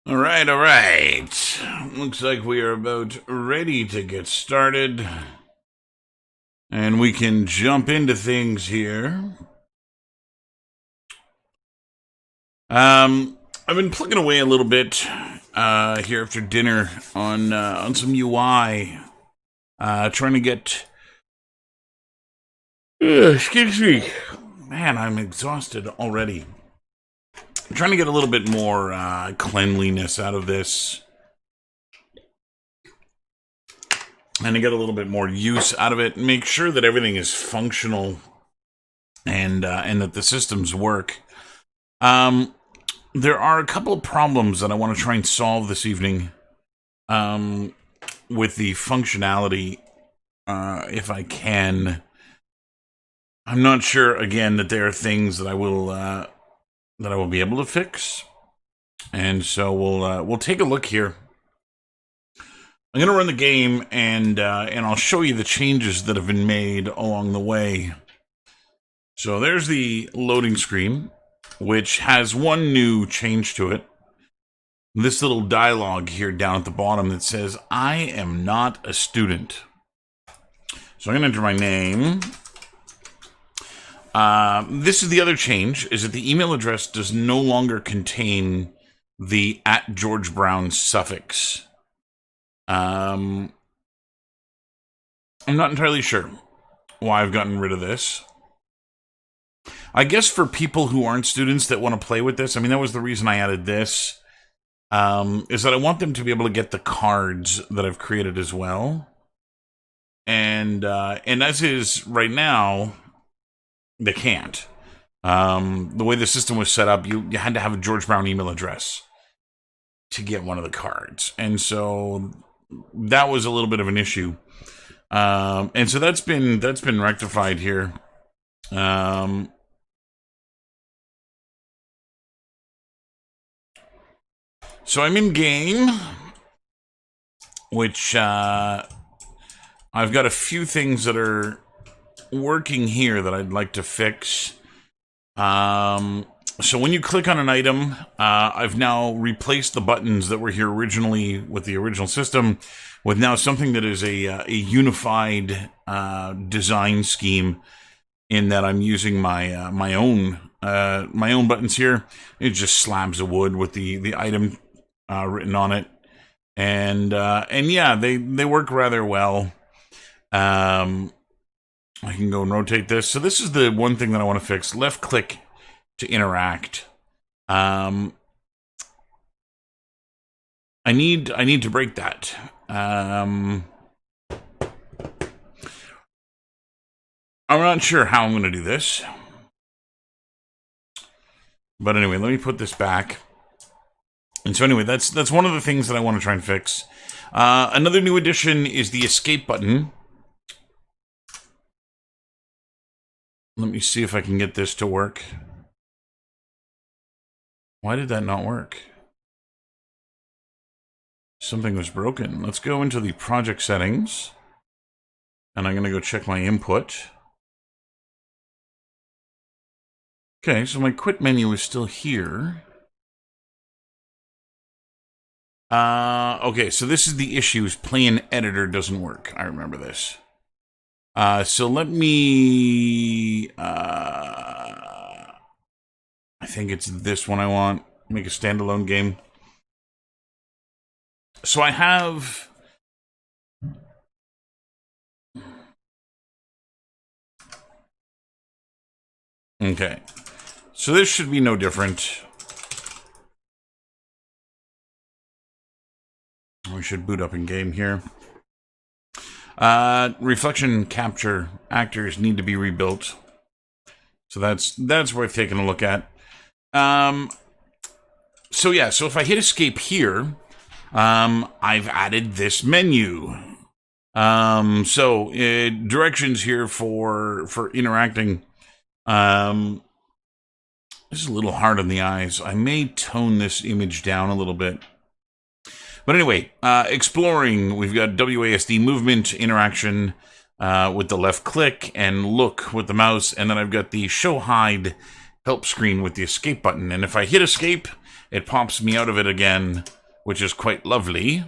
All right, all right. Looks like we are about ready to get started. And we can jump into things here. I've been plugging away a little bit here after dinner on some UI. Trying to get... excuse me. Man, I'm exhausted already. I'm trying to get a little bit more cleanliness out of this. And to get a little bit more use out of it. Make sure that everything is functional and that the systems work. There are a couple of problems that I want to try and solve this evening with the functionality, if I can. I'm not sure, again, that there are things that I will be able to fix, and so we'll take a look here. I'm going to run the game, and I'll show you the changes that have been made along the way. So there's the loading screen, which has one new change to it. This little dialogue here down at the bottom that says, "I am not a student." So I'm going to enter my name. This is the other change, is that the email address does no longer contain the @GeorgeBrown suffix. I'm not entirely sure why I've gotten rid of this. I guess for people who aren't students that want to play with this, I mean, that was the reason I added this, is that I want them to be able to get the cards that I've created as well. And as is right now, they can't. The way the system was set up, you had to have a George Brown email address to get one of the cards. And so that was a little bit of an issue. And so that's been rectified here. So I'm in game, which I've got a few things that are working here that I'd like to fix. So when you click on an item, I've now replaced the buttons that were here originally with the original system with now something that is a unified design scheme, in that I'm using my own buttons here. It's just slabs of wood with the item written on it, and yeah, they work rather well. I can go and rotate this. So this is the one thing that I want to fix. Left click to interact. I need to break that. I'm not sure how I'm going to do this. But anyway, let me put this back. And so anyway, that's one of the things that I want to try and fix. Another new addition is the escape button. Let me see if I can get this to work. Why did that not work? Something was broken. Let's go into the project settings. And I'm going to go check my input. Okay, so my quit menu is still here. Okay, so this is the issue, is play in editor doesn't work. I remember this. So let me... I think it's this one I want. Make a standalone game. So I have... Okay. So this should be no different. We should boot up in game here. Reflection capture actors need to be rebuilt. So that's worth taking a look at. So yeah, so if I hit escape here, I've added this menu. So directions here for interacting. This is a little hard on the eyes. I may tone this image down a little bit. But anyway, exploring, we've got WASD movement, interaction with the left click, and look with the mouse, and then I've got the show hide help screen with the escape button. And if I hit escape, it pops me out of it again, which is quite lovely.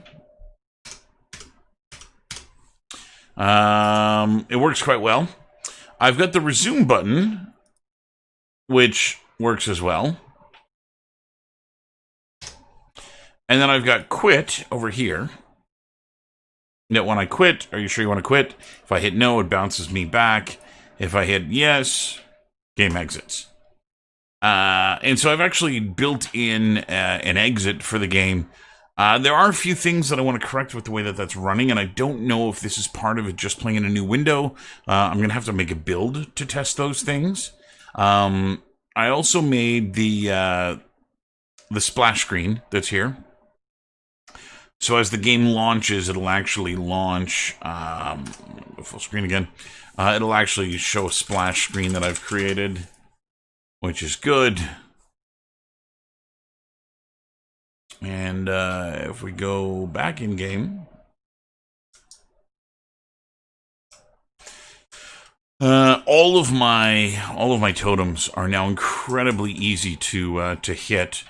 It works quite well. I've got the resume button, which works as well. And then I've got quit over here. Now, when I quit, are you sure you want to quit? If I hit no, it bounces me back. If I hit yes, game exits. And so I've actually built in an exit for the game. There are a few things that I want to correct with the way that that's running, and I don't know if this is part of it just playing in a new window. I'm going to have to make a build to test those things. I also made the splash screen that's here. So as the game launches, it'll actually launch full screen again. It'll actually show a splash screen that I've created, which is good. And if we go back in game, all of my totems are now incredibly easy to hit.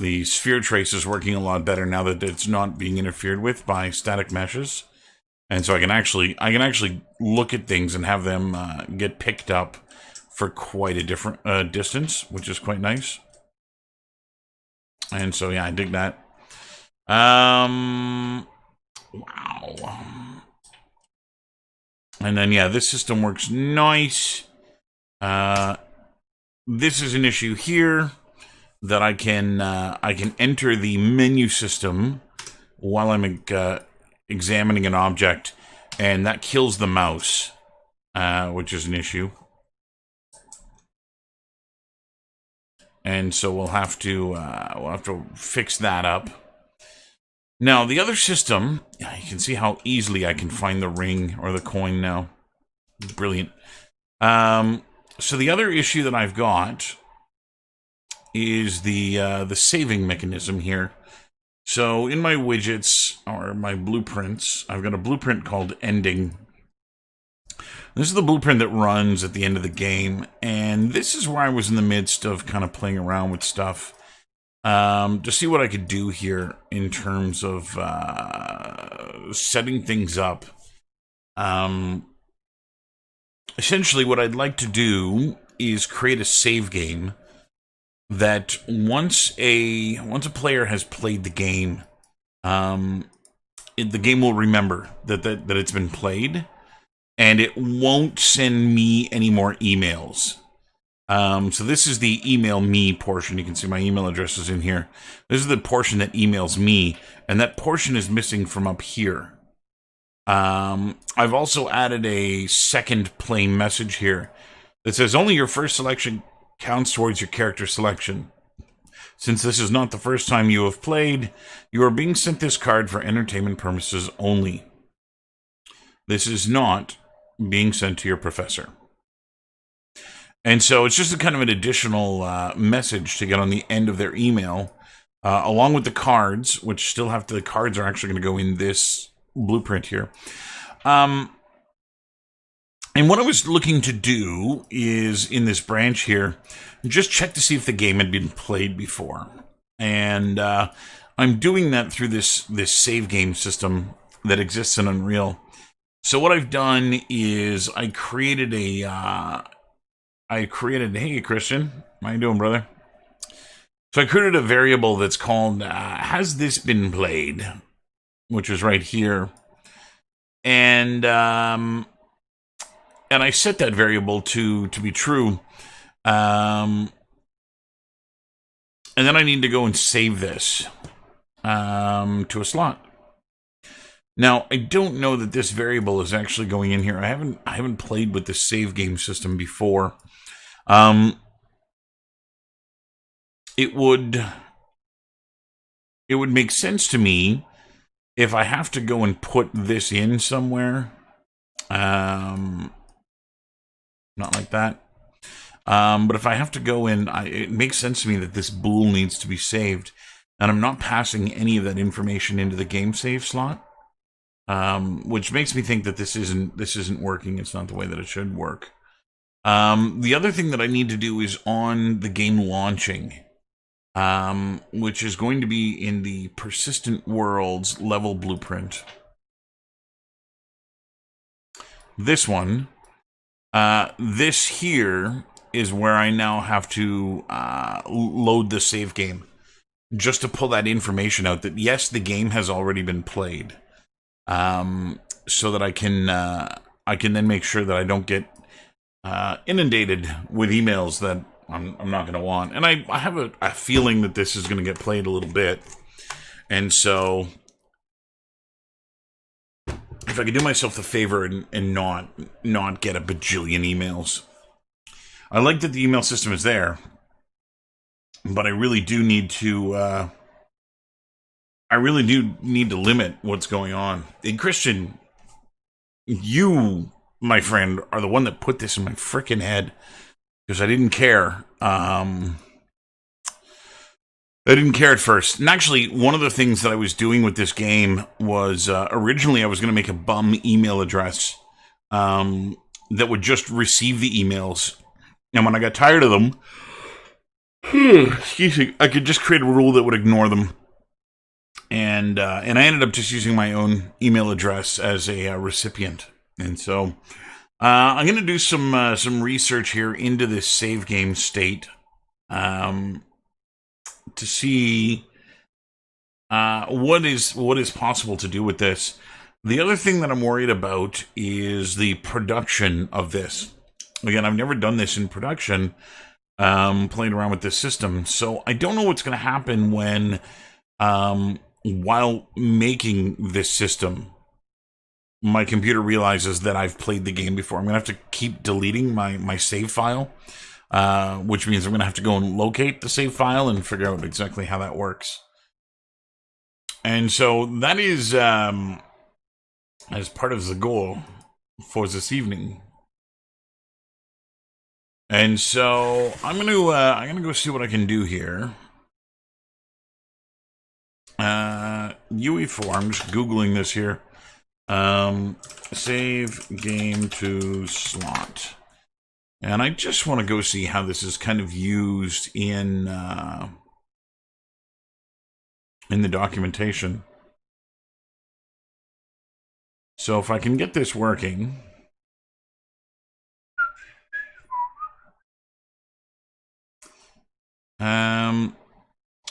The sphere trace is working a lot better now that it's not being interfered with by static meshes, and so I can actually look at things and have them get picked up for quite a different distance, which is quite nice. And so yeah, I dig that. Wow. And then yeah, this system works nice. This is an issue here. That I can enter the menu system while I'm examining an object, and that kills the mouse, which is an issue. And so we'll have to fix that up. Now the other system, you can see how easily I can find the ring or the coin now. Brilliant. So the other issue that I've got is the saving mechanism here. So in my widgets, or my blueprints, I've got a blueprint called ending. This is the blueprint that runs at the end of the game, and this is where I was in the midst of kind of playing around with stuff to see what I could do here in terms of setting things up. Essentially what I'd like to do is create a save game that once a player has played the game, the game will remember that it's been played, and it won't send me any more emails. So this is the email me portion. You can see my email address is in here. This is the portion that emails me, and that portion is missing from up here. I've also added a second plain message here that says only your first selection counts towards your character selection. Since this is not the first time you have played, you are being sent this card for entertainment purposes only. This is not being sent to your professor. And so it's just a kind of an additional message to get on the end of their email, along with the cards, which still have to, the cards are actually going to go in this blueprint here. And what I was looking to do is, in this branch here, just check to see if the game had been played before. And I'm doing that through this save game system that exists in Unreal. So what I've done is I created hey Christian, how you doing, brother? So I created a variable that's called has this been played, which is right here. And I set that variable to be true. And then I need to go and save this to a slot. Now, I don't know that this variable is actually going in here. I haven't played with the save game system before. It would make sense to me if I have to go and put this in somewhere. Not like that. But if I have to go in, it makes sense to me that this bool needs to be saved, and I'm not passing any of that information into the game save slot, which makes me think that this isn't working. It's not the way that it should work. The other thing that I need to do is on the game launching. which is going to be in the Persistent Worlds level blueprint. This one, this here is where I now have to load the save game, just to pull that information out that yes, the game has already been played, so that I can then make sure that I don't get inundated with emails that I'm not going to want. And I have a feeling that this is going to get played a little bit, and so if I could do myself the favor and not get a bajillion emails. I like that the email system is there, but I really do need to limit what's going on. And Christian, you, my friend, are the one that put this in my freaking head, because I didn't care. I didn't care at first. And actually, one of the things that I was doing with this game was, originally I was going to make a bum email address that would just receive the emails. And when I got tired of them, excuse me, I could just create a rule that would ignore them. And I ended up just using my own email address as a recipient. And so I'm going to do some research here into this save game state to see what is possible to do with this. The other thing that I'm worried about is the production of this. Again, I've never done this in production, playing around with this system, so I don't know what's going to happen when, while making this system, my computer realizes that I've played the game before. I'm going to have to keep deleting my save file, which means I'm going to have to go and locate the save file and figure out exactly how that works. And so that is as part of the goal for this evening. And so I'm gonna go see what I can do here. UE4. I'm just googling this here. Save game to slot, and I just want to go see how this is kind of used in the documentation. So if I can get this working.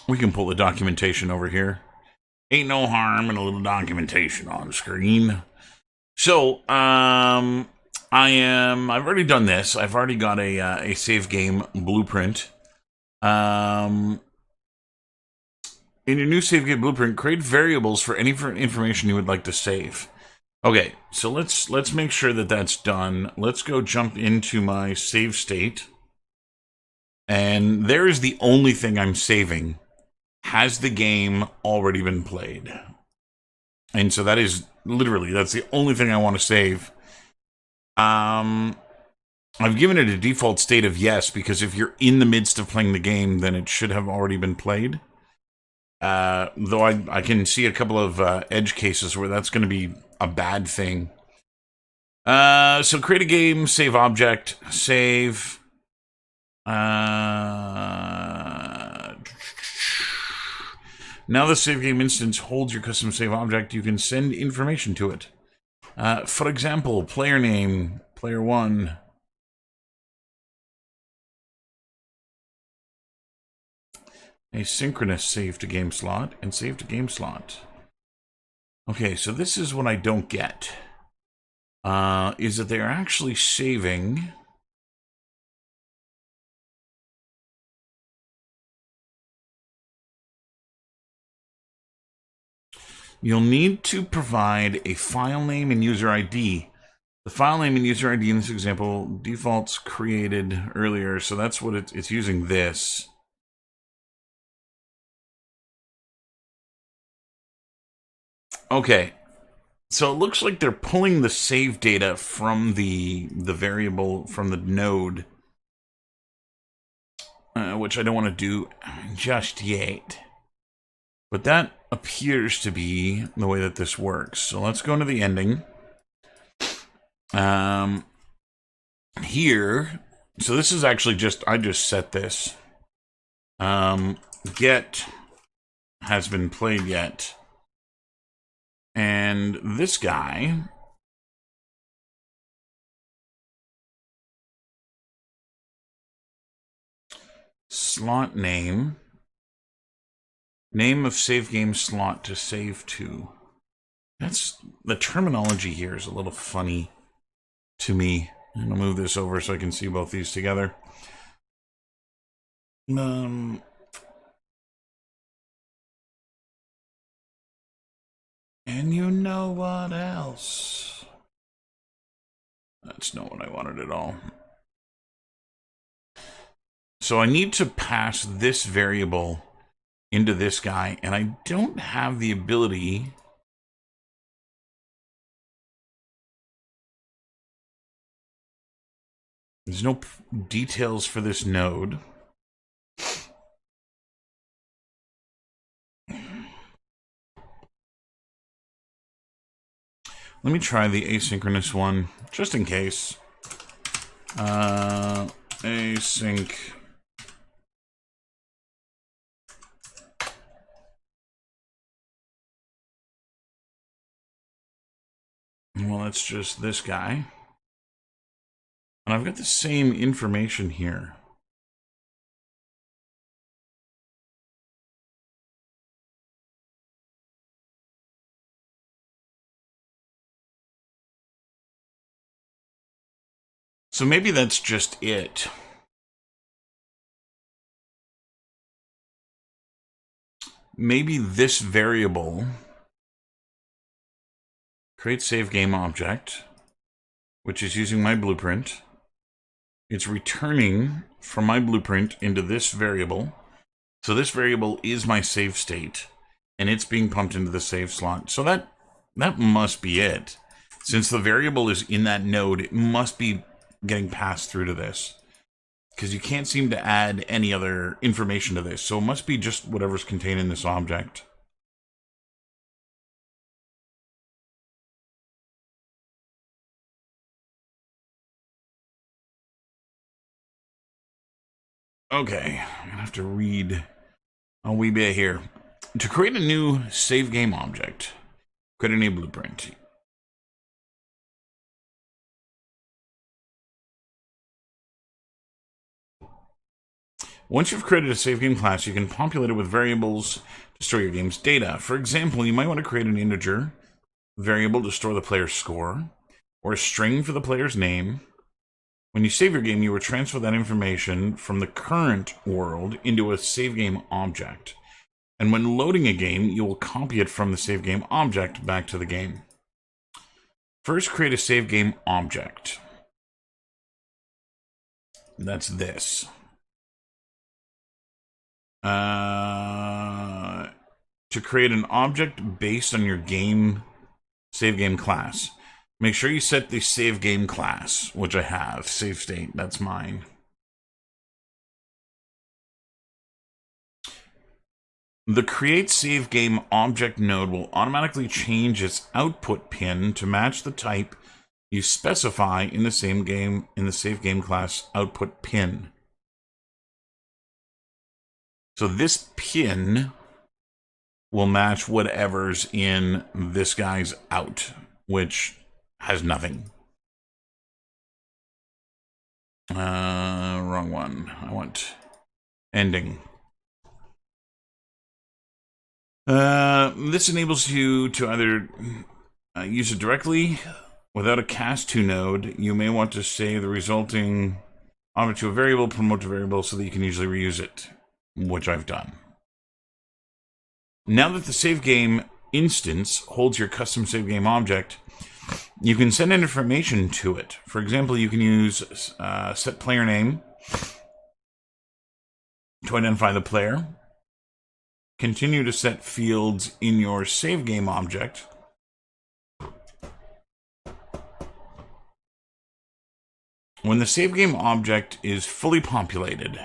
We can pull the documentation over here. Ain't no harm in a little documentation on screen. So, I've already done this. I've already got a save game blueprint. In your new save game blueprint, create variables for any information you would like to save. Okay, so let's make sure that that's done. Let's go jump into my save state. And there is the only thing I'm saving. Has the game already been played? And so that is literally, that's the only thing I want to save. I've given it a default state of yes, because if you're in the midst of playing the game, then it should have already been played. Though I can see a couple of edge cases where that's going to be a bad thing. So create a game, save object, save. Now the save game instance holds your custom save object. You can send information to it. For example, player name, player 1. Asynchronous save to game slot and save to game slot. Okay, so this is what I don't get. Is that they're actually saving. You'll need to provide a file name and user ID. The file name and user ID in this example defaults created earlier, so that's what it's using this. Okay, so it looks like they're pulling the save data from the variable, from the node, which I don't want to do just yet. But that appears to be the way that this works. So let's go into the ending. Here, so this is actually just, I just set this. Get has been played yet. And this guy slot name of save game slot to save to. That's the terminology here is a little funny to me. I'm gonna move this over so I can see both these together. And you know what else? That's not what I wanted at all. So I need to pass this variable into this guy, and I don't have the ability. There's no details for this node. Let me try the asynchronous one, just in case. Async. Well, it's just this guy. And I've got the same information here. So maybe that's just it. Maybe this variable create save game object, which is using my blueprint. It's returning from my blueprint into this variable. So this variable is my save state, and it's being pumped into the save slot. So that must be it. Since the variable is in that node, it must be getting passed through to this. Because you can't seem to add any other information to this. So it must be just whatever's contained in this object. Okay, I'm gonna have to read a wee bit here. To create a new save game object, create a new blueprint. Once you've created a save game class, you can populate it with variables to store your game's data. For example, you might want to create an integer variable to store the player's score, or a string for the player's name. When you save your game, you will transfer that information from the current world into a save game object. And when loading a game, you will copy it from the save game object back to the game. First, create a save game object. That's this. To create an object based on your game save game class, make sure you set the save game class, which I have. Save state, that's mine. The create save game object node will automatically change its output pin to match the type you specify in the save game class output pin. So this pin will match whatever's in this guy's out, which has nothing. Wrong one. I want ending. This enables you to either use it directly without a cast to node. You may want to save the resulting object to a variable, promote to variable, so that you can easily reuse it, which I've done. Now that the save game instance holds your custom save game object, you can send information to it. For example, you can use set player name to identify the player. Continue to set fields in your save game object. When the save game object is fully populated,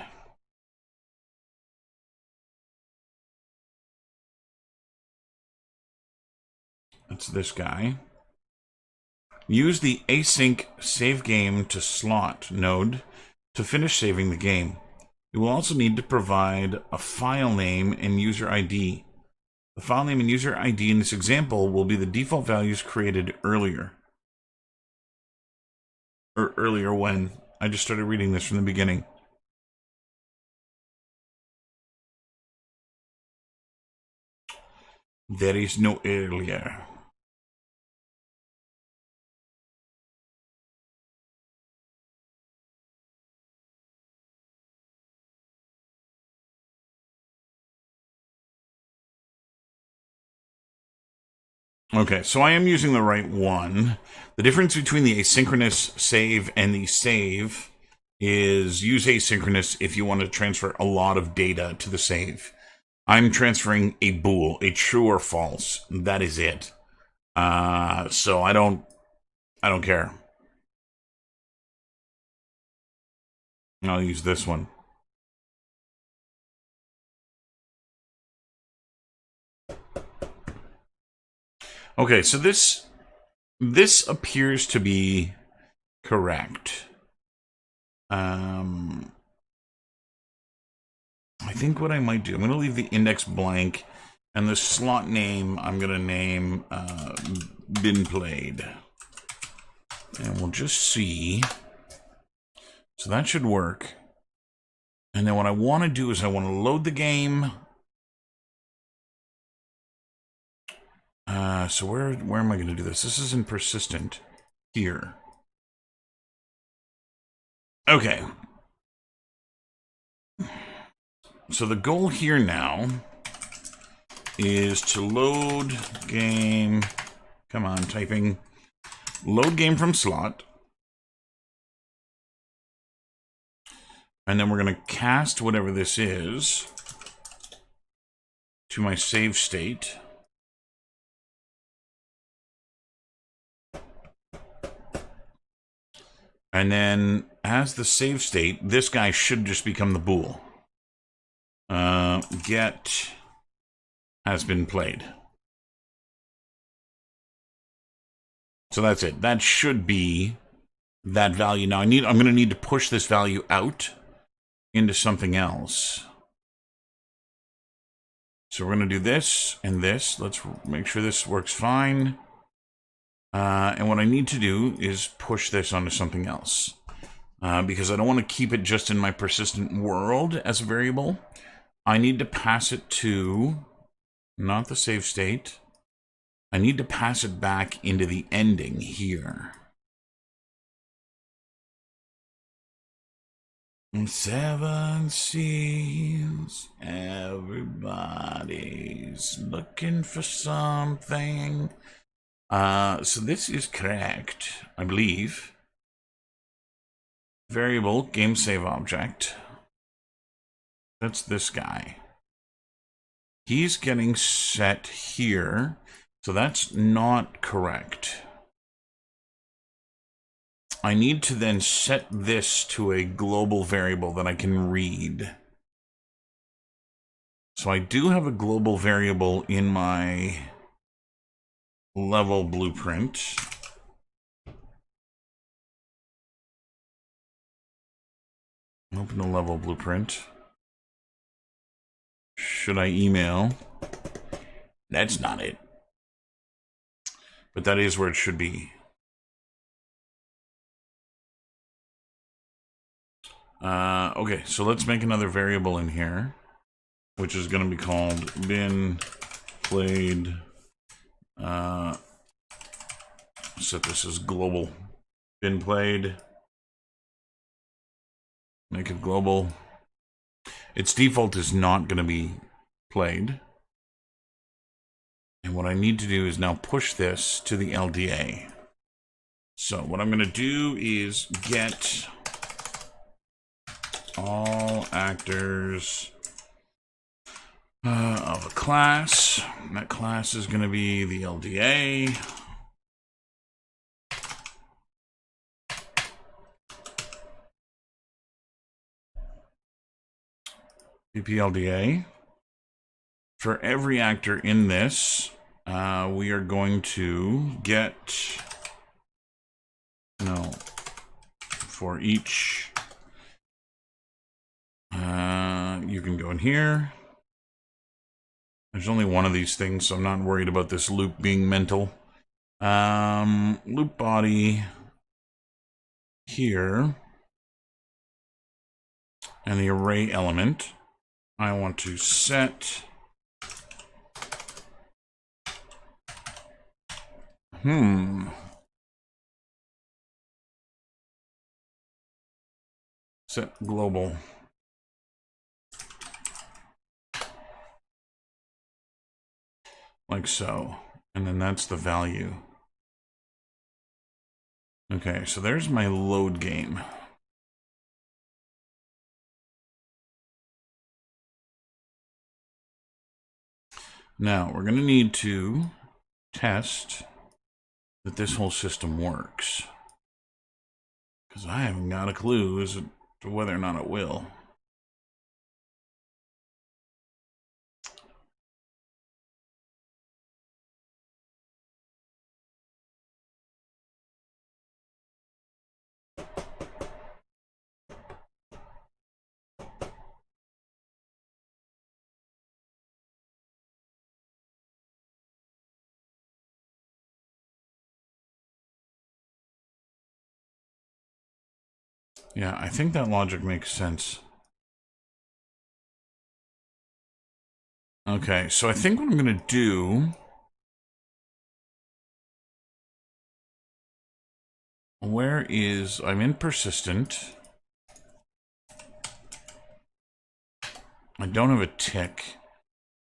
that's this guy. Use the async save game to slot node to finish saving the game. You will also need to provide a file name and user ID. The file name and user ID in this example will be the default values created earlier. Or earlier when? I just started reading this from the beginning. There is no earlier. Okay, so I am using the right one. The difference between the asynchronous save and the save is use asynchronous if you want to transfer a lot of data to the save. I'm transferring a bool, a true or false. That is it. So I don't care. I'll use this one. Okay, so this appears to be correct. I think what I might do, I'm going to leave the index blank, and the slot name I'm going to name been played. And we'll just see. So that should work. And then what I want to do is I want to load the game. So where am I going to do this? This is in persistent here. Okay. So the goal here now is to load game. Come on, typing. Load game from slot. And then we're going to cast whatever this is to my save state. And then, as the save state, this guy should just become the bool. Get has been played. So that's it. That should be that value. Now I'm going to need to push this value out into something else. So we're going to do this and this. Let's make sure this works fine. And what I need to do is push this onto something else. Because I don't want to keep it just in my persistent world as a variable. I need to pass it to, not the save state. I need to pass it back into the ending here. Seven seas, everybody's looking for something. So this is correct, I believe. Variable game save object. That's this guy. He's getting set here, so that's not correct. I need to then set this to a global variable that I can read. So I do have a global variable in my level blueprint. Open the level blueprint. Should I email? That's not it. But that is where it should be. Okay, so let's make another variable in here, which is going to be called been played. Set this as global. Been played. Make it global. Its default is not going to be played. And what I need to do is now push this to the LDA. So what I'm going to do is get all actors of a class. And that class is going to be the LDA. PPLDA. For every actor in this, we are going to get, for each You can go in here. There's only one of these things, so I'm not worried about this loop being mental. Loop body here. And the array element. I want to set... Set global. Like so. And then that's the value. Okay, so there's my load game. Now, we're going to need to test that this whole system works. Because I haven't got a clue as to whether or not it will. Yeah, I think that logic makes sense. Okay, so I think what I'm going to do... Where is... I'm in persistent. I don't have a tick.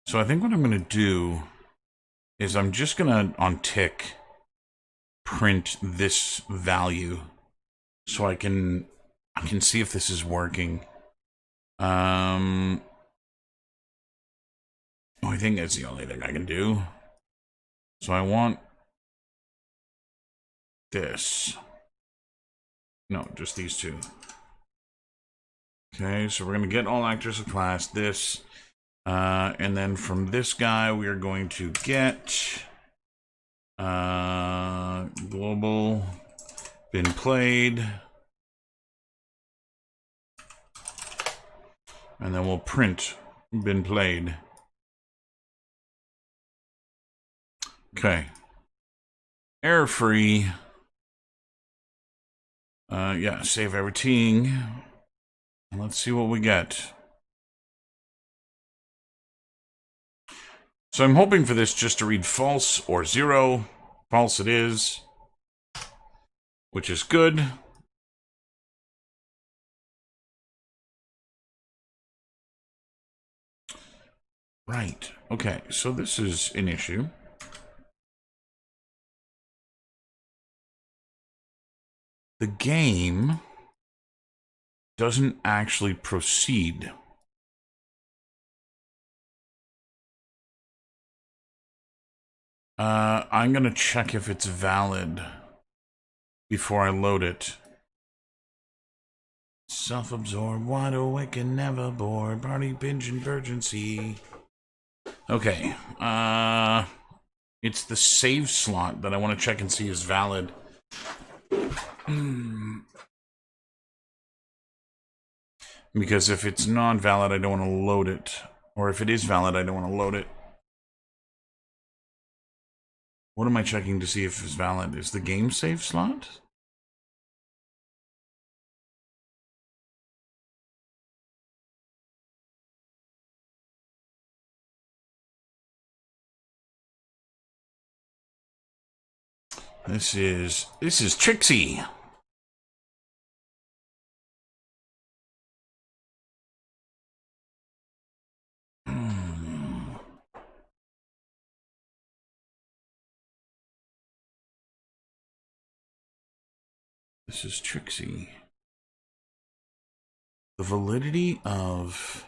So I think what I'm going to do is I'm just going to, on tick, print this value so I can see if this is working. I think that's the only thing I can do. So I want this. No, just these two. Okay, so we're going to get all actors of class, this. And then from this guy, we are going to get global been played. And then we'll print been played. Okay. Error free. Yeah, save everything. And let's see what we get. So I'm hoping for this just to read false or 0. False it is. Which is good. Right. Okay, so this is an issue. The game doesn't actually proceed. I'm going to check if it's valid before I load it. Self-absorbed, wide awake and never bored, party binge and urgency. Okay, it's the save slot that I want to check and see is valid. Because if it's not valid, I don't want to load it. Or if it is valid, I don't want to load it. What am I checking to see if it's valid? Is the game save slot? This is Trixie. This is Trixie. The validity of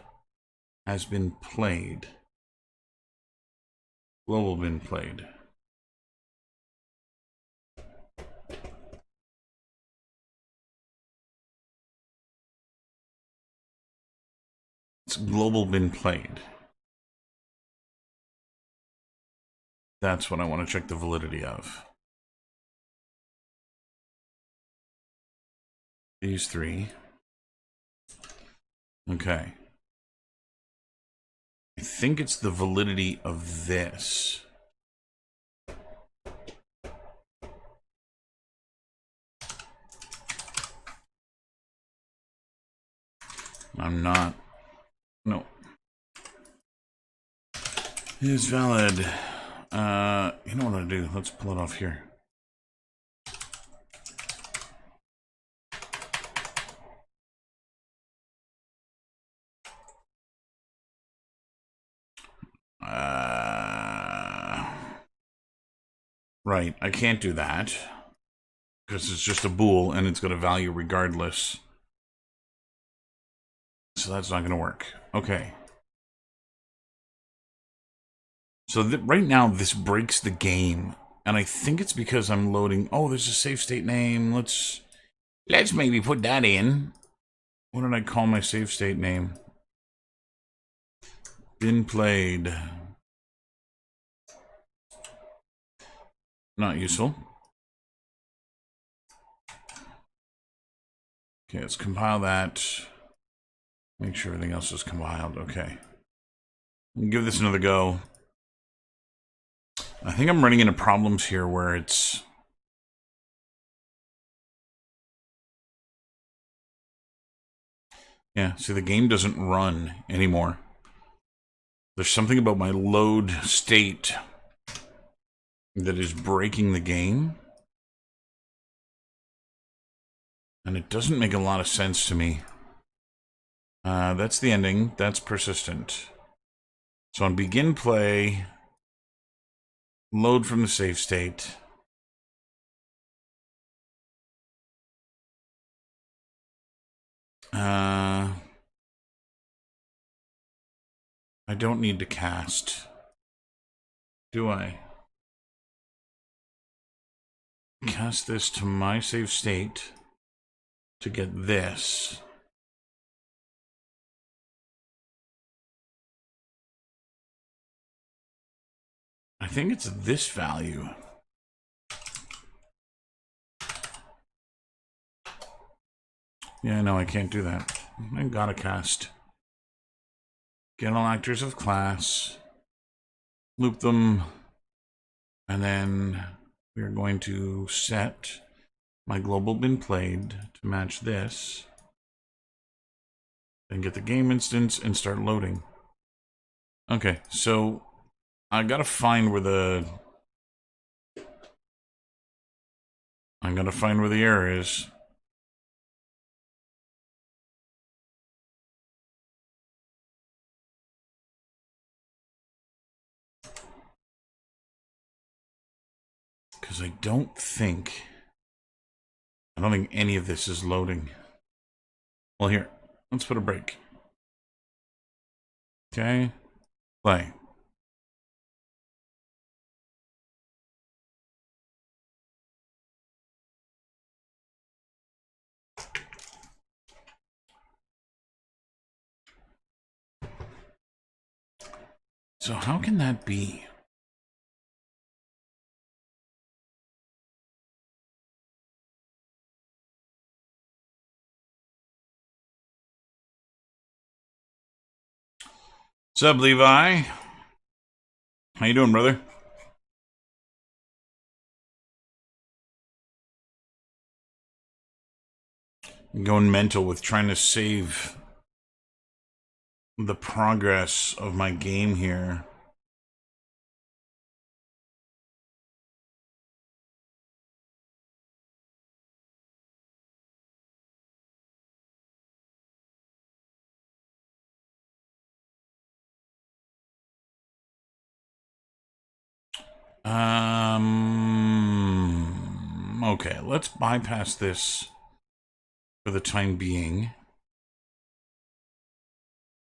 has been played. Global been played. It's global been played. That's what I want to check the validity of. These three. Okay. I think it's the validity of this. I'm not. No. It is valid. You know what I'll do? Let's pull it off here. Right, I can't do that. Because it's just a bool and it's got a value regardless. So that's not going to work. Okay. So right now, this breaks the game. And I think it's because I'm loading... Oh, there's a save state name. Let's maybe put that in. What did I call my save state name? Been played. Not useful. Okay, let's compile that. Make sure everything else is compiled. Okay. Give this another go. I think I'm running into problems here where it's... Yeah, see, the game doesn't run anymore. There's something about my load state that is breaking the game. And it doesn't make a lot of sense to me. That's the ending. That's persistent. So on begin play, load from the save state. I don't need to cast. Do I? Cast this to my save state to get this. I think it's this value. Yeah, no, I can't do that. I gotta cast. Get all actors of class. Loop them. And then we're going to set my global been played to match this. Then get the game instance and start loading. Okay, so I gotta find where the... I'm gonna find where the error is. Because I don't think any of this is loading. Well, here, let's put a break. Okay, play. So how can that be? What's up, Levi? How you doing, brother? I'm going mental with trying to save the progress of my game here. Okay, let's bypass this for the time being.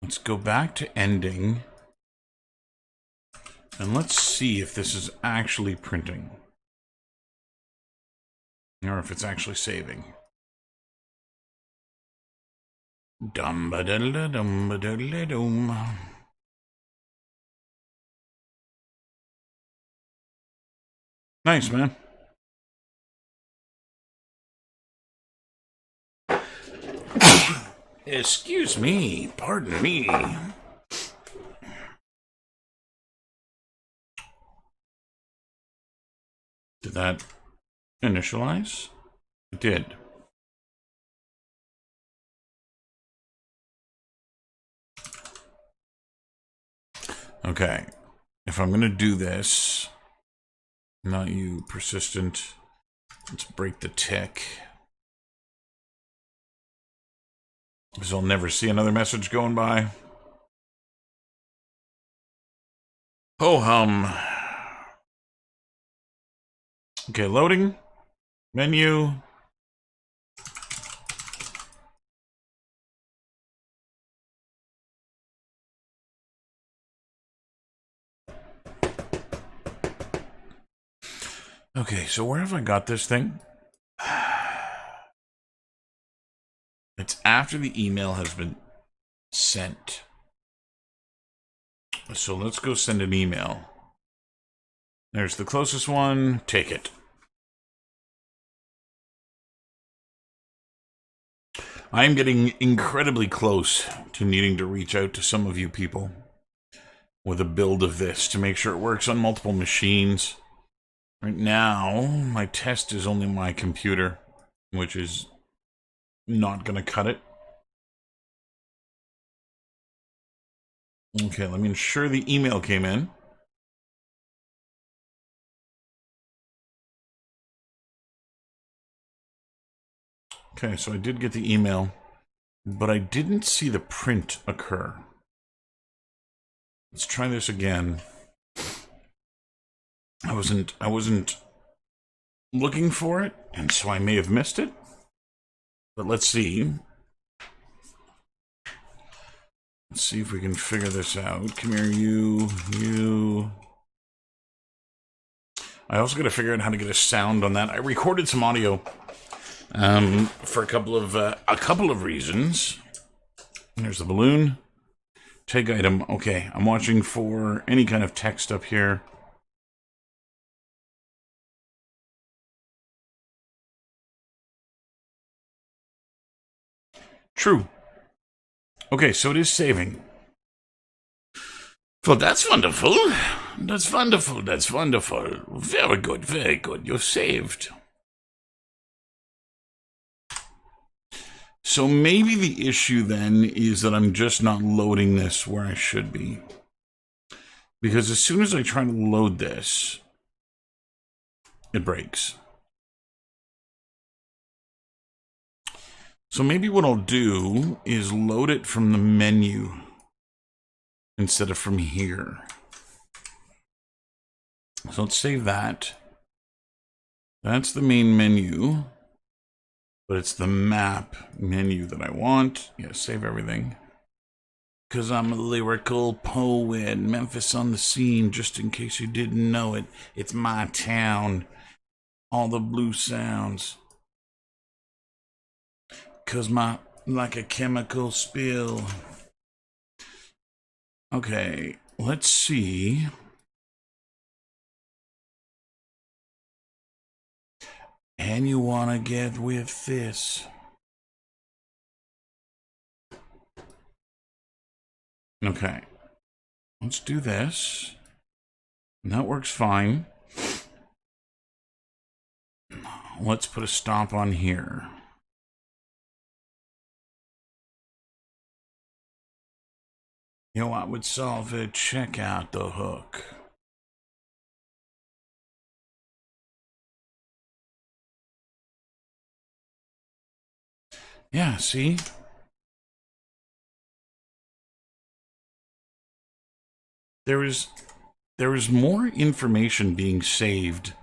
Let's go back to ending. And let's see if this is actually printing. Or if it's actually saving. Dum-ba-diddle-dum-ba-diddle-dum. Nice, man. Excuse me. Pardon me. Did that initialize? It did. Okay. If I'm going to do this, not you, persistent. Let's break the tick. Because I'll never see another message going by. Ho-hum. Okay, loading. Menu. Okay, so where have I got this thing? It's after the email has been sent. So let's go send an email. There's the closest one. Take it. I am getting incredibly close to needing to reach out to some of you people with a build of this to make sure it works on multiple machines. Right now, my test is only my computer, which is not going to cut it. Okay, let me ensure the email came in. Okay, so I did get the email, but I didn't see the print occur. Let's try this again. I wasn't looking for it, and so I may have missed it. But let's see. Let's see if we can figure this out. Come here, you. I also got to figure out how to get a sound on that. I recorded some audio for a couple of reasons. There's the balloon. Take item. Okay, I'm watching for any kind of text up here. True. Okay, so it is saving. Well, that's wonderful. That's wonderful. That's wonderful. Very good. Very good. You're saved. So maybe the issue then is that I'm just not loading this where I should be. Because as soon as I try to load this, it breaks. So maybe what I'll do is load it from the menu instead of from here. So let's save that. That's the main menu, but it's the map menu that I want. Yeah, save everything. Because I'm a lyrical poet, Memphis on the scene, just in case you didn't know it. It's my town. All the blue sounds. Cause like a chemical spill. Okay, let's see. And you wanna get with this. Okay, let's do this. And that works fine. Let's put a stop on here. You know what would solve it? Check out the hook. Yeah, see? There is more information being saved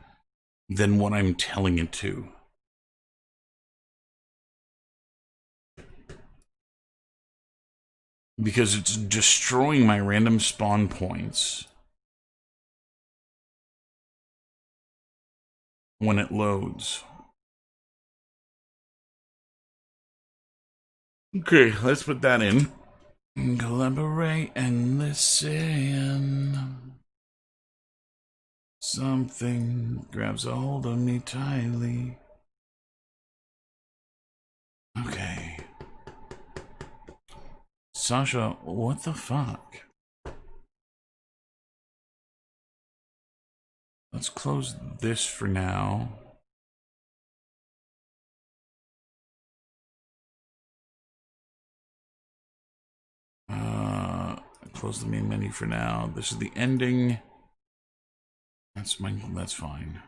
than what I'm telling it to. Because it's destroying my random spawn points when it loads. Okay, let's put that in. Collaborate and listen. Something grabs a hold of me tightly. Okay. Sasha, what the fuck? Let's close this for now. Close the main menu for now. This is the ending. That's fine.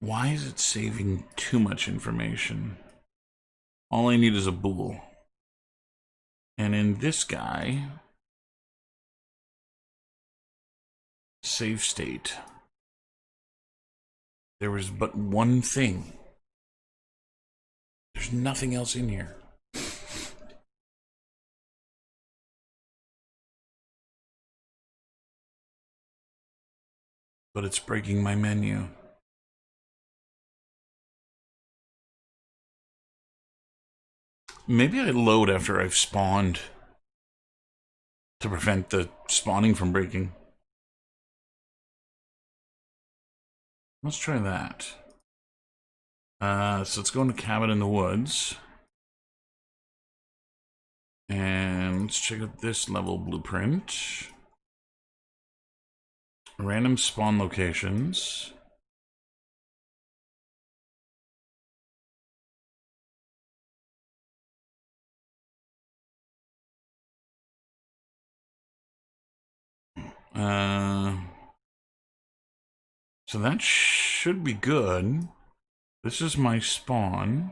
Why is it saving too much information? All I need is a bool. And in this guy, save state, there was but one thing. There's nothing else in here. But it's breaking my menu. Maybe I load after I've spawned to prevent the spawning from breaking. Let's try that. So let's go into Cabin in the Woods. And let's check out this level blueprint. Random spawn locations. So that should be good. This is my spawn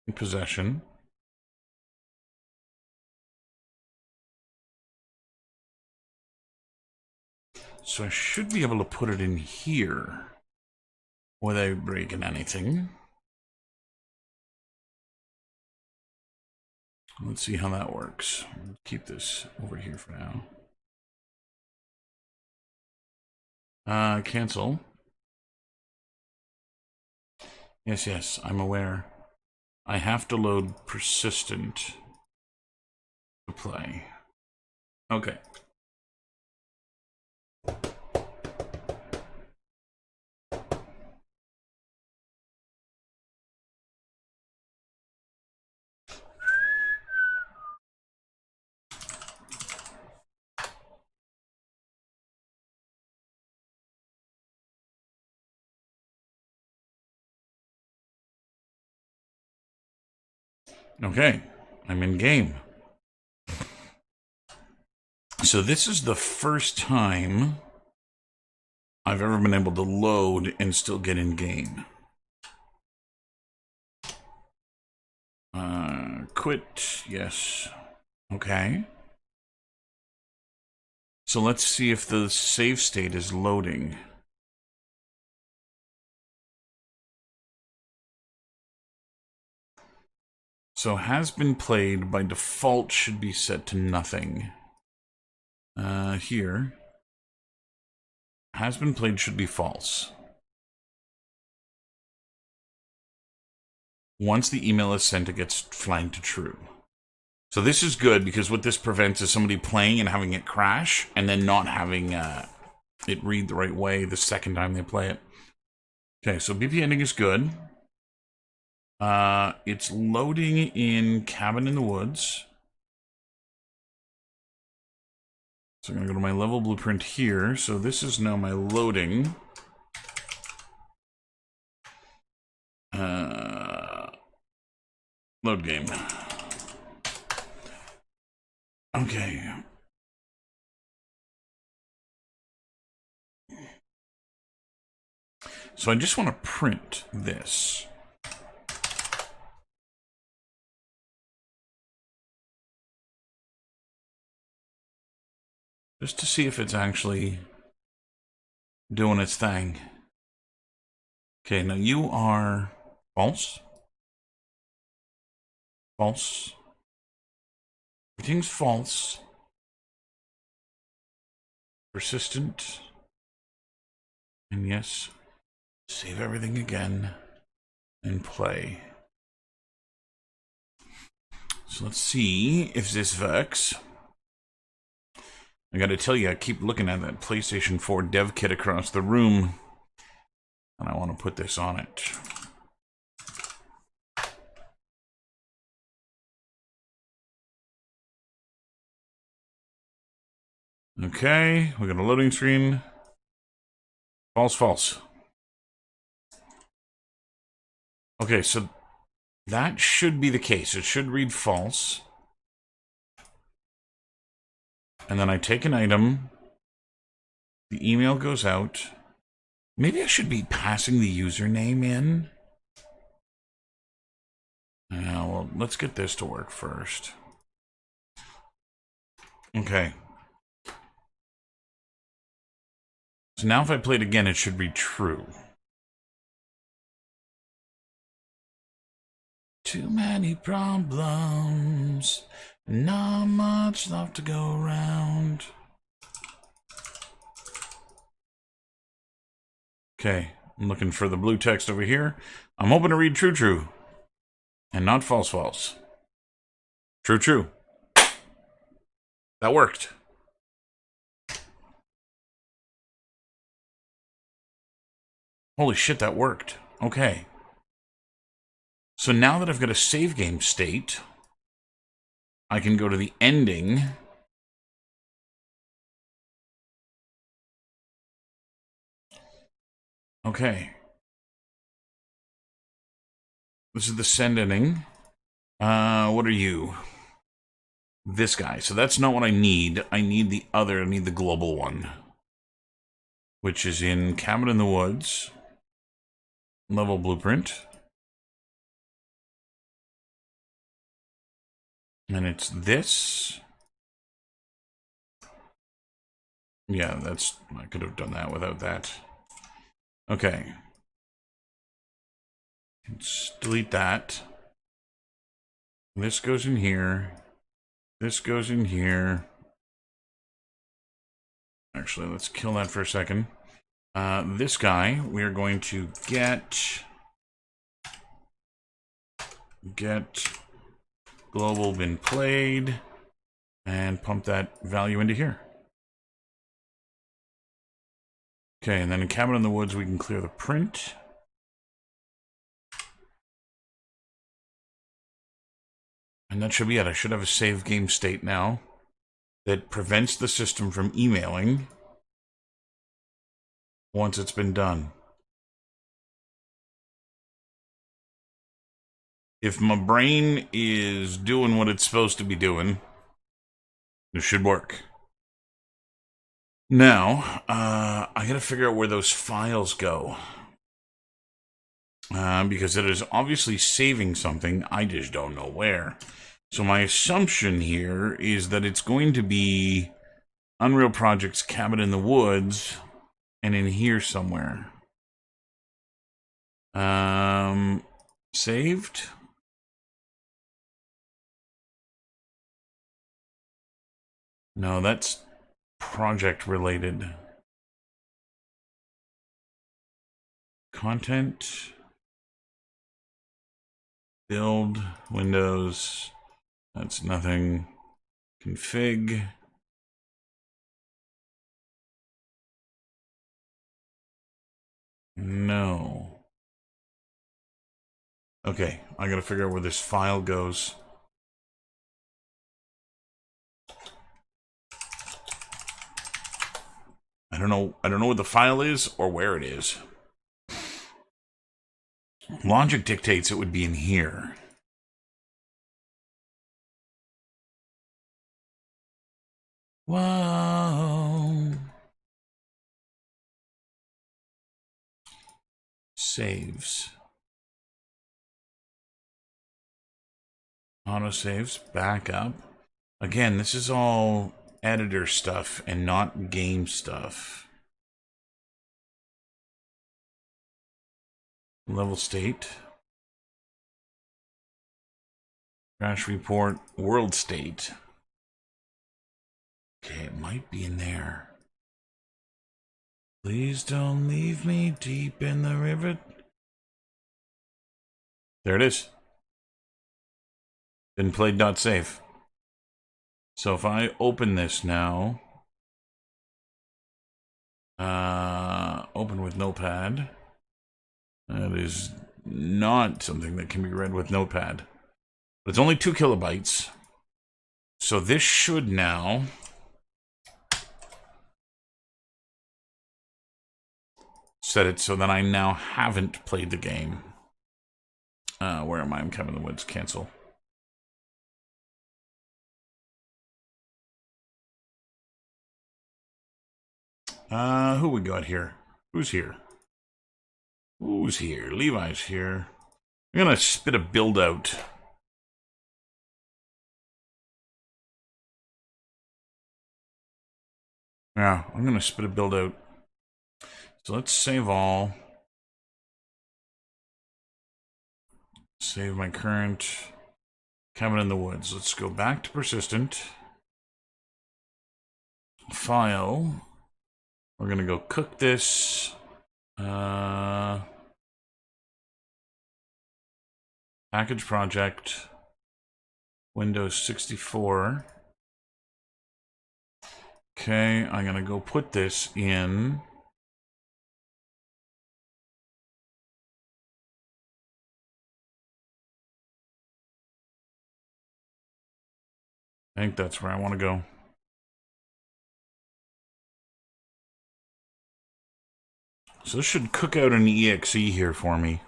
in possession. So I should be able to put it in here without breaking anything. Let's see how that works. Keep this over here for now. Cancel. Yes, I'm aware. I have to load persistent to play. Okay. Okay, I'm in game. So this is the first time I've ever been able to load and still get in game. Quit, yes. Okay. So let's see if the save state is loading. So has been played by default should be set to nothing. Here. Has been played should be false. Once the email is sent, it gets flagged to true. So this is good because what this prevents is somebody playing and having it crash and then not having it read the right way the second time they play it. Okay, so BP ending is good. It's loading in Cabin in the Woods. So I'm going to go to my level blueprint here. So this is now my loading. Load game. Okay. So I just want to print this. Just to see if it's actually doing its thing. Okay, now you are false. False. Everything's false. Persistent. And yes, save everything again and play. So let's see if this works. I gotta tell you, I keep looking at that PlayStation 4 dev kit across the room, and I want to put this on it. Okay, we got a loading screen. False, false. Okay, so that should be the case. It should read false. And then I take an item. The email goes out. Maybe I should be passing the username in. Well, let's get this to work first. Okay. So now if I play it again, it should read true. Too many problems. Not much left to go around. Okay, I'm looking for the blue text over here. I'm hoping to read true, true. And not false, false. True, true. That worked. Holy shit, that worked. Okay. So now that I've got a save game state, I can go to the ending. Okay. This is the send ending. What are you? This guy. So that's not what I need. I need the other. I need the global one, which is in Cabin in the Woods. Level blueprint. And it's this. Yeah, that's... I could have done that without that. Okay. Let's delete that. This goes in here. This goes in here. Actually, let's kill that for a second. This guy, we are going to get global been played and pump that value into here. Okay, and then in Cabin in the Woods, we can clear the print. And that should be it. I should have a save game state now that prevents the system from emailing once it's been done. If my brain is doing what it's supposed to be doing, this should work. Now, I gotta figure out where those files go. Because it is obviously saving something, I just don't know where. So my assumption here is that it's going to be Unreal Project's Cabin in the Woods, and in here somewhere. Saved? No, that's project related. Content. Build. Windows. That's nothing. Config. No. Okay, I gotta figure out where this file goes. I don't know what the file is or where it is. Logic dictates it would be in here. Whoa. Saves. Autosaves. Backup. Again, this is all editor stuff and not game stuff. Level state. Crash report. World state. Okay, it might be in there. Please don't leave me deep in the river. There it is. Been played not safe. So if I open this now, open with Notepad, that is not something that can be read with Notepad. But it's only 2 kilobytes. So this should now set it so that I now haven't played the game. Where am I? I'm Cabin in the Woods. Cancel. Who we got here? Who's here? Who's here? Levi's here. I'm gonna spit a build out. Yeah, I'm gonna spit a build out. So let's save all. Save my current Cabin in the Woods. Let's go back to persistent. File. We're gonna go cook this. Package project. Windows 64. Okay, I'm gonna go put this in. I think that's where I want to go. So this should cook out an exe here for me.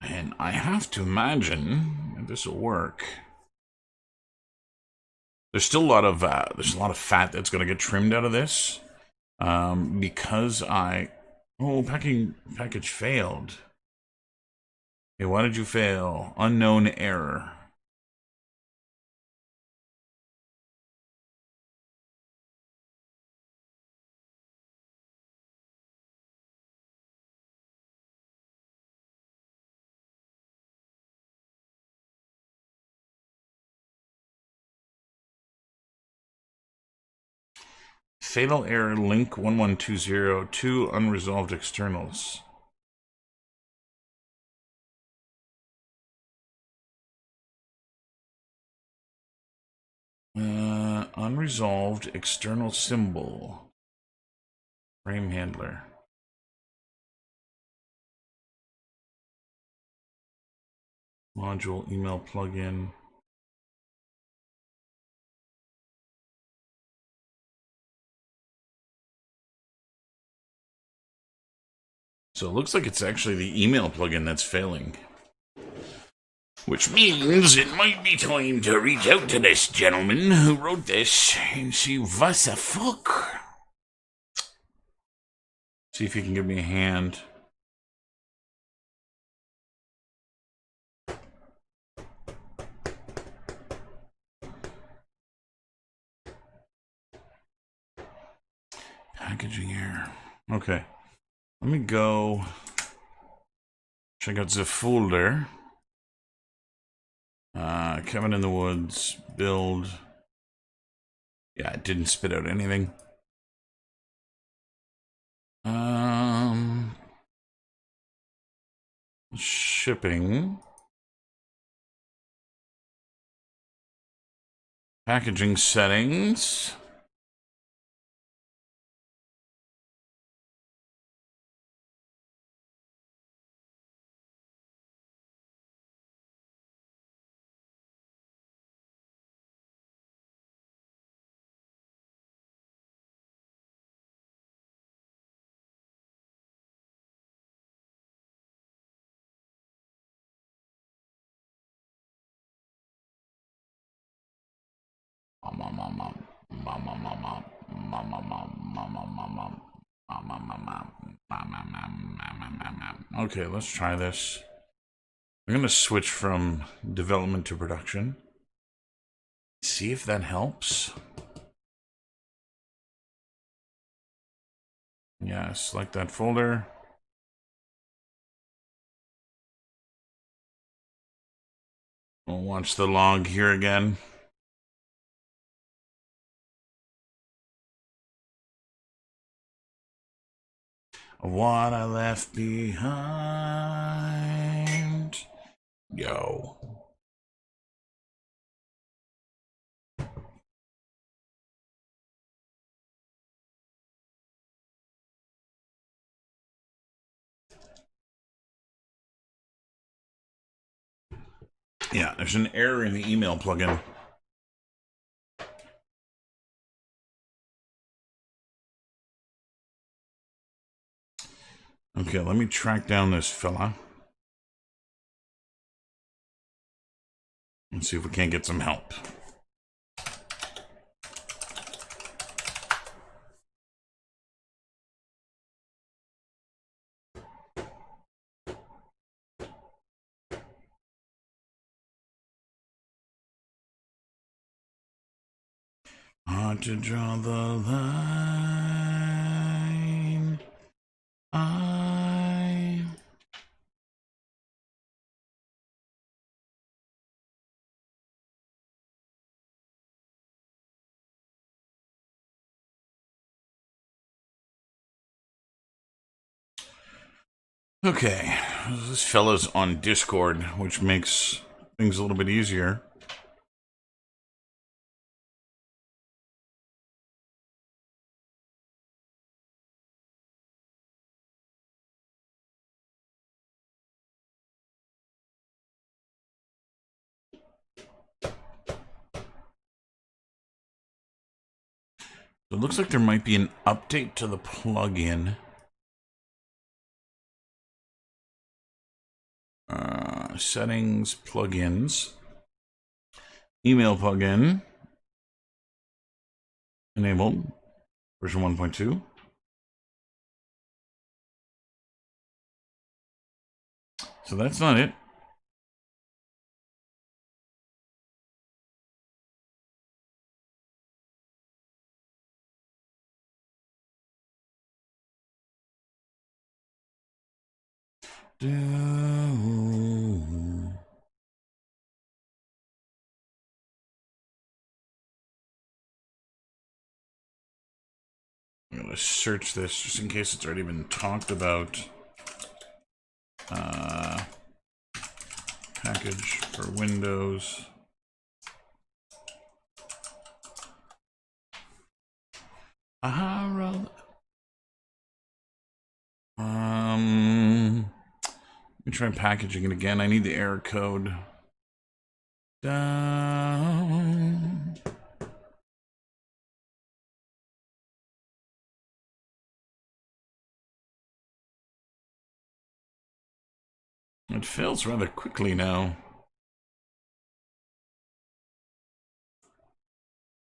And I have to imagine that this will work. There's still a lot of fat that's going to get trimmed out of this, because package failed. Okay, why did you fail? Unknown error. Fatal error link 1120 to unresolved externals. Unresolved external symbol. Frame handler. Module email plugin. So it looks like it's actually the email plugin that's failing. Which means it might be time to reach out to this gentleman who wrote this and see what the fuck. See if he can give me a hand. Packaging error. Okay. Let me go check out the folder. Cabin in the Woods, build. Yeah, it didn't spit out anything. Shipping. Packaging settings. Okay, let's try this. I'm going to switch from development to production. See if that helps. Yeah, select that folder. We'll watch the log here again. What I left behind. Go. Yeah, there's an error in the email plugin. Okay, let me track down this fella. And see if we can't get some help. Hard to draw the line. Okay, this fella's on Discord, which makes things a little bit easier. It looks like there might be an update to the plugin. Settings, plugins, email plugin, enabled, version 1.2. So that's not it. I'm going to search this just in case it's already been talked about. Package for Windows. Let me try packaging it again. I need the error code. Down. It fails rather quickly now.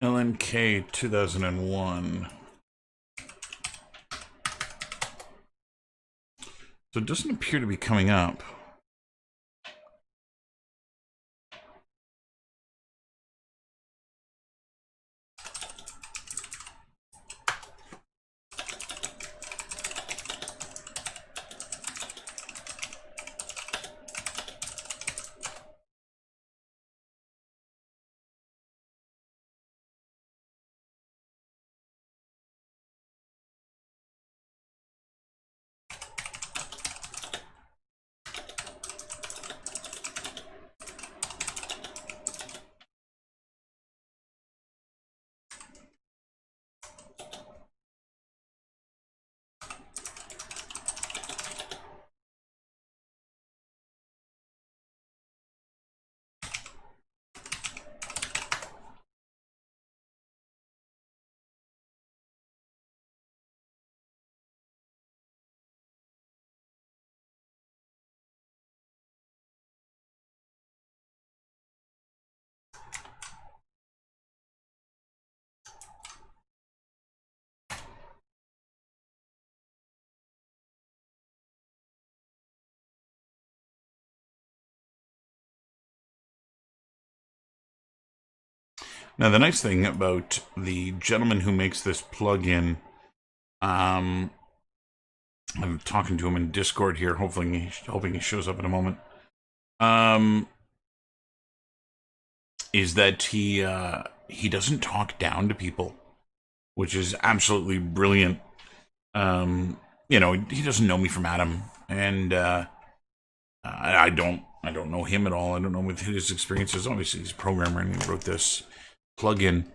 LNK 2001. So it doesn't appear to be coming up. Now, the nice thing about the gentleman who makes this plugin, I'm talking to him in Discord here, hoping he shows up in a moment. is that he doesn't talk down to people, which is absolutely brilliant. You know, he doesn't know me from Adam, and I don't know him at all. I don't know what his experiences. Obviously, he's a programmer and he wrote this plugin,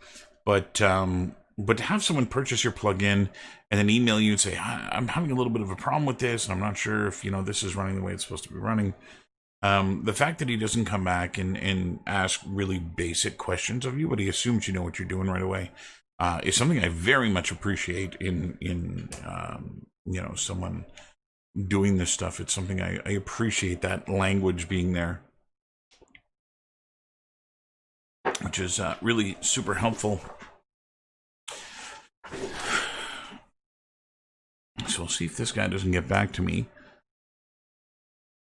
but to have someone purchase your plugin and then email you and say, I'm having a little bit of a problem with this, and I'm not sure if this is running the way it's supposed to be running. The fact that he doesn't come back and ask really basic questions of you, but he assumes you know what you're doing right away, is something I very much appreciate in someone doing this stuff. It's something I appreciate, that language being there, which is really super helpful. So we'll see if this guy doesn't get back to me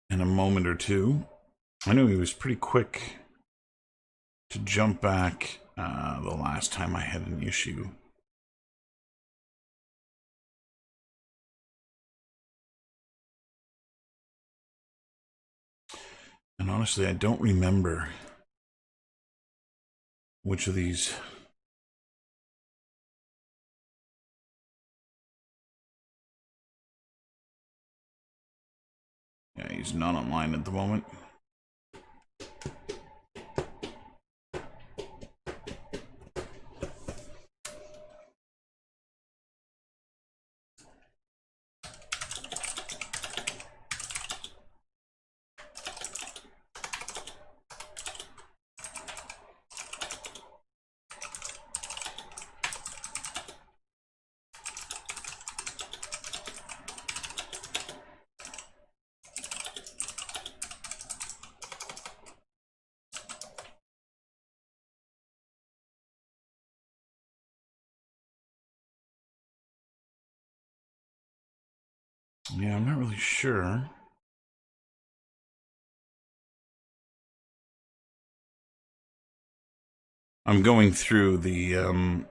in a moment or two. I knew he was pretty quick to jump back the last time I had an issue. And honestly, I don't remember which of these. Yeah, he's not online at the moment. Yeah, I'm not really sure. I'm going through the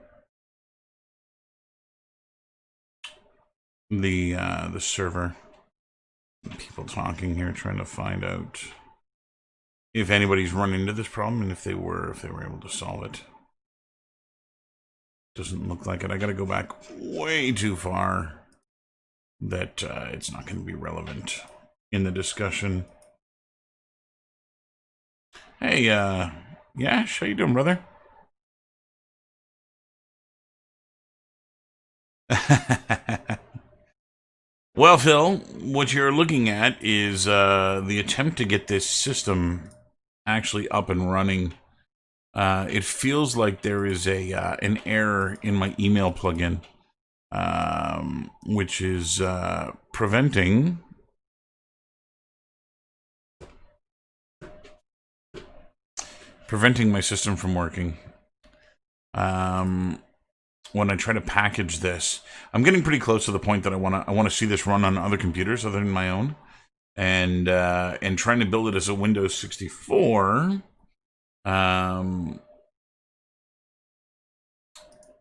server. People talking here, trying to find out if anybody's run into this problem and if they were able to solve it. Doesn't look like it. I got to go back way too far that it's not going to be relevant in the discussion. Hey, Yash, how you doing, brother? Well, Phil, what you're looking at is the attempt to get this system actually up and running. It feels like there is an error in my email plugin, which is preventing my system from working. When I try to package this, I'm getting pretty close to the point that I want to see this run on other computers other than my own, and trying to build it as a Windows 64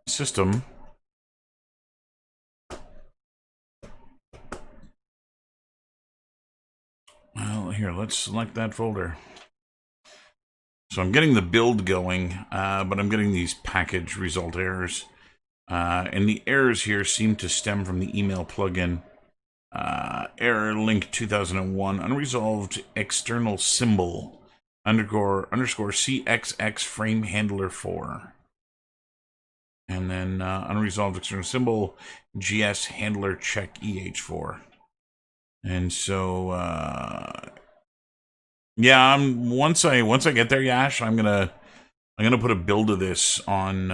system. Well, here, let's select that folder. So I'm getting the build going, but I'm getting these package result errors. And the errors here seem to stem from the email plugin. Error link 2001 unresolved external symbol underscore CXX frame handler 4. And then unresolved external symbol GS handler check EH4. And so yeah, once I get there, Yash, I'm gonna put a build of this on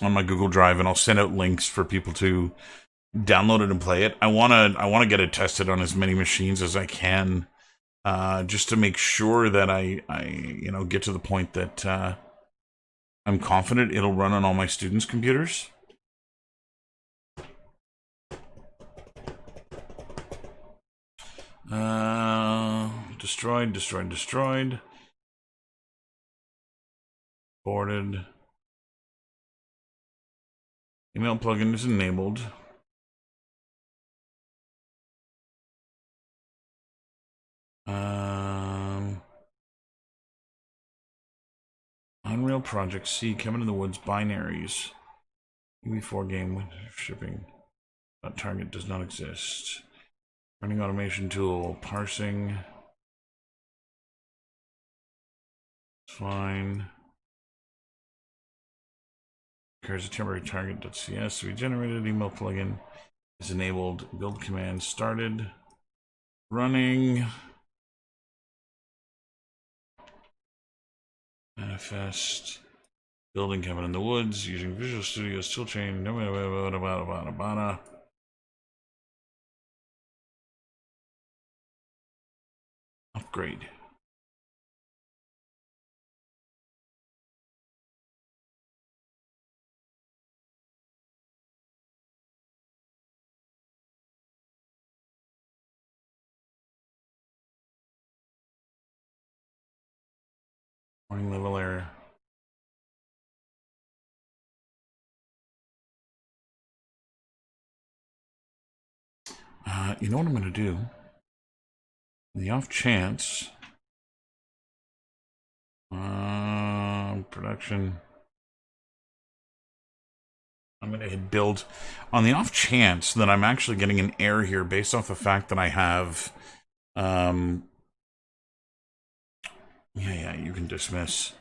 my Google Drive, and I'll send out links for people to download it and play it. I wanna get it tested on as many machines as I can, just to make sure that I get to the point that I'm confident it'll run on all my students' computers. Destroyed. Boarded. Email plugin is enabled. Unreal Project C, Cabin in the Woods, binaries. UV4 game shipping. Target does not exist. Running automation tool, parsing. Fine. Requires a temporary target.cs to be generated. Email plugin is enabled. Build command started. Running. Manifest. Building cabin in the woods. Using Visual Studio still chain. Upgrade. Warning level error. You know what I'm going to do? In the off chance... production... I'm going to hit build. On the off chance that I'm actually getting an error here based off the fact that I have... Yeah, you can dismiss.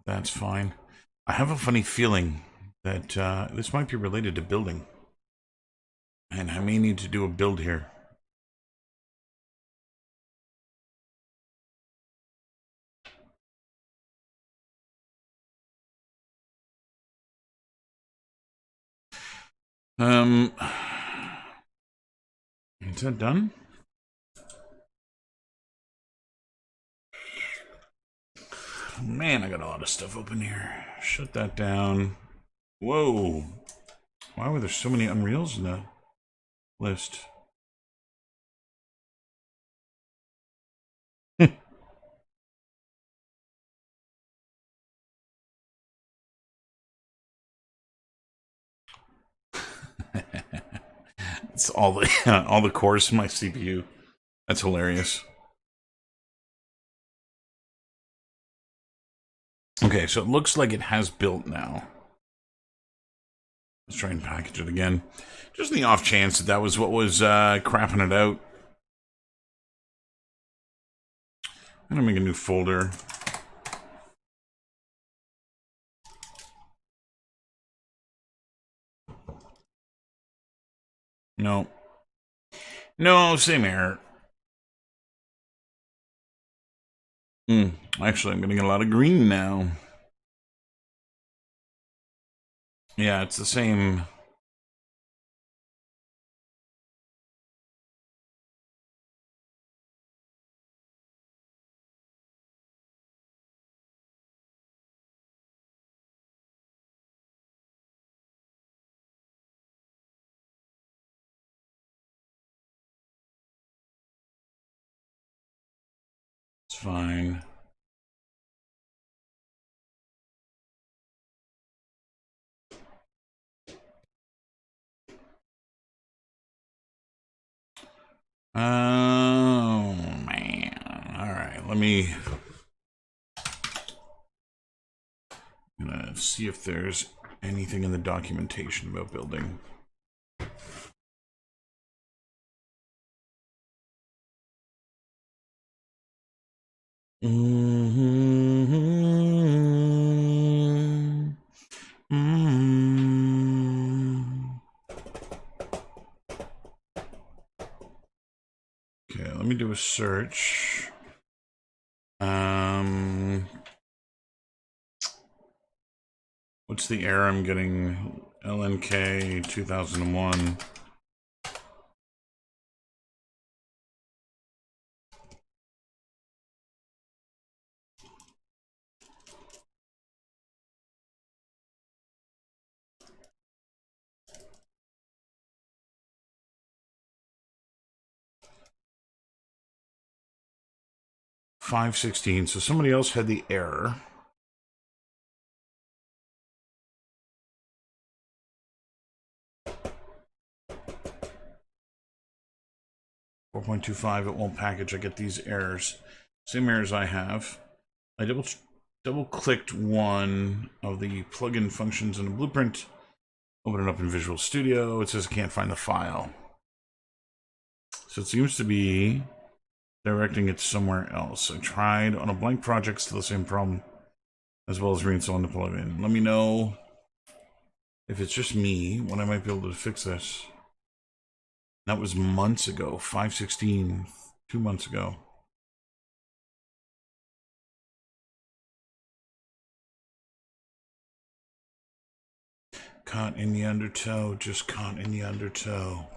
That's fine. I have a funny feeling that this might be related to building. And I may need to do a build here. Is that done? Man, I got a lot of stuff open here. Shut that down. Whoa. Why were there so many Unreals in the list? It's all the cores in my CPU. That's hilarious. Okay, so it looks like it has built now. Let's try and package it again. Just in the off chance that was what was crapping it out. I'm gonna make a new folder. No. No, same error. Actually, I'm getting a lot of green now. Yeah, it's the same. It's fine. Oh, man. All right, let me... I'm gonna see if there's anything in the documentation about building. Okay, let me do a search. What's the error I'm getting? LNK 2001. .516. So somebody else had the error. 4.25, it won't package. I get these errors. Same errors I have. I double clicked one of the plugin functions in the blueprint. Open it up in Visual Studio. It says I can't find the file. So it seems to be directing it somewhere else. I tried on a blank project, still the same problem, as well as reinstalling the plugin. Let me know if it's just me, when I might be able to fix this. That was months ago, 5/16, 2 months ago. Caught in the undertow, just caught in the undertow.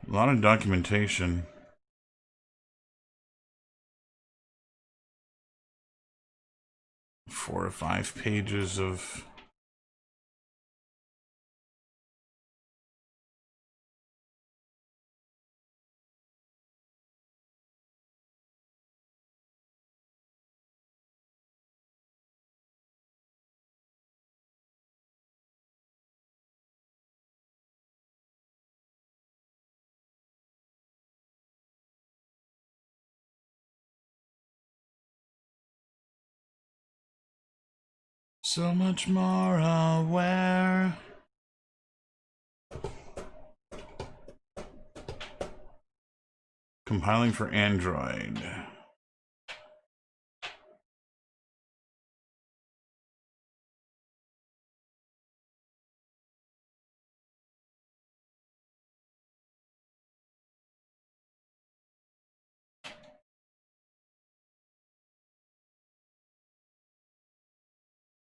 A lot of documentation. Four or 5 pages of... So much more aware. Compiling for Android.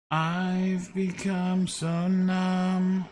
I've become so numb.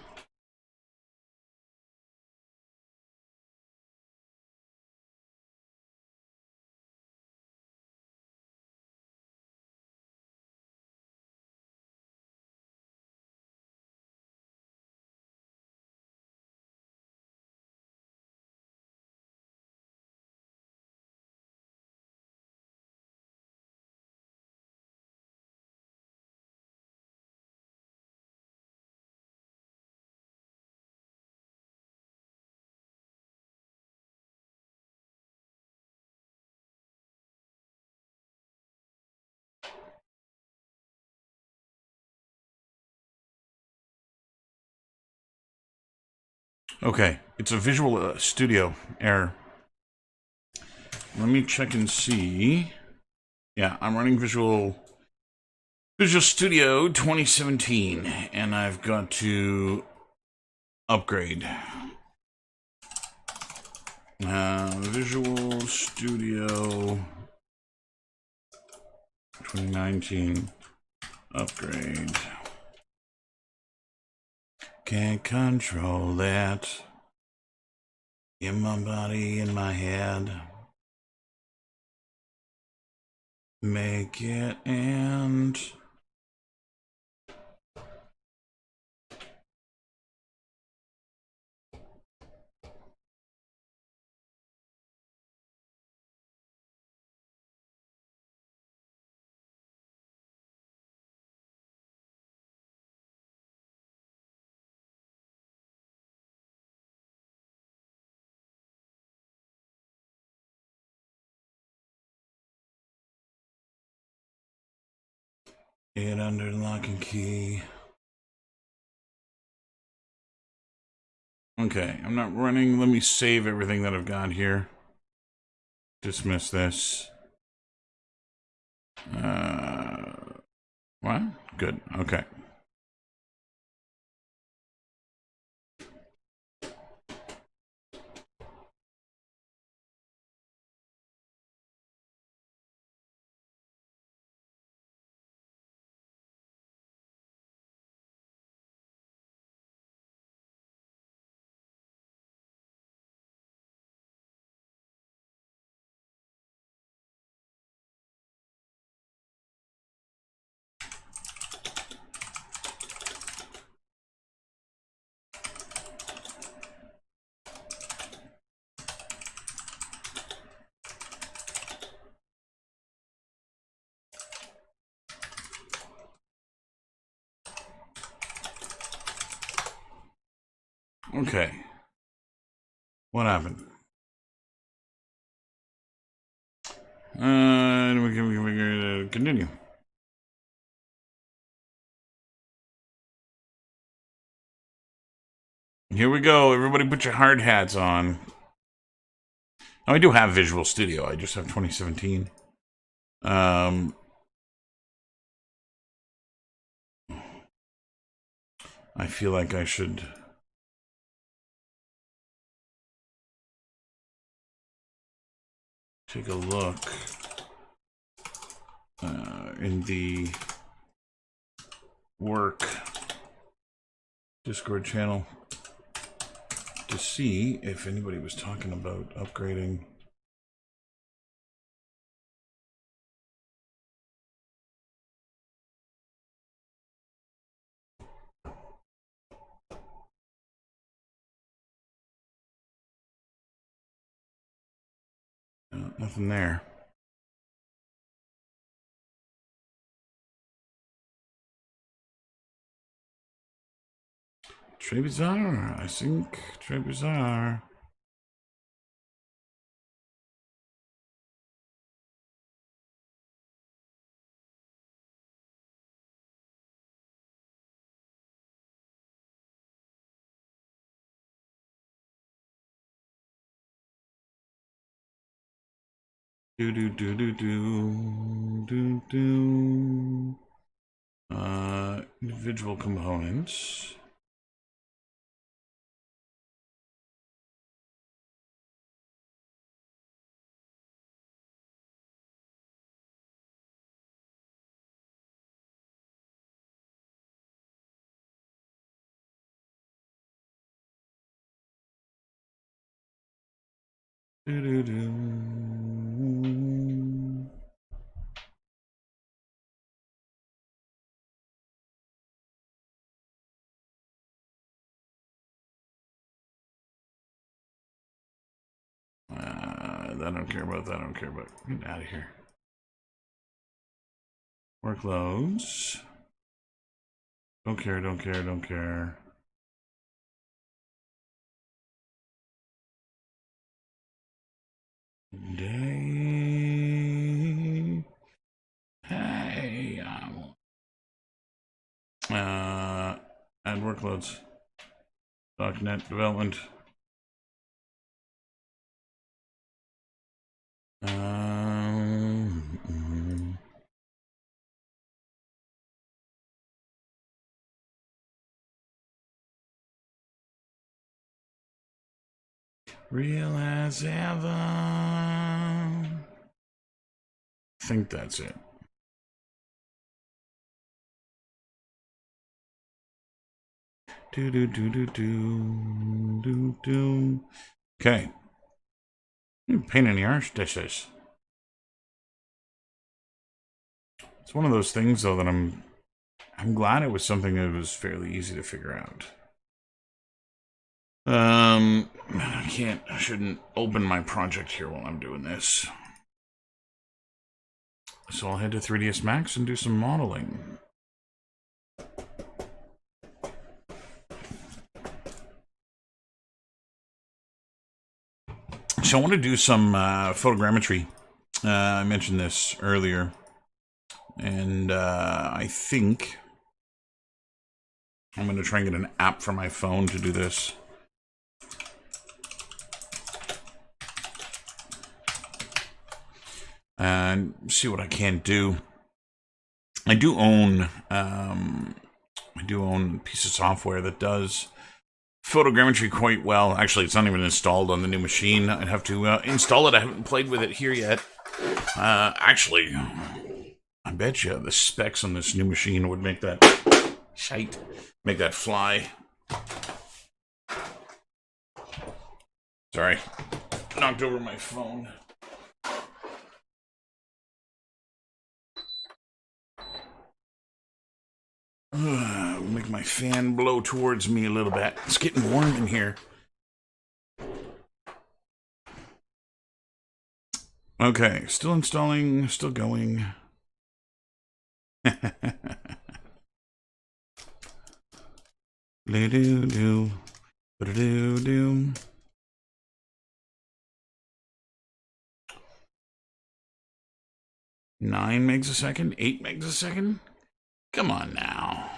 Okay, it's a Visual Studio error. Let me check and see. Yeah, I'm running Visual Studio 2017, and I've got to upgrade. Visual Studio 2019 upgrade. Can't control that in my body, in my head. Make it end. It under lock and key. Okay, I'm not running. Let me save everything that I've got here. Dismiss this. What? Good. Okay. Okay. What happened? We can continue. Here we go. Everybody put your hard hats on. Now, I do have Visual Studio. I just have 2017. I feel like I should take a look in the work Discord channel to see if anybody was talking about upgrading. Nothing there. Très bizarre, I think. Très bizarre. Individual components. I don't care about that. I don't care about. Get out of here. Workloads. Don't care, don't care, don't care. Day. Hey. Add workloads. .NET development. Real as ever. I think that's it. Okay. Pain in the arse, this is. It's one of those things, though, that I'm glad it was something that was fairly easy to figure out. I shouldn't open my project here while I'm doing this. So I'll head to 3ds Max and do some modeling. So I want to do some photogrammetry. I mentioned this earlier. And I think I'm going to try and get an app for my phone to do this. And see what I can do. I do own a piece of software that does photogrammetry quite well. Actually, it's not even installed on the new machine. I'd have to install it. I haven't played with it here yet. Actually, I bet you the specs on this new machine would make that make that fly. Sorry, knocked over my phone. Make my fan blow towards me a little bit. It's getting warm in here. Okay, still installing, still going. Do-do-do-do. 9 megs a second? 8 megs a second? Come on now.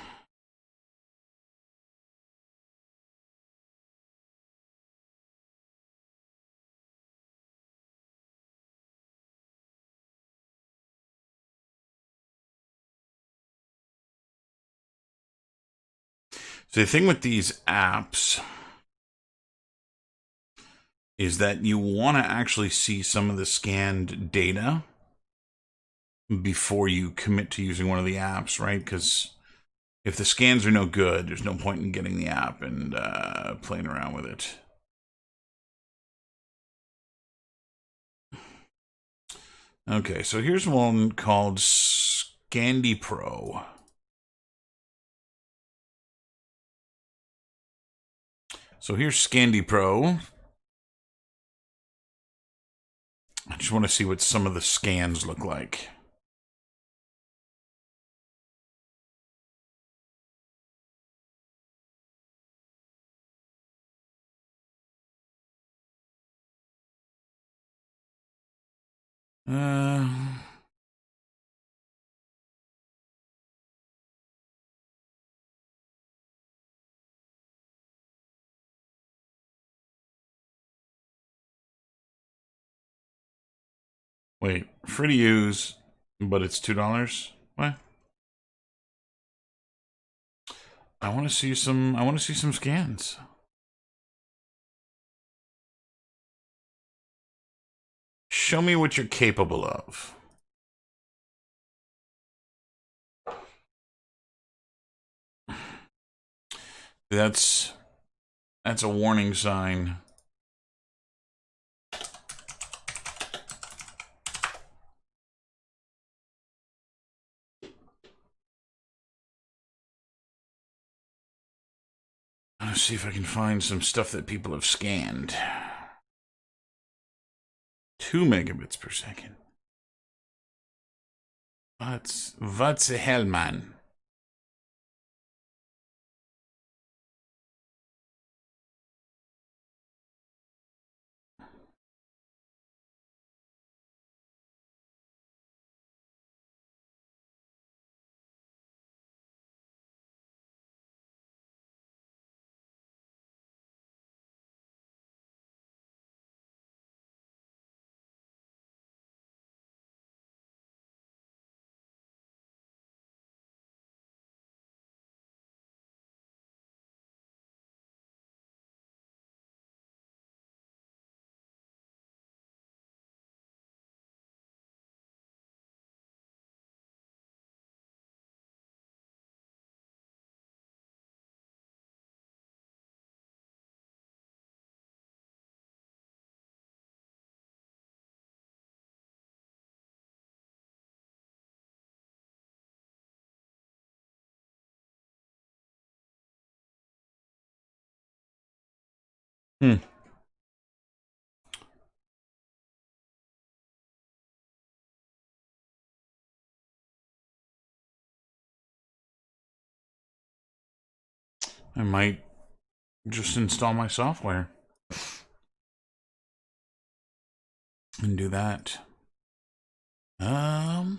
So the thing with these apps is that you want to actually see some of the scanned data before you commit to using one of the apps, right? Because if the scans are no good, there's no point in getting the app and playing around with it. Okay, so here's one called Scandy Pro. So here's Scandy Pro. I just want to see what some of the scans look like. Wait, free to use, but it's $2. What? I want to see some. I want to see some scans. Show me what you're capable of. That's a warning sign. Let's see if I can find some stuff that people have scanned. 2 megabits per second. What's the hell, man? Hmm. I might just install my software and do that. No.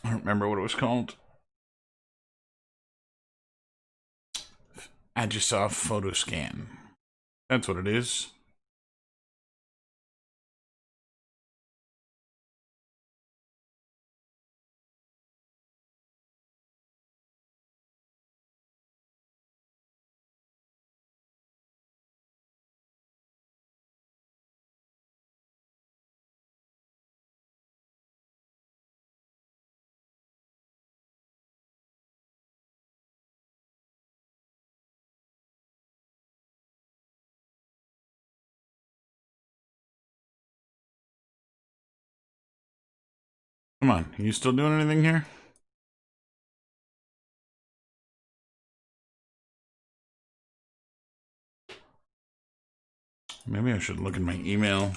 I don't remember what it was called. Agisoft photo scan. That's what it is. Come on, are you still doing anything here? Maybe I should look at my email.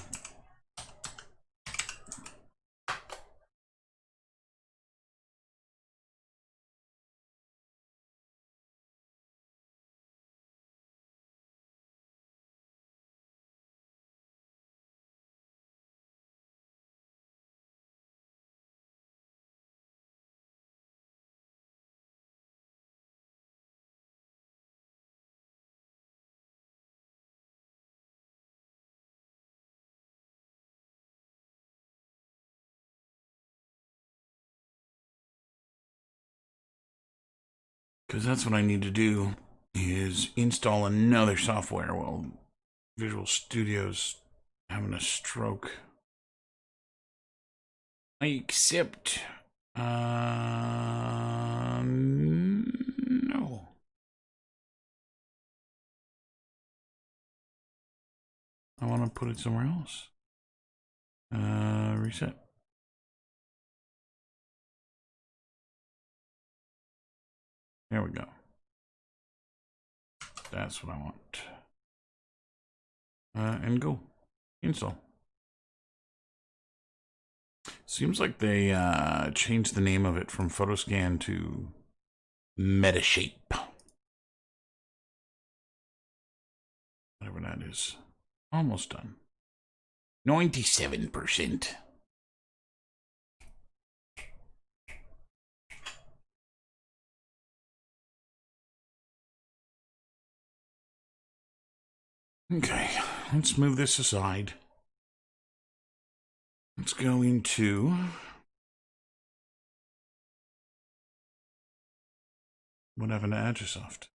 Because that's what I need to do, is install another software while Visual Studio's having a stroke. I accept. No. I want to put it somewhere else. Reset. There we go. That's what I want. And go. Install. Seems like they changed the name of it from Photoscan to Metashape. Whatever that is. Almost done. 97%. Okay, let's move this aside. Let's go into what happened to Agisoft.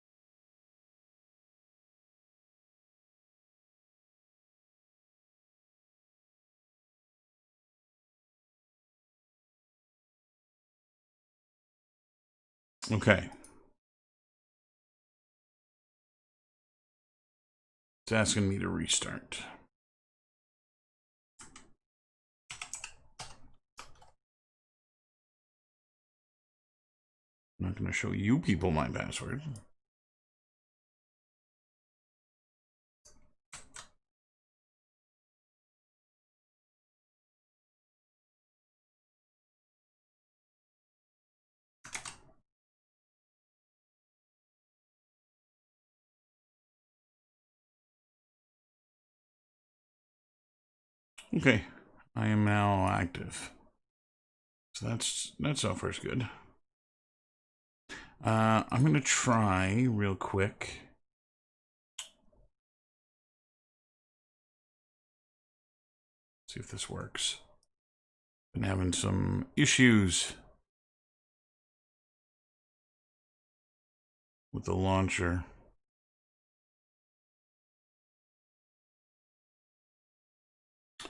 Okay. It's asking me to restart. I'm not going to show you people my password. Okay, I am now active. So that software is good. I'm going to try real quick. See if this works. Been having some issues with the launcher.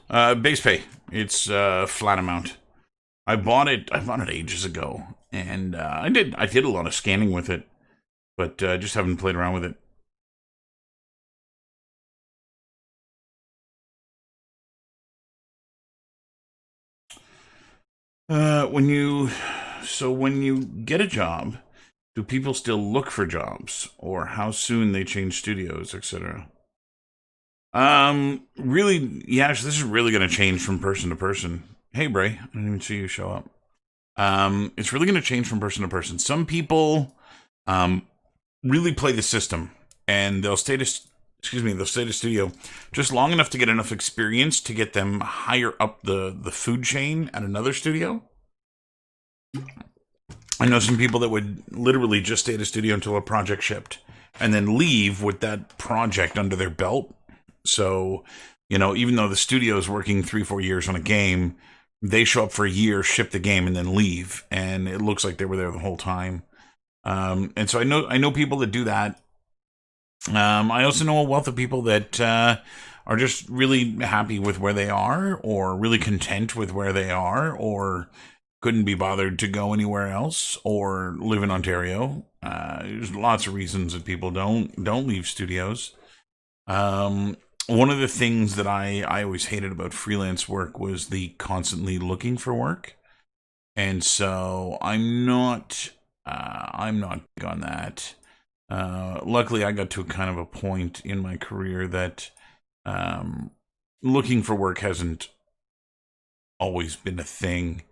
Base pay. It's flat amount. I bought it ages ago, and I did a lot of scanning with it, but just haven't played around with it. When you get a job, do people still look for jobs, or how soon they change studios, etc.? Really, Yash, this is really going to change from person to person. Hey, Bray, I didn't even see you show up. It's really going to change from person to person. Some people, really play the system, and they'll stay to studio just long enough to get enough experience to get them higher up the food chain at another studio. I know some people that would literally just stay at a studio until a project shipped and then leave with that project under their belt. So, even though the studio is working 3-4 years on a game, they show up for a year, ship the game, and then leave. And it looks like they were there the whole time. And so I know people that do that. I also know a wealth of people that are just really happy with where they are, or really content with where they are, or couldn't be bothered to go anywhere else, or live in Ontario. There's lots of reasons that people don't leave studios. One of the things that I always hated about freelance work was the constantly looking for work. And so I'm not big on that. Luckily, I got to a kind of a point in my career that um, looking for work hasn't always been a thing,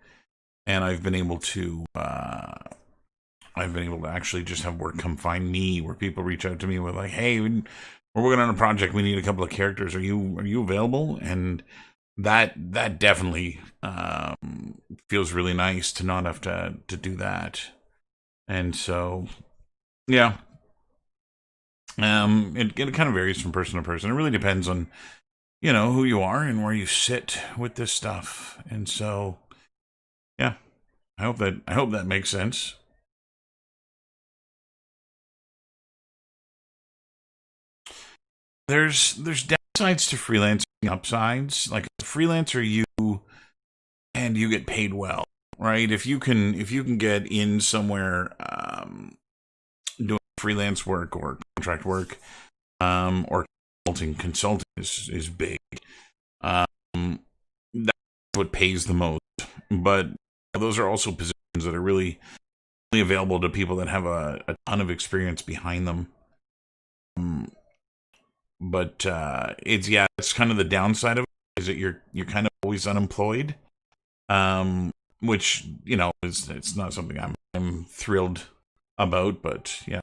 and I've been able to actually just have work come find me, where people reach out to me with like, "Hey, we're working on a project. We need a couple of characters. Are you available?" And that definitely feels really nice to not have to do that. And so, yeah, it kind of varies from person to person. It really depends on who you are and where you sit with this stuff. And so, yeah, I hope that makes sense. There's downsides to freelancing, upsides. Like as a freelancer, you get paid well, right? If you can get in somewhere doing freelance work or contract work, or consulting is big. Um, that's what pays the most. But those are also positions that are really, really available to people that have a ton of experience behind them. Um, but it's kind of the downside of it is that you're kind of always unemployed. Which is it's not something I'm thrilled about, but yeah,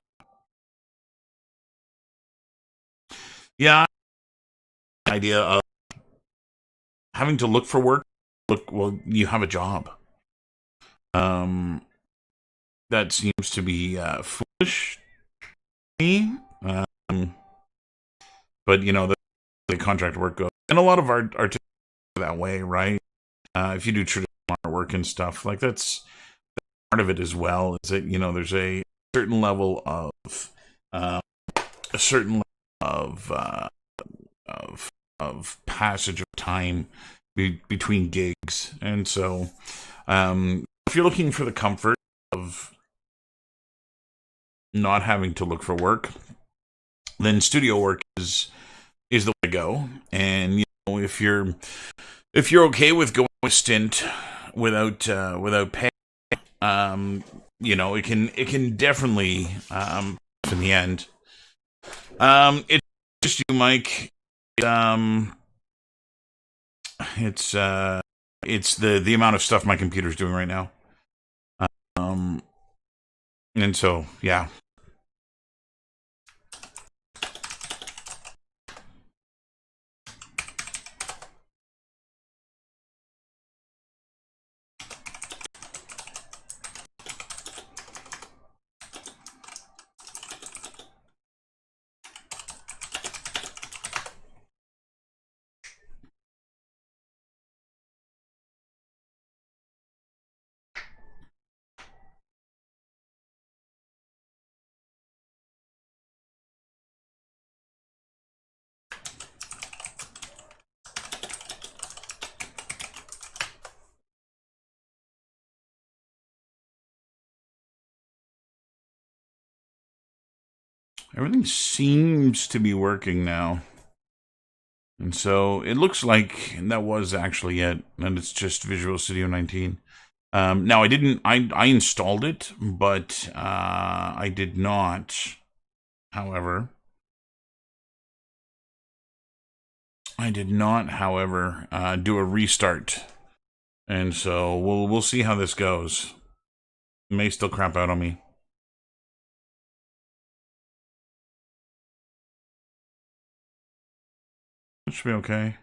yeah. The idea of having to look for work. Look, well, you have a job. Um, that seems to be foolish to me. But the contract work goes, and a lot of art that way, right? If you do traditional artwork and stuff, like that's part of it as well. Is that there's certain level of uh, a certain level of passage of time between gigs, and so if you're looking for the comfort of not having to look for work, then studio work is the way to go. And if you're okay with going a stint without pay, it can definitely in the end. It's just you, Mike. Um, it's it's the amount of stuff my computer's doing right now. Um, and so yeah, everything seems to be working now. And so it looks like that was actually it, and it's just Visual Studio 19. Now I didn't. I installed it, but I did not. However, do a restart, and so we'll see how this goes. It may still crap out on me. It should be okay.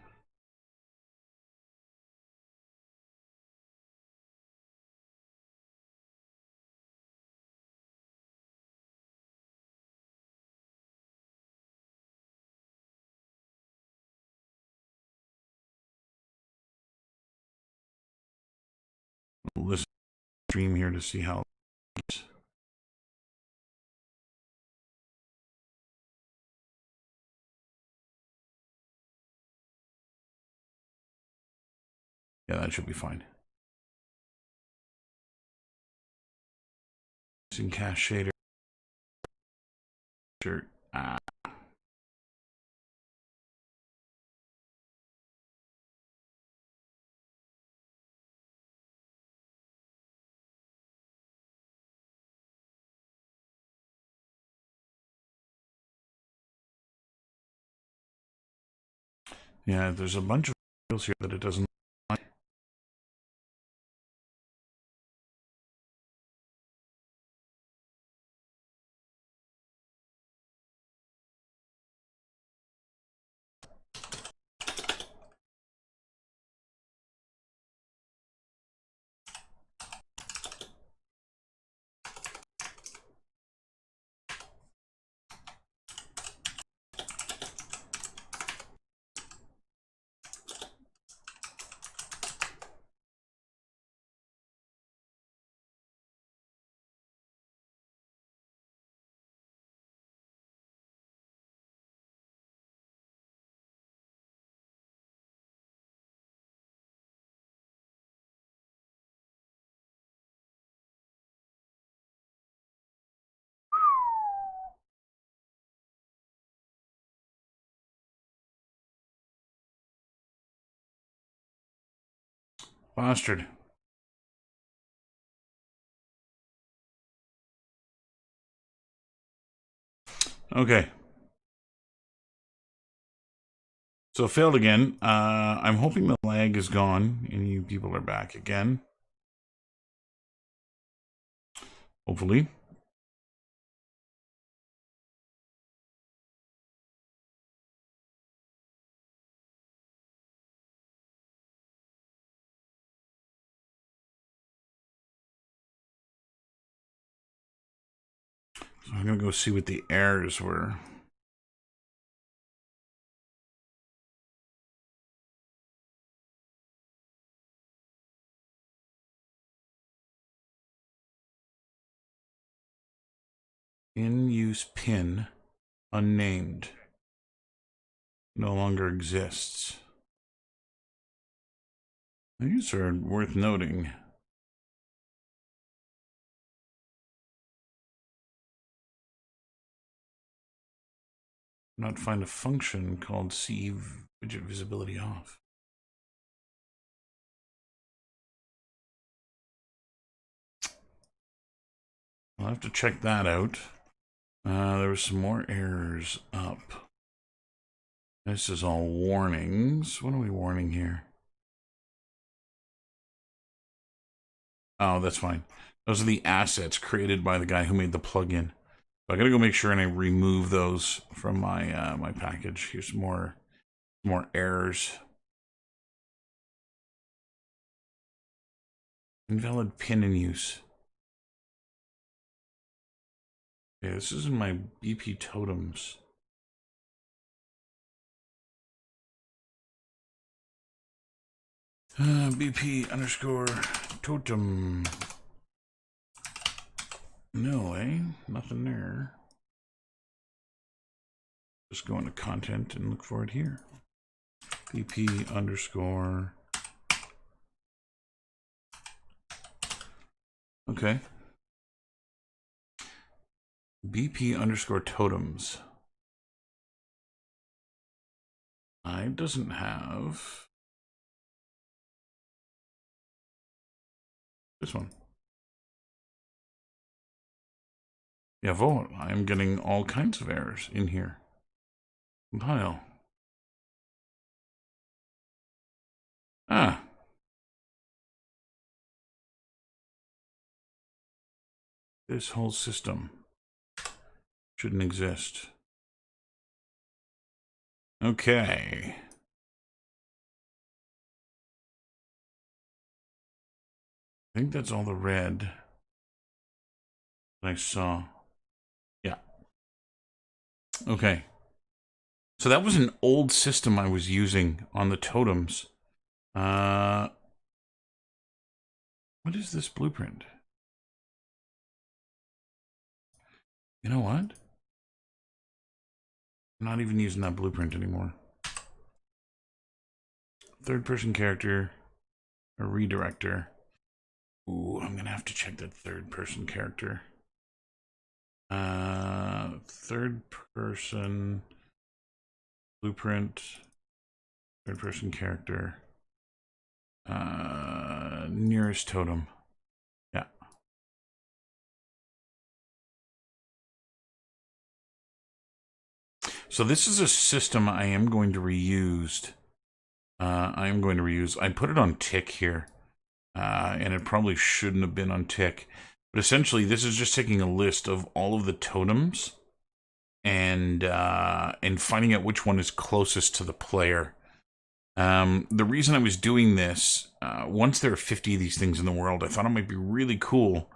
Listen to stream here to see how. Yeah, that should be fine. Using cache shader. Sure. Ah. Yeah, there's a bunch of fields here that it doesn't like. Bastard. Okay. So failed again. I'm hoping the lag is gone and you people are back again. Hopefully. So I'm going to go see what the errors were. In use pin unnamed no longer exists. These are worth noting. Not find a function called see widget visibility off. I'll have to check that out. There was some more errors up. This is all warnings. What are we warning here? Oh, that's fine. Those are the assets created by the guy who made the plugin. So I gotta go make sure and I remove those from my my package. Here's more errors. Invalid pin in use. Okay, this is in my BP totems. BP underscore totem. No, nothing there. Just go into content and look for it here. BP underscore. Okay. BP underscore totems. It doesn't have this one. Yeah, vote. I'm getting all kinds of errors in here. Compile. Ah. This whole system shouldn't exist. Okay. I think that's all the red that I saw. Yeah. Okay. So that was an old system I was using on the totems. What is this blueprint? You know what? I'm not even using that blueprint anymore. Third person character, a redirector. Ooh, I'm gonna have to check that third person character. Third person blueprint, third person character, nearest totem. Yeah. So this is a system I am going to reuse I am going to reuse. I put it on tick here, and it probably shouldn't have been on tick. But essentially, this is just taking a list of all of the totems and finding out which one is closest to the player. The reason I was doing this, once there are 50 of these things in the world, I thought it might be really cool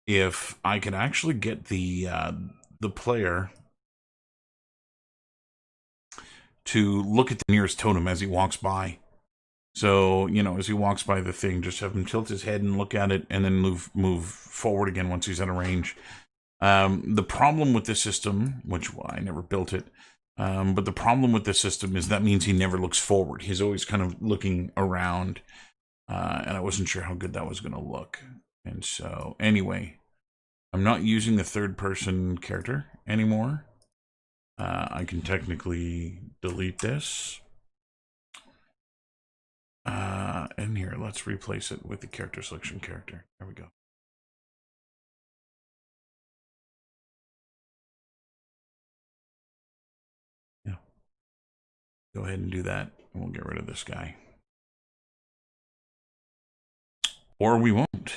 if I could actually get the player to look at the nearest totem as he walks by. So, you know, as he walks by the thing, just have him tilt his head and look at it, and then move forward again once he's out of range. The problem with this system, which I never built it, but the problem with this system is that means he never looks forward. He's always kind of looking around, and I wasn't sure how good that was going to look. And so, anyway, I'm not using the third-person character anymore. I can technically delete this. And here, let's replace it with the character selection character. There we go. Yeah. Go ahead and do that, and we'll get rid of this guy. Or we won't.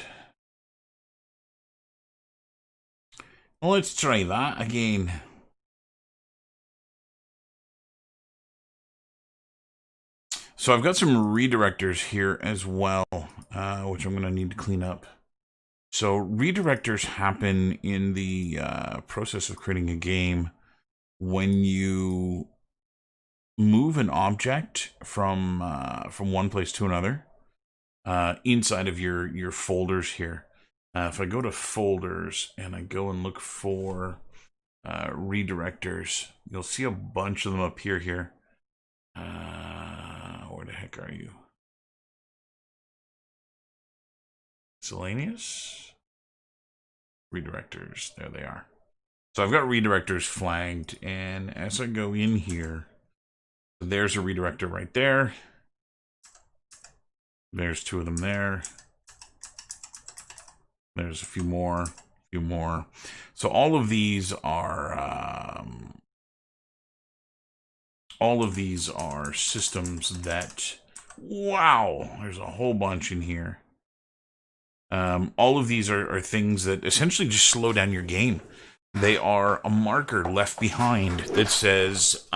Well, let's try that again. So I've got some redirectors here as well, which I'm going to need to clean up. So redirectors happen in the process of creating a game when you move an object from one place to another inside of your folders here. If I go to folders and I go and look for redirectors, you'll see a bunch of them appear here. Where the heck are you? Miscellaneous? Redirectors. There they are. So I've got redirectors flagged, and as I go in here, there's a redirector right there. There's two of them there. There's a few more, So all of these are systems that, wow, there's a whole bunch in here. All of these are things that essentially just slow down your game. They are a marker left behind that says,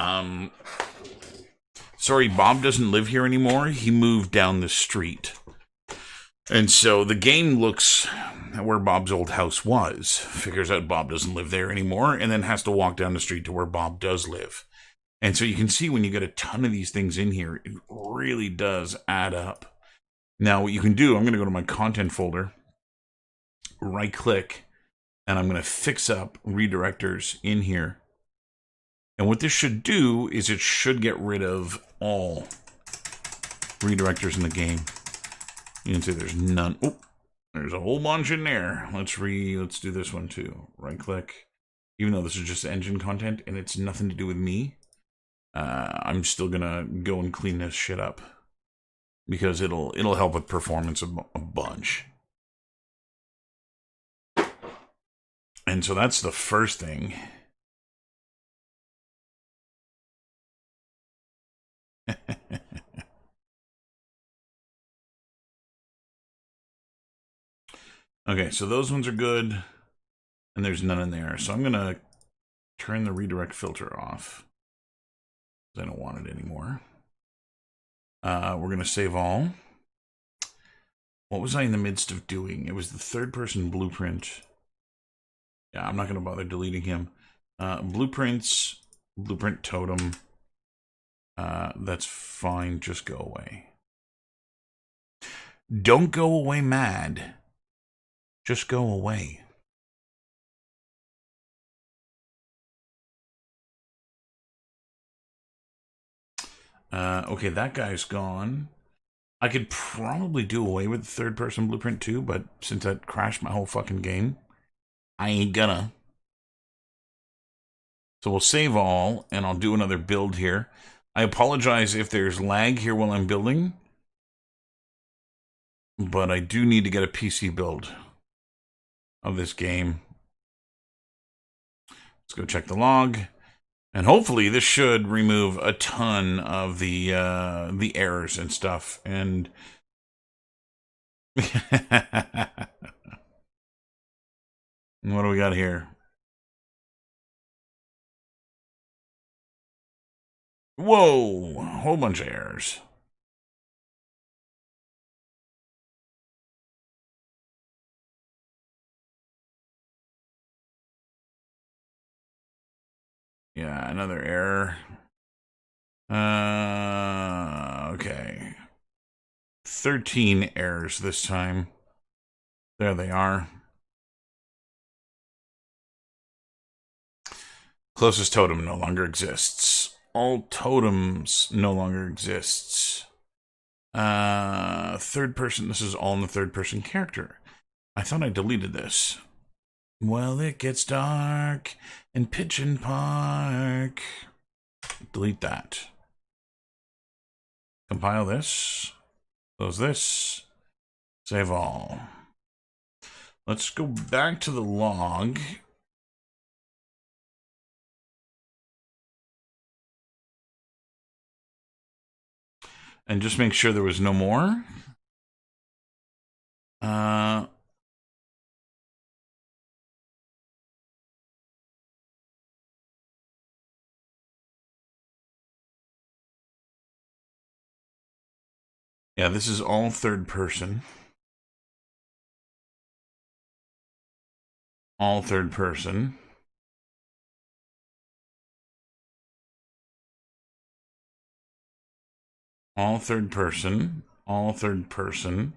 sorry, Bob doesn't live here anymore. He moved down the street. And so the game looks at where Bob's old house was, figures out Bob doesn't live there anymore, and then has to walk down the street to where Bob does live. And so you can see when you get a ton of these things in here, it really does add up. Now what you can do, I'm going to go to my content folder, right click, and I'm going to fix up redirectors in here. And what this should do is it should get rid of all redirectors in the game. You can see there's none. Oh, there's a whole bunch in there. Let's do this one too. Right click. Even though this is just engine content and it's nothing to do with me, I'm still gonna go and clean this shit up because it'll help with performance a bunch. And so that's the first thing. Okay, so those ones are good, and there's none in there. So I'm going to turn the redirect filter off. I don't want it anymore. We're going to save all. What was I in the midst of doing? It was the third-person blueprint. Yeah, I'm not going to bother deleting him. Blueprints, blueprint totem. That's fine. Just go away. Don't go away mad. Just go away. Okay, that guy's gone. I could probably do away with the third-person blueprint too, but since that crashed my whole fucking game, I ain't gonna. So we'll save all, and I'll do another build here. I apologize if there's lag here while I'm building, but I do need to get a PC build of this game. Let's go check the log. And hopefully this should remove a ton of the errors and stuff. And what do we got here? Whoa, a whole bunch of errors. Yeah, another error. Okay. 13 errors this time. There they are. Closest totem no longer exists. All totems no longer exists. Third person. This is all in the third person character. I thought I deleted this. Well, it gets dark in Pigeon Park. Delete that. Compile this. Close this. Save all. Let's go back to the log. And just make sure there was no more. Yeah, this is all third person. All third person. All third person. All third person.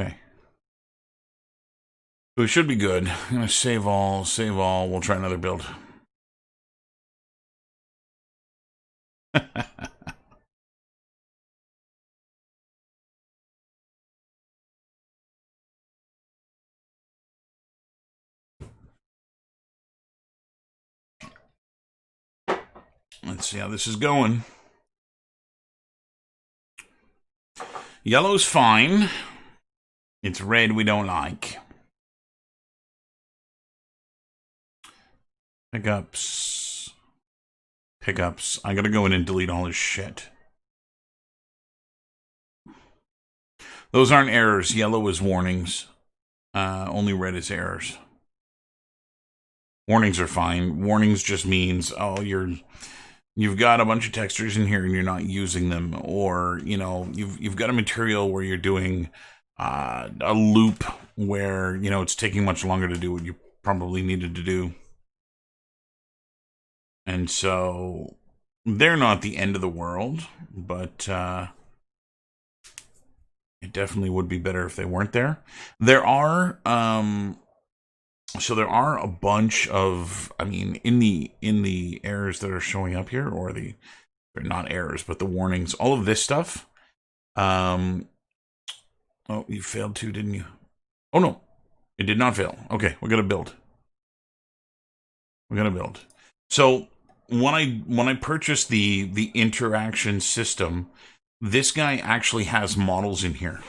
Okay. So it should be good. I'm going to save all, save all. We'll try another build. Let's see how this is going. Yellow's fine. It's red we don't like. Pickups. Pickups. I gotta go in and delete all his shit. Those aren't errors. Yellow is warnings. Only red is errors. Warnings are fine. Warnings just means, oh, you've got a bunch of textures in here and you're not using them, or you've got a material where you're doing a loop where it's taking much longer to do what you probably needed to do, and so they're not the end of the world, but it definitely would be better if they weren't there. There are so there are a bunch of, in the errors that are showing up here, or they're not errors, but the warnings, all of this stuff. Oh, you failed too, didn't you? Oh no, it did not fail. Okay, we're gonna build. We're gonna build. So when I purchased the interaction system, this guy actually has models in here.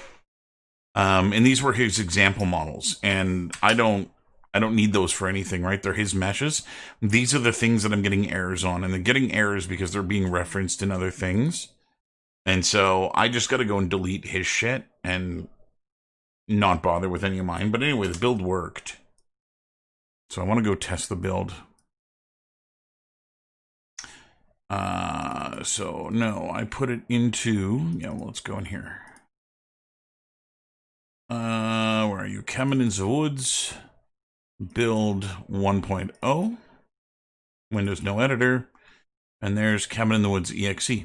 And these were his example models, and I don't need those for anything, right? They're his meshes. These are the things that I'm getting errors on, and they're getting errors because they're being referenced in other things. And so I just got to go and delete his shit and not bother with any of mine. But anyway, the build worked. So I want to go test the build. So no, I put it into, well, let's go in here. Where are you? Cabin in the Woods. Build 1.0. Windows no editor. And there's Cabin in the Woods exe.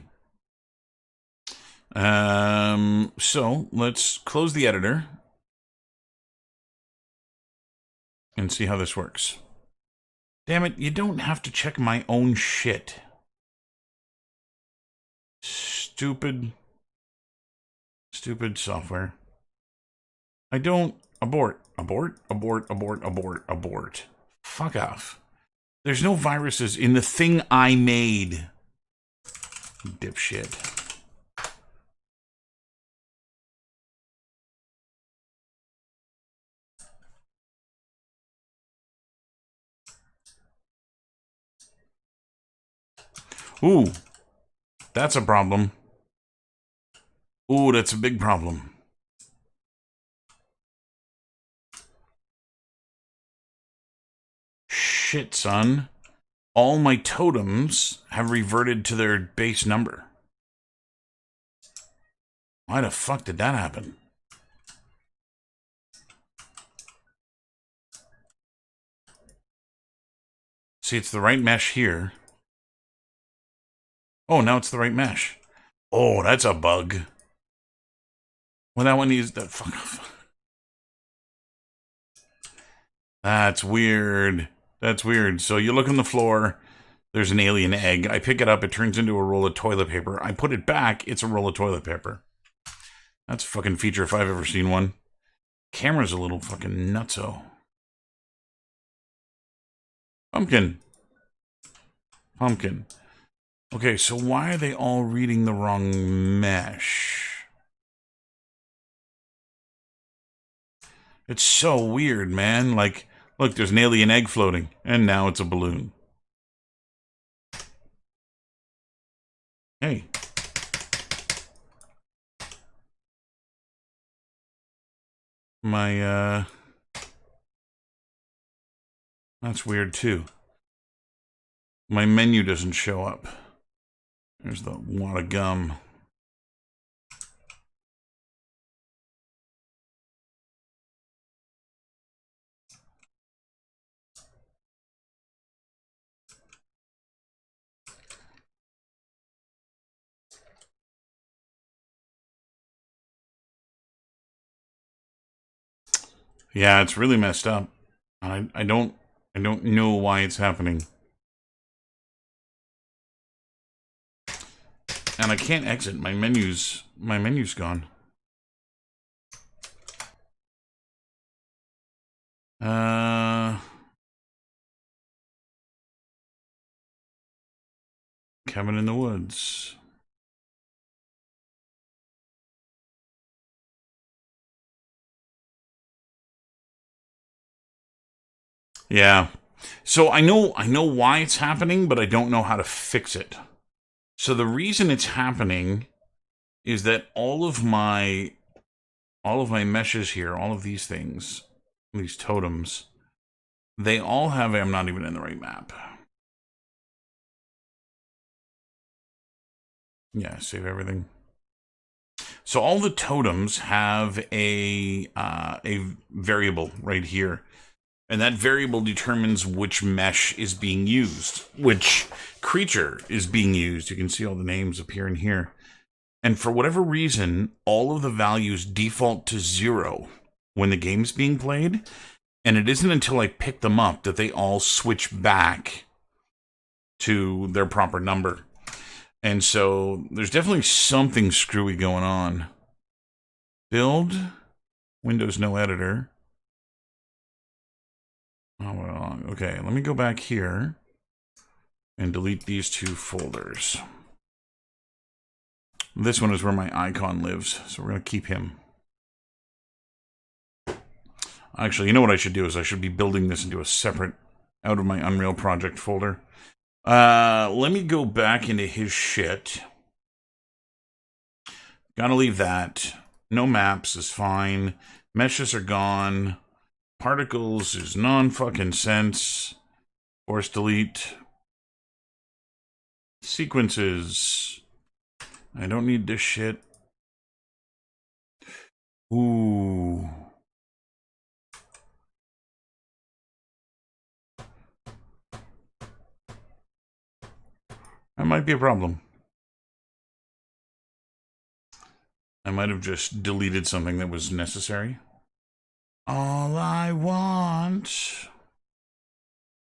So let's close the editor and see how this works. Damn it, you don't have to check my own shit. Stupid software. I don't abort. Fuck off. There's no viruses in the thing I made. Dipshit. Ooh, that's a problem. Ooh, that's a big problem. Shit, son. All my totems have reverted to their base number. Why the fuck did that happen? See, it's the right mesh here. Oh, now it's the right mesh. Oh, that's a bug. Well, that one needs that. Fuck off. That's weird. That's weird. So you look on the floor. There's an alien egg. I pick it up. It turns into a roll of toilet paper. I put it back. It's a roll of toilet paper. That's a fucking feature if I've ever seen one. Camera's a little fucking nutso. Pumpkin. Pumpkin. Okay, so why are they all reading the wrong mesh? It's so weird, man. Like, look, there's an alien egg floating, and now it's a balloon. Hey. That's weird too. My menu doesn't show up. There's the wad of gum. Yeah, it's really messed up. I don't know why it's happening. And I can't exit. My menu's gone. Cabin in the Woods. Yeah. So I know why it's happening, but I don't know how to fix it. So the reason it's happening is that all of my meshes here, all of these things, these totems, they all have I'm not even in the right map. Yeah, save everything. So all the totems have a variable right here. And that variable determines which mesh is being used, which creature is being used. You can see all the names appearing here. And for whatever reason, all of the values default to 0 when the game's being played. And it isn't until I pick them up that they all switch back to their proper number. And so there's definitely something screwy going on. Build, Windows no editor. Oh, well, okay, let me go back here and delete these two folders. This one is where my icon lives, so we're going to keep him. Actually, you know what I should do is I should be building this into a separate, out of my Unreal Project folder. Let me go back into his shit. Gotta leave that. No maps is fine. Meshes are gone. Particles is non-fucking sense. Force delete. Sequences. I don't need this shit. Ooh. That might be a problem. I might have just deleted something that was necessary. All I want,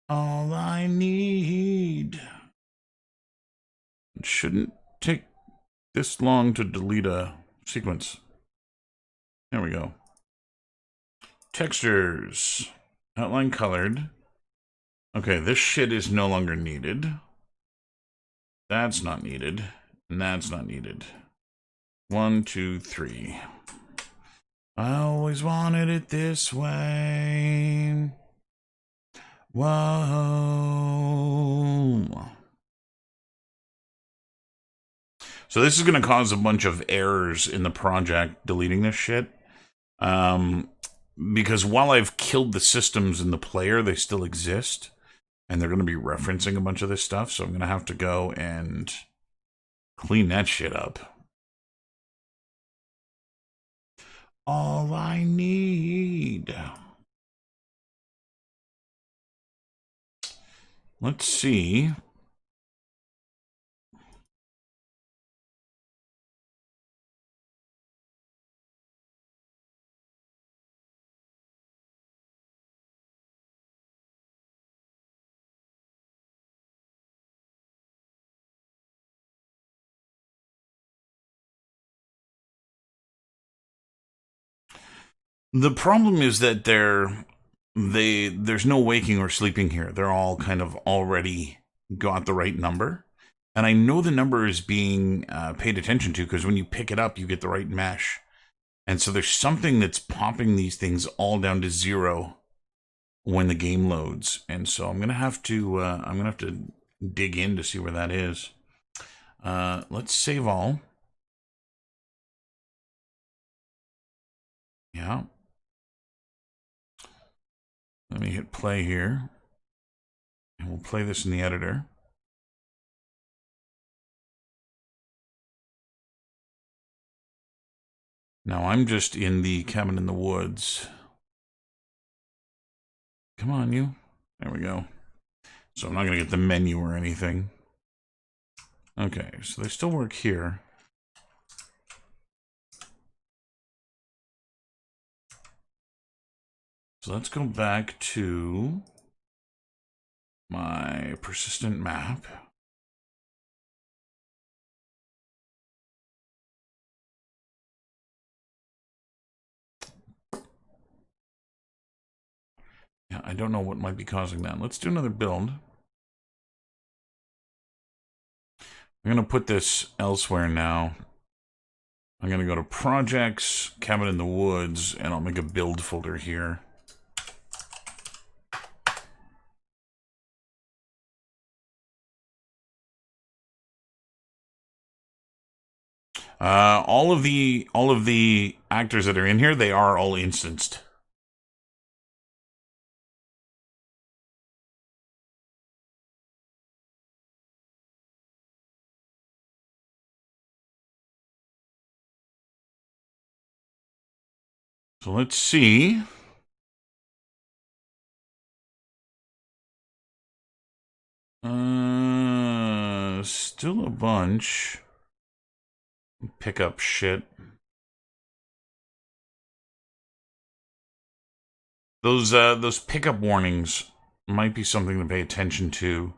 all I need. It shouldn't take this long to delete a sequence. There we go. Textures. Outline colored. Okay, this shit is no longer needed. That's not needed. And that's not needed. 1, 2, 3. I always wanted it this way. Whoa. So this is going to cause a bunch of errors in the project deleting this shit. Because while I've killed the systems in the player, they still exist. And they're going to be referencing a bunch of this stuff. So I'm going to have to go and clean that shit up. All I need. Let's see. The problem is that there's no waking or sleeping here. They're all kind of already got the right number. And I know the number is being paid attention to because when you pick it up, you get the right mesh. And so there's something that's popping these things all down to 0 when the game loads. And so I'm gonna have to dig in to see where that is. Let's save all. Yeah. Let me hit play here. And we'll play this in the editor. Now I'm just in the cabin in the woods. Come on, you. There we go. So I'm not going to get the menu or anything. Okay, so they still work here. So let's go back to my persistent map. Yeah, I don't know what might be causing that. Let's do another build. I'm going to put this elsewhere now. I'm going to go to Projects, Cabin in the Woods, and I'll make a build folder here. All of the actors that are in here, they are all instanced. So let's see. Still a bunch. Pick up shit. Those pickup warnings might be something to pay attention to.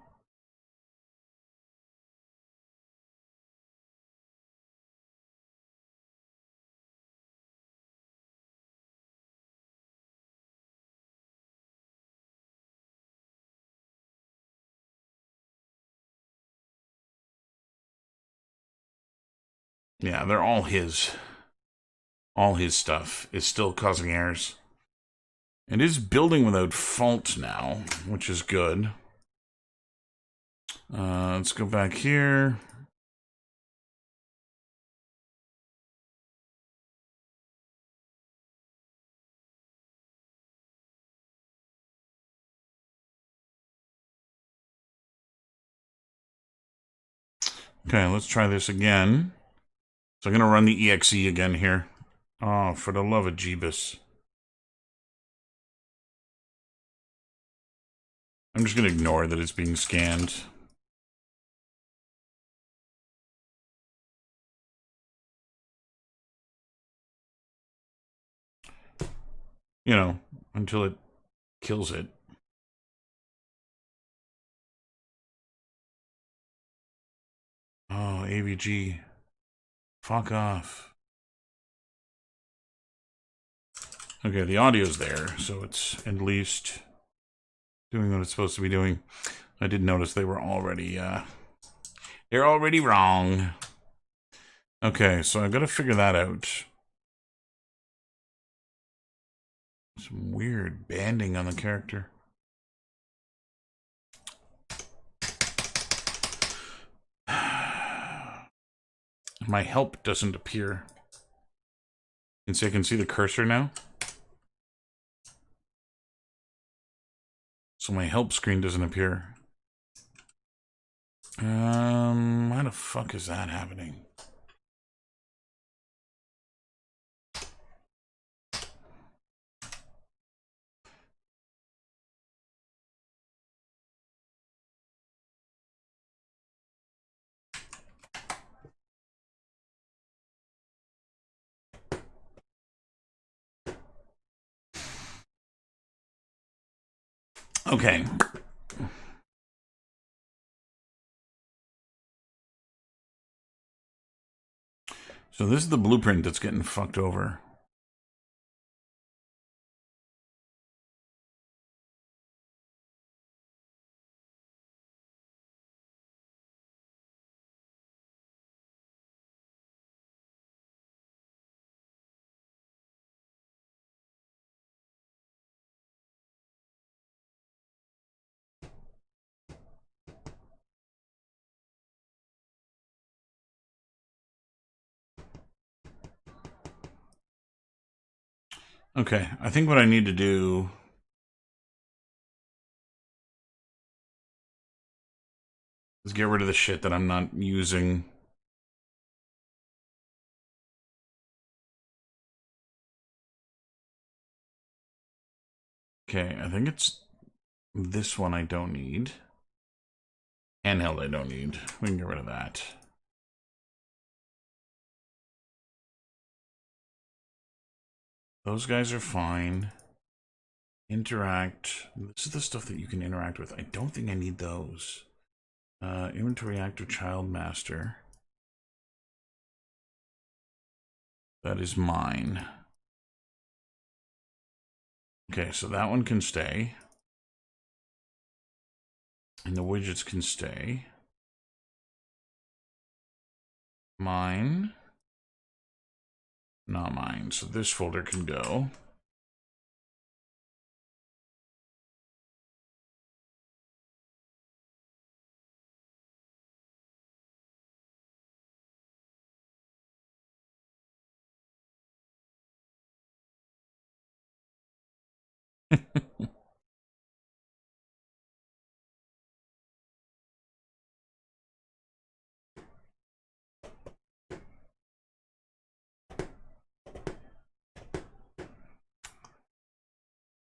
Yeah, they're all his. All his stuff is still causing errors. It is building without fault now, which is good. Let's go back here. Okay, let's try this again. So I'm going to run the exe again here. Oh, for the love of Jeebus. I'm just going to ignore that it's being scanned. You know, until it kills it. Oh, AVG. Fuck off. Okay, the audio's there, so it's at least doing what it's supposed to be doing. I did notice they were already, they're already wrong. Okay, so I've got to figure that out. Some weird banding on the character. My help doesn't appear. You can see I can see the cursor now. So my help screen doesn't appear. Why the fuck is that happening? Okay. So this is the blueprint that's getting fucked over. Okay, I think what I need to do is get rid of the shit that I'm not using. Okay, I think it's this one I don't need. Handheld I don't need. We can get rid of that. Those guys are fine. Interact. This is the stuff that you can interact with. I don't think I need those. Inventory actor, child master. That is mine. Okay, so that one can stay. And the widgets can stay. Mine. Not mine. So this folder can go.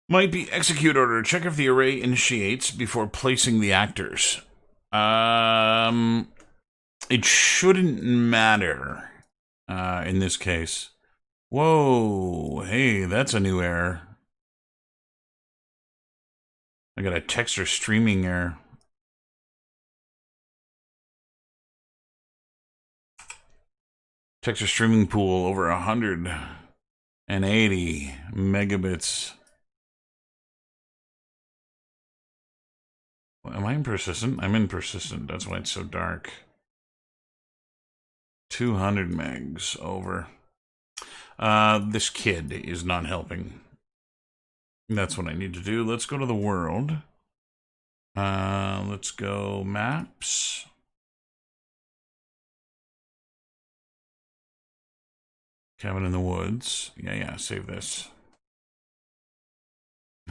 Might be execute order. Check if the array initiates before placing the actors. It shouldn't matter in this case. Whoa, hey, that's a new error. I got a texture streaming error. Texture streaming pool over 180 megabits. Am I in persistent? I'm in persistent. That's why it's so dark. 200 megs over. This kid is not helping. That's what I need to do. Let's go to the world. Let's go maps. Cabin in the woods. Yeah, save this.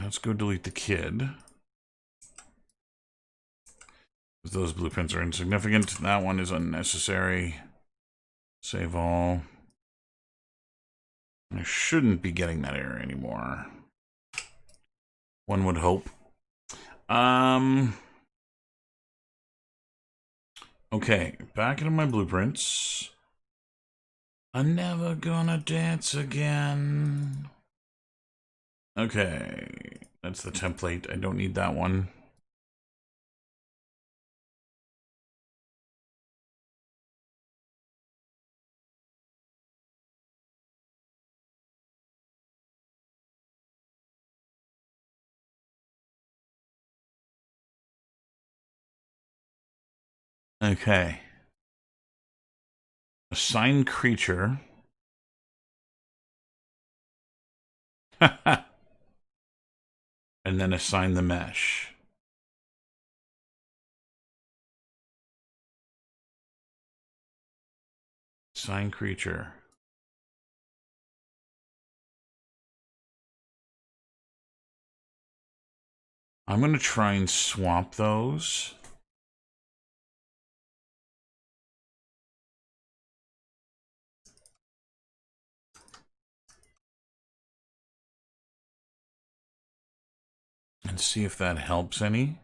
Let's go delete the kid. Those blueprints are insignificant. That one is unnecessary. Save all. I shouldn't be getting that error anymore. One would hope. Okay, back into my blueprints. I'm never gonna dance again. Okay, that's the template. I don't need that one. Okay. Assign creature. And then assign the mesh. Sign creature. I'm going to try and swap those. And see if that helps any.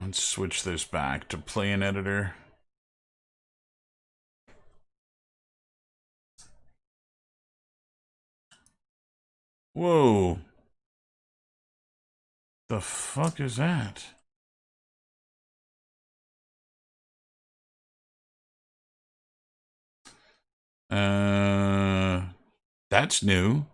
Let's switch this back to play an editor. Whoa. The fuck is that? That's new.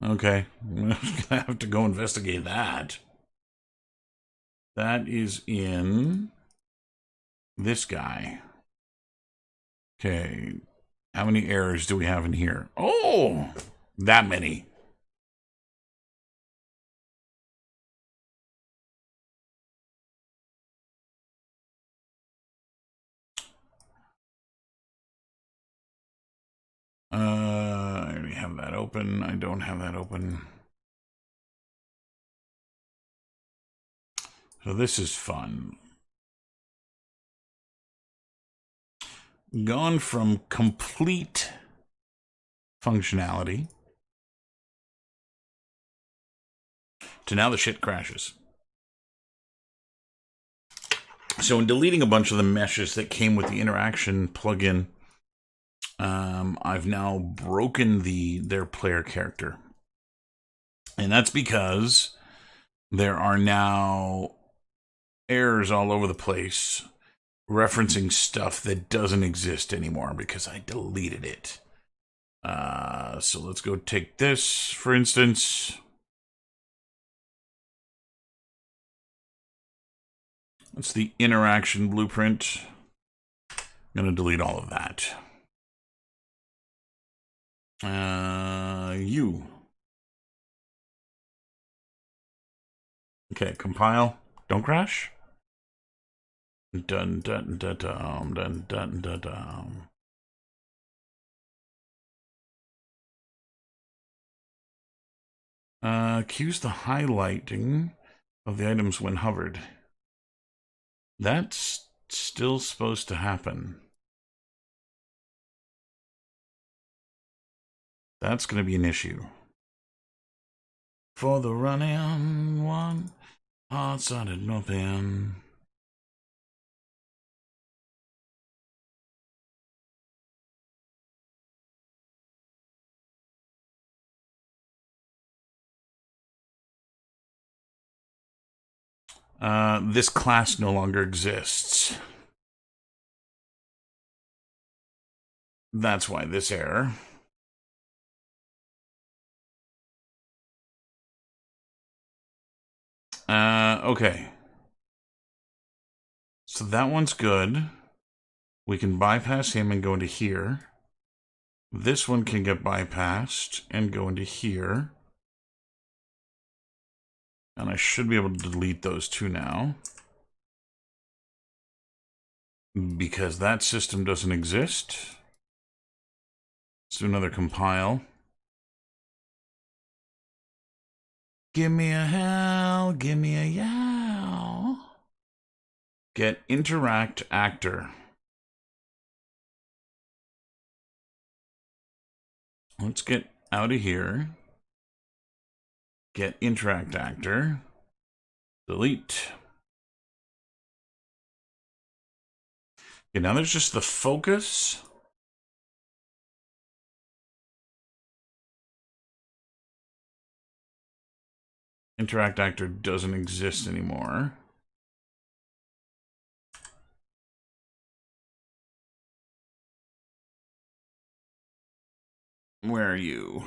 Okay, I'm gonna have to go investigate that. That is in this guy. Okay, how many errors do we have in here? Oh, that many. I already have that open. I don't have that open. So this is fun. Gone from complete functionality to now the shit crashes. So in deleting a bunch of the meshes that came with the interaction plugin, I've now broken their player character. And that's because there are now errors all over the place referencing stuff that doesn't exist anymore because I deleted it. So let's go take this, for instance. That's the interaction blueprint. I'm going to delete all of that. You. Okay, compile. Don't crash. Dun dun dun dun dun dun dun dun. Cues the highlighting of the items when hovered. That's still supposed to happen. That's going to be an issue. For the running one, heart started open. This class no longer exists. That's why this error. Okay. So that one's good. We can bypass him and go into here. This one can get bypassed and go into here. And I should be able to delete those two now. Because that system doesn't exist. Let's do another compile. Give me a howl, give me a yowl. Get interact actor. Let's get out of here. Get interact actor. Delete. Okay, now there's just the focus. Interact actor doesn't exist anymore. Where are you?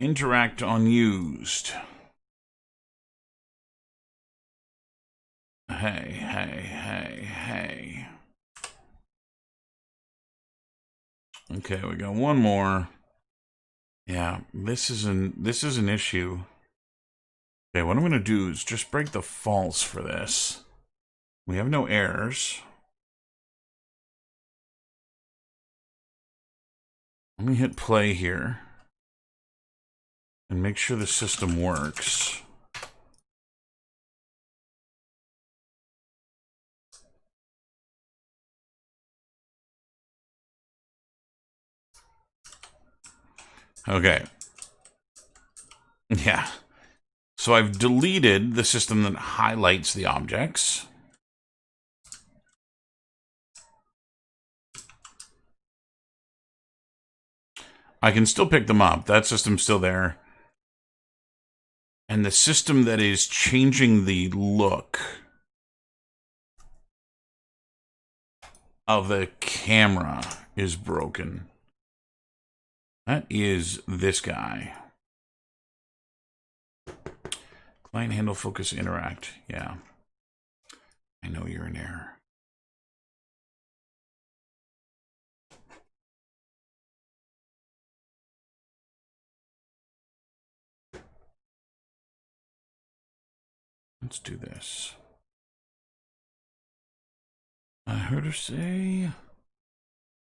Interact unused. Hey. Okay, we got one more. Yeah, this is an issue. Okay, what I'm going to do is just break the false for this. We have no errors. Let me hit play here and make sure the system works. Okay. Yeah. So I've deleted the system that highlights the objects. I can still pick them up. That system's still there. And the system that is changing the look of the camera is broken. That is this guy. Client handle focus interact. Yeah. I know you're in error. Let's do this. I heard her say,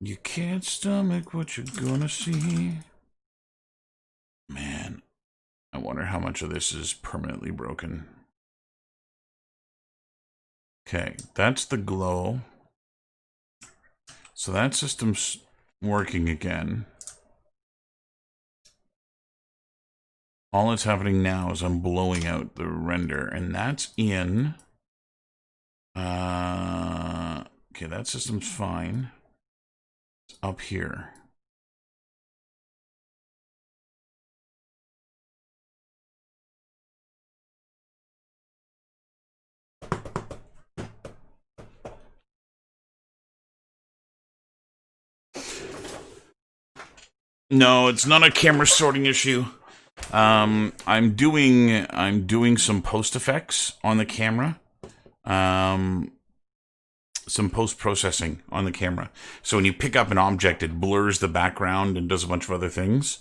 you can't stomach what you're gonna see. Man, I wonder how much of this is permanently broken. Okay, that's the glow. So that system's working again. All that's happening now is I'm blowing out the render, and that's in. Okay, that system's fine. It's up here. No, it's not a camera sorting issue. I'm doing some post effects on the camera. Some post processing on the camera. So when you pick up an object, it blurs the background and does a bunch of other things.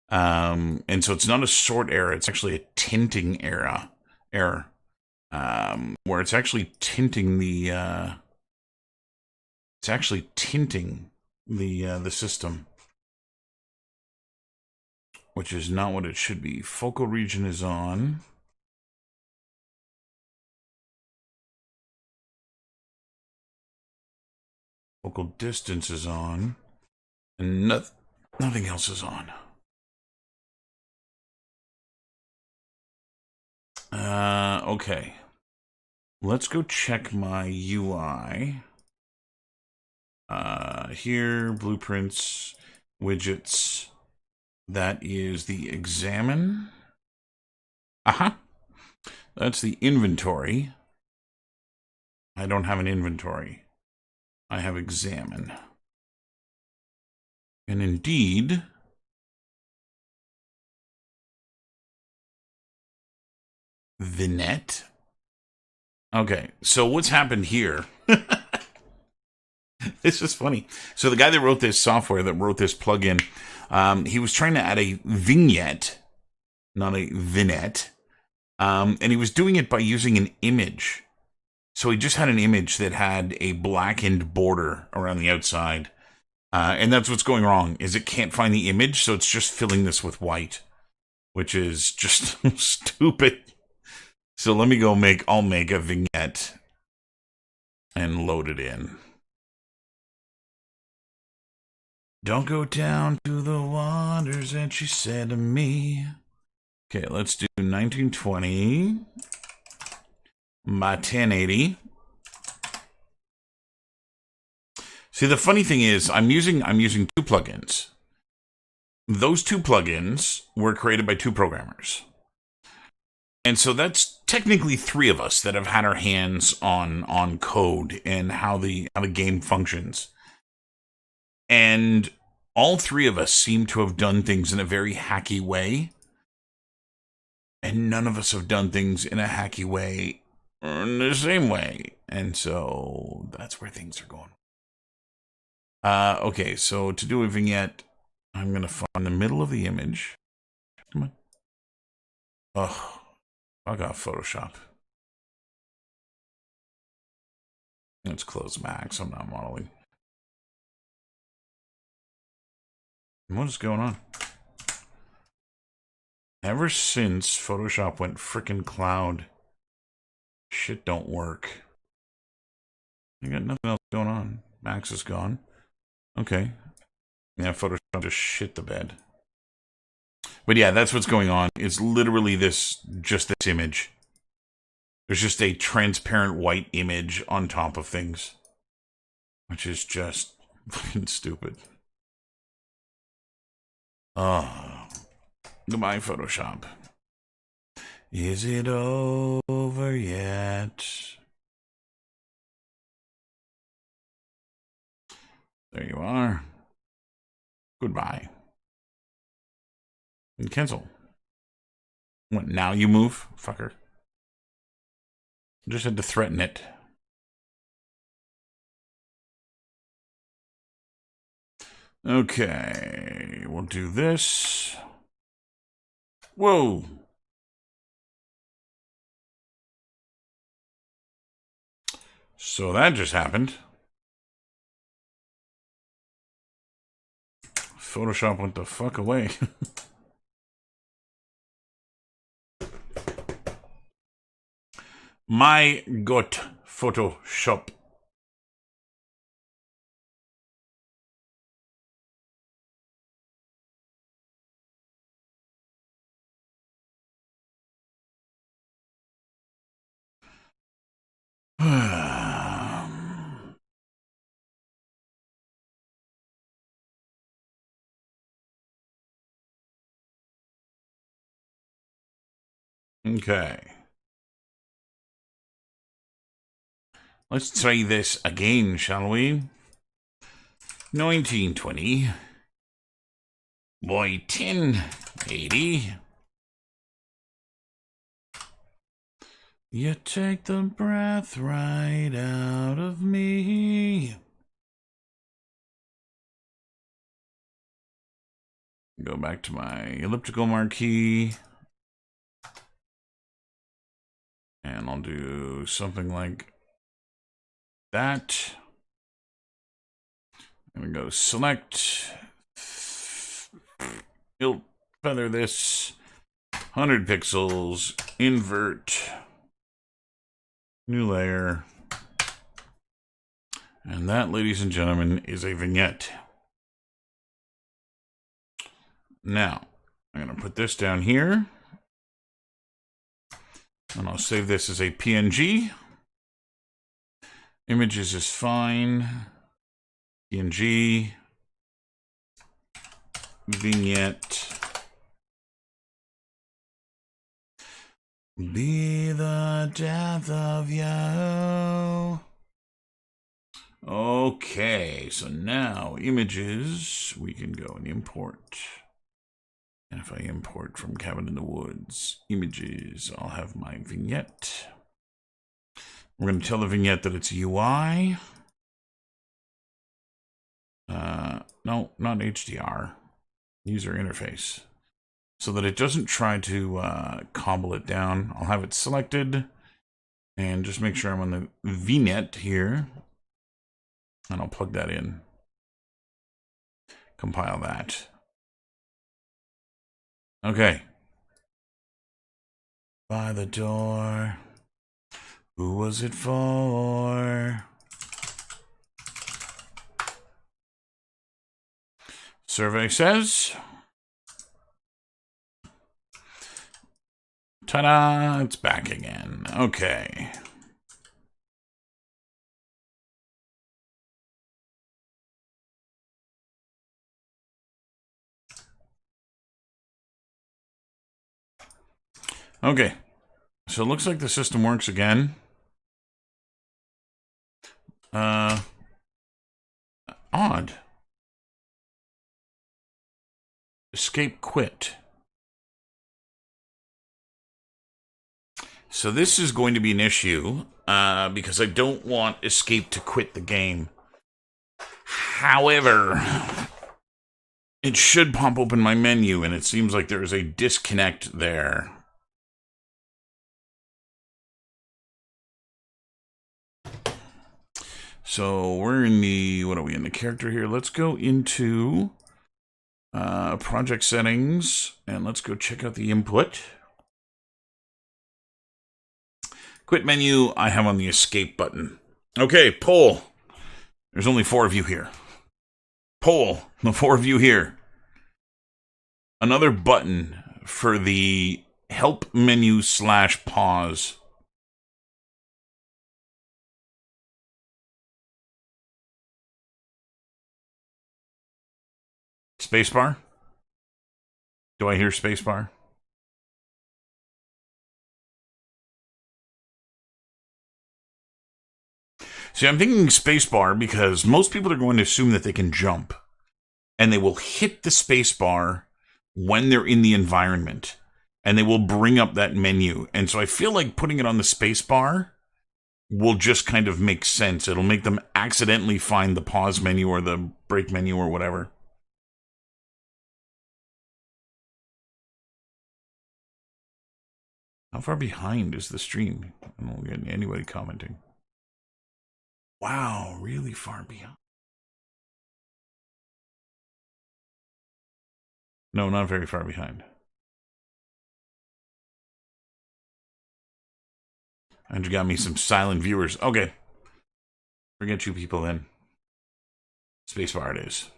And so it's not a sort error; it's actually a tinting error. Where it's actually tinting the the system, which is not what it should be. Focal region is on. Focal distance is on. And nothing else is on. Okay. Let's go check my UI. Here, blueprints, widgets. That is the examine. Aha. That's the inventory. I don't have an inventory. I have examine. And indeed, vignette. Okay, so what's happened here? This is funny. So the guy that wrote this software, that wrote this plugin, he was trying to add a vignette, not a vignette, and he was doing it by using an image. So he just had an image that had a blackened border around the outside. And that's what's going wrong, is it can't find the image, so it's just filling this with white, which is just stupid. So let me go I'll make a vignette and load it in. Don't go down to the waters, and she said to me. Okay, let's do 1920 by 1080. See, the funny thing is, I'm using two plugins. Those two plugins were created by two programmers. And so that's technically three of us that have had our hands on code and how the game functions. And all three of us seem to have done things in a very hacky way. And none of us have done things in a hacky way or in the same way. And so that's where things are going. Okay, so to do a vignette, I'm going to find the middle of the image. Come on. Ugh. I got Photoshop. Let's close Max. I'm not modeling. What is going on? Ever since Photoshop went frickin' cloud, shit don't work. I got nothing else going on. Max is gone. Okay. Yeah, Photoshop just shit the bed. But yeah, that's what's going on. It's literally just this image. There's just a transparent white image on top of things. Which is just fucking stupid. Oh. Goodbye, Photoshop. Is it over yet? There you are. Goodbye. And cancel. What, now you move? Fucker. Just had to threaten it. Okay, we'll do this. Whoa. So that just happened. Photoshop went the fuck away. My God, Photoshop. Okay. Let's try this again, shall we? 1920 by 1080. You take the breath right out of me. Go back to my elliptical marquee. And I'll do something like that. I'm going to go select. You'll feather this. 100 pixels. Invert. New layer. And that, ladies and gentlemen, is a vignette. Now, I'm going to put this down here. And I'll save this as a PNG. Images is fine. PNG. Vignette. Be the death of you. Okay, so now images, we can go and import. And if I import from Cabin in the Woods, images, I'll have my vignette. We're going to tell the vignette that it's UI. No, not HDR. User interface. So that it doesn't try to cobble it down. I'll have it selected. And just make sure I'm on the vignette here. And I'll plug that in. Compile that. Okay. By the door. Who was it for? Survey says. Ta-da! It's back again. Okay. Okay. So it looks like the system works again. Odd. Escape quit. So this is going to be an issue because I don't want escape to quit the game. However, it should pop open my menu, and it seems like there is a disconnect there. So we're in the, what are we in the character here? Let's go into project settings, and let's go check out the input. Quit menu, I have on the escape button. Okay, poll. There's only 4 of you here. Poll, the 4 of you here. Another button for the help menu / pause. Spacebar? Do I hear spacebar? See, I'm thinking spacebar because most people are going to assume that they can jump. And they will hit the spacebar when they're in the environment. And they will bring up that menu. And so I feel like putting it on the spacebar will just kind of make sense. It'll make them accidentally find the pause menu or the break menu or whatever. How far behind is the stream? I don't get anybody commenting. Wow, really far behind. No, not very far behind. And you got me some silent viewers. Okay. Forget you people then. Spacebar it is.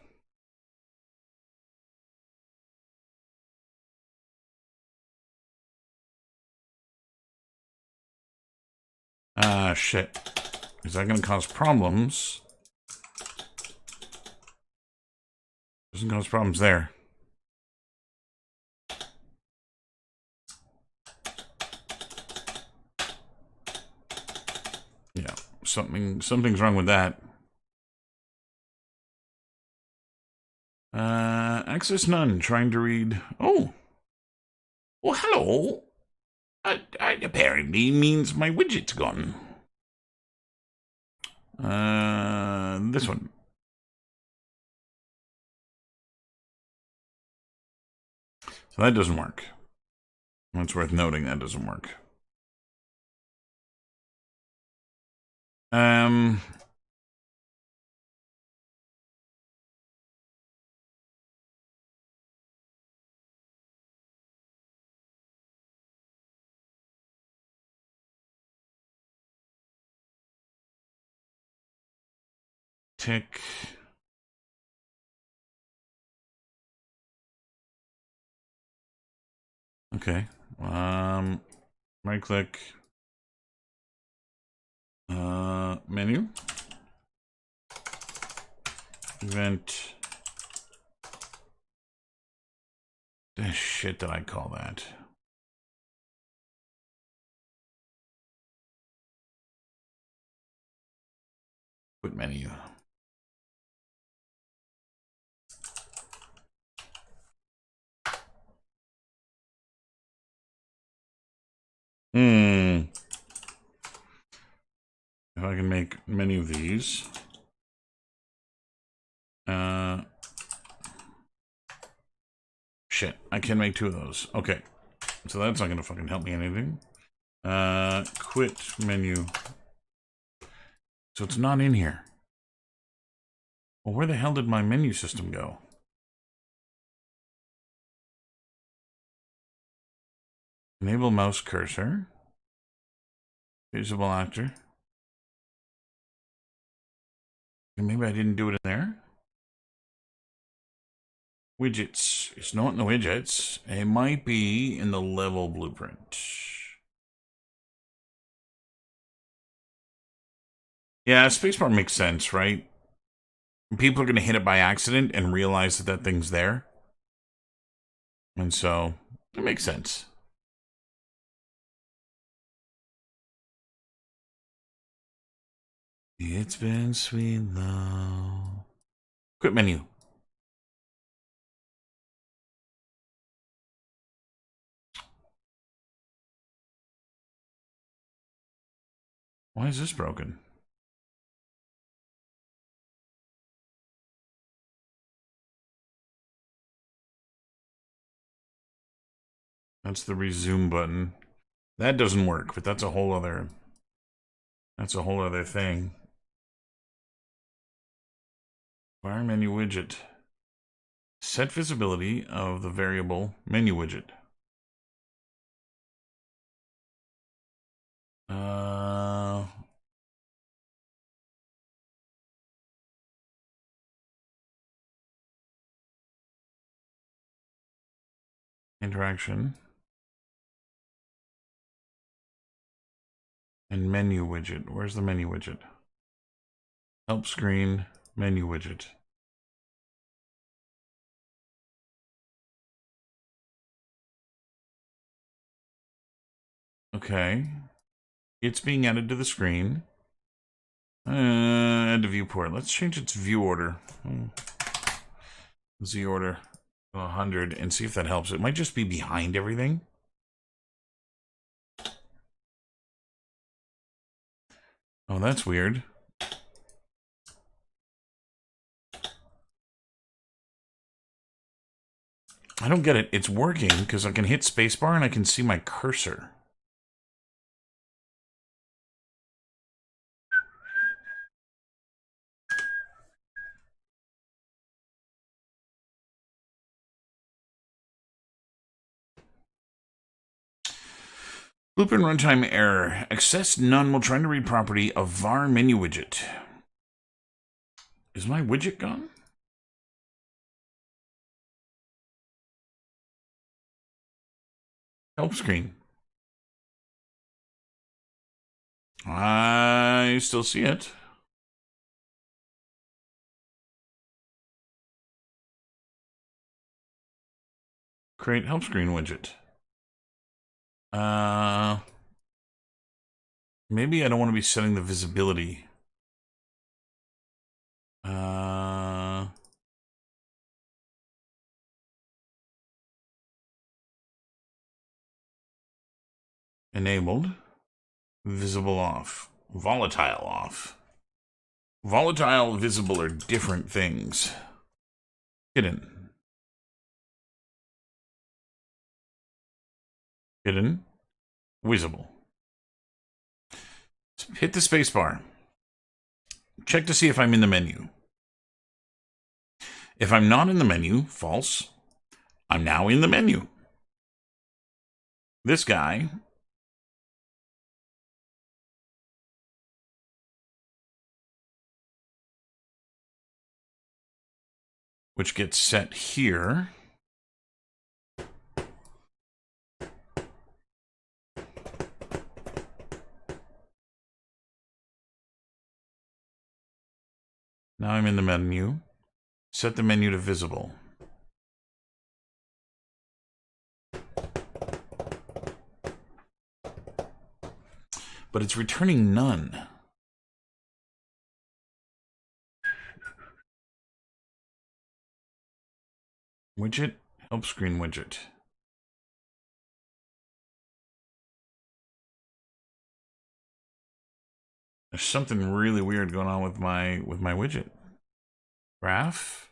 Ah, shit. Is that going to cause problems? Doesn't cause problems there. Yeah, something's wrong with that. Access none. Trying to read. Oh. Well, hello. Apparently means my widget's gone. This one. So that doesn't work. That's worth noting. That doesn't work. Tick. Okay. Right click. Menu. Event. The shit did I call that? Quit menu. If I can make many of these. Shit, I can make 2 of those. Okay. So that's not gonna fucking help me anything. Quit menu. So it's not in here. Well, where the hell did my menu system go? Enable mouse cursor. Visible actor. Maybe I didn't do it in there. Widgets. It's not in the widgets. It might be in the level blueprint. Yeah, spacebar makes sense, right? People are going to hit it by accident and realize that that thing's there. And so, it makes sense. It's been sweet though. Quit menu. Why is this broken? That's the resume button. That doesn't work, but that's a whole other thing. Var menu widget. Set visibility of the variable menu widget. Interaction. And menu widget. Where's the menu widget? Help screen, menu widget. Okay. It's being added to the screen. Add to viewport. Let's change its view order. Z order 100 and see if that helps. It might just be behind everything. Oh, that's weird. I don't get it. It's working because I can hit spacebar and I can see my cursor. Blueprint runtime error. Access none while trying to read property of var menu widget. Is my widget gone? Help screen. I still see it. Create help screen widget. Maybe I don't want to be setting the visibility. Enabled. Visible off. Volatile off. Volatile, visible are different things. Hidden. Hidden. Visible. Hit the spacebar. Check to see if I'm in the menu. If I'm not in the menu, false. I'm now in the menu. This guy which gets set here. Now I'm in the menu. Set the menu to visible. But it's returning none. Widget, help screen widget. There's something really weird going on with my widget. Graph.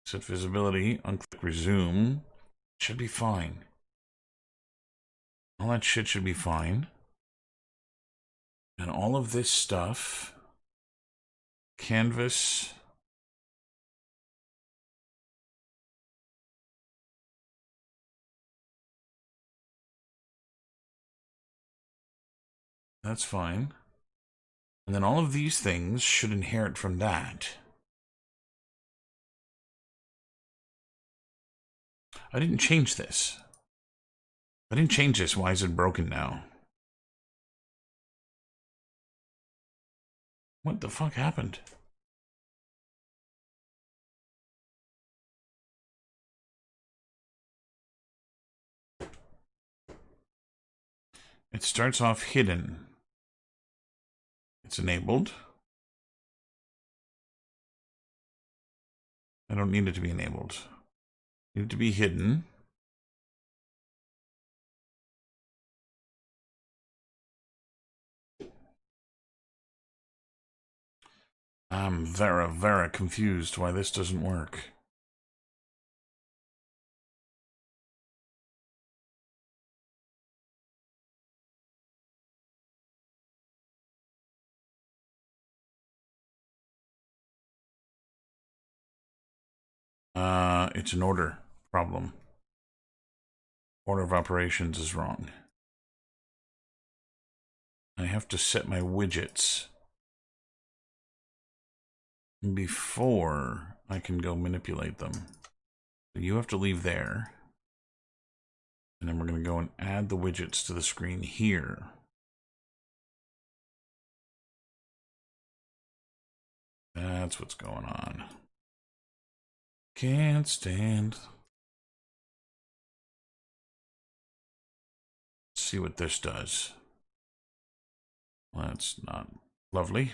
Set visibility. Unclick resume. Should be fine. All that shit should be fine. And all of this stuff. Canvas. That's fine. And then all of these things should inherit from that. I didn't change this. I didn't change this. Why is it broken now? What the fuck happened? It starts off hidden. It's enabled. I don't need it to be enabled. I need it to be hidden. I'm very confused why this doesn't work. It's an order problem. Order of operations is wrong. I have to set my widgets before I can go manipulate them. So you have to leave there. And then we're going to go and add the widgets to the screen here. That's what's going on. Can't stand. Let's see what this does. Well, that's not lovely.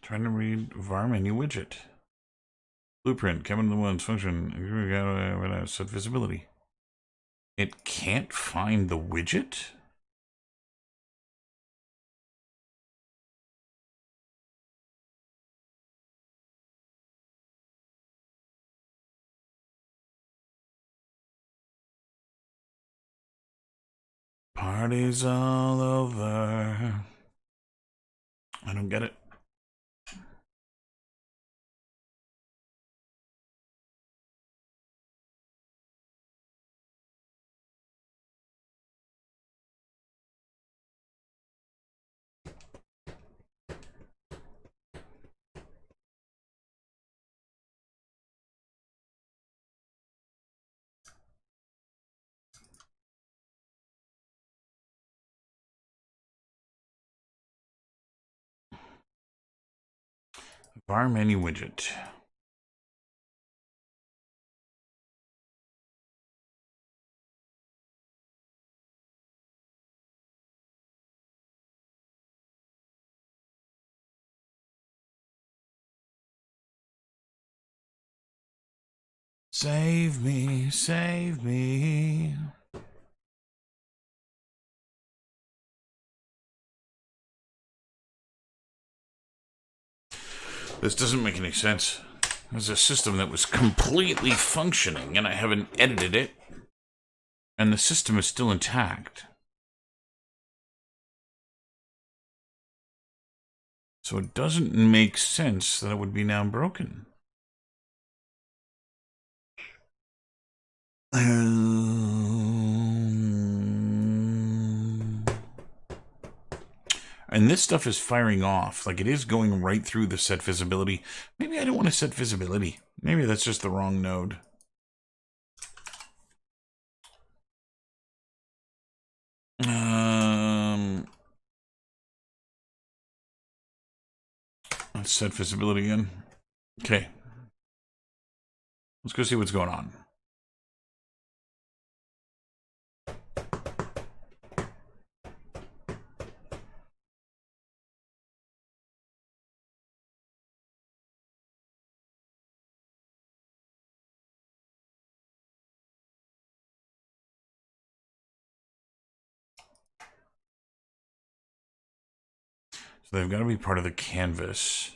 Trying to read var menu widget. Blueprint, Kevin the one's function. Set visibility. It can't find the widget? Party's all over. I don't get it. Var menu widget. Save me, save me. This doesn't make any sense. There's a system that was completely functioning and I haven't edited it. And the system is still intact. So it doesn't make sense that it would be now broken. And this stuff is firing off. Like, it is going right through the set visibility. Maybe I don't want to set visibility. Maybe that's just the wrong node. Let's set visibility again. Okay. Let's go see what's going on. So they've got to be part of the canvas.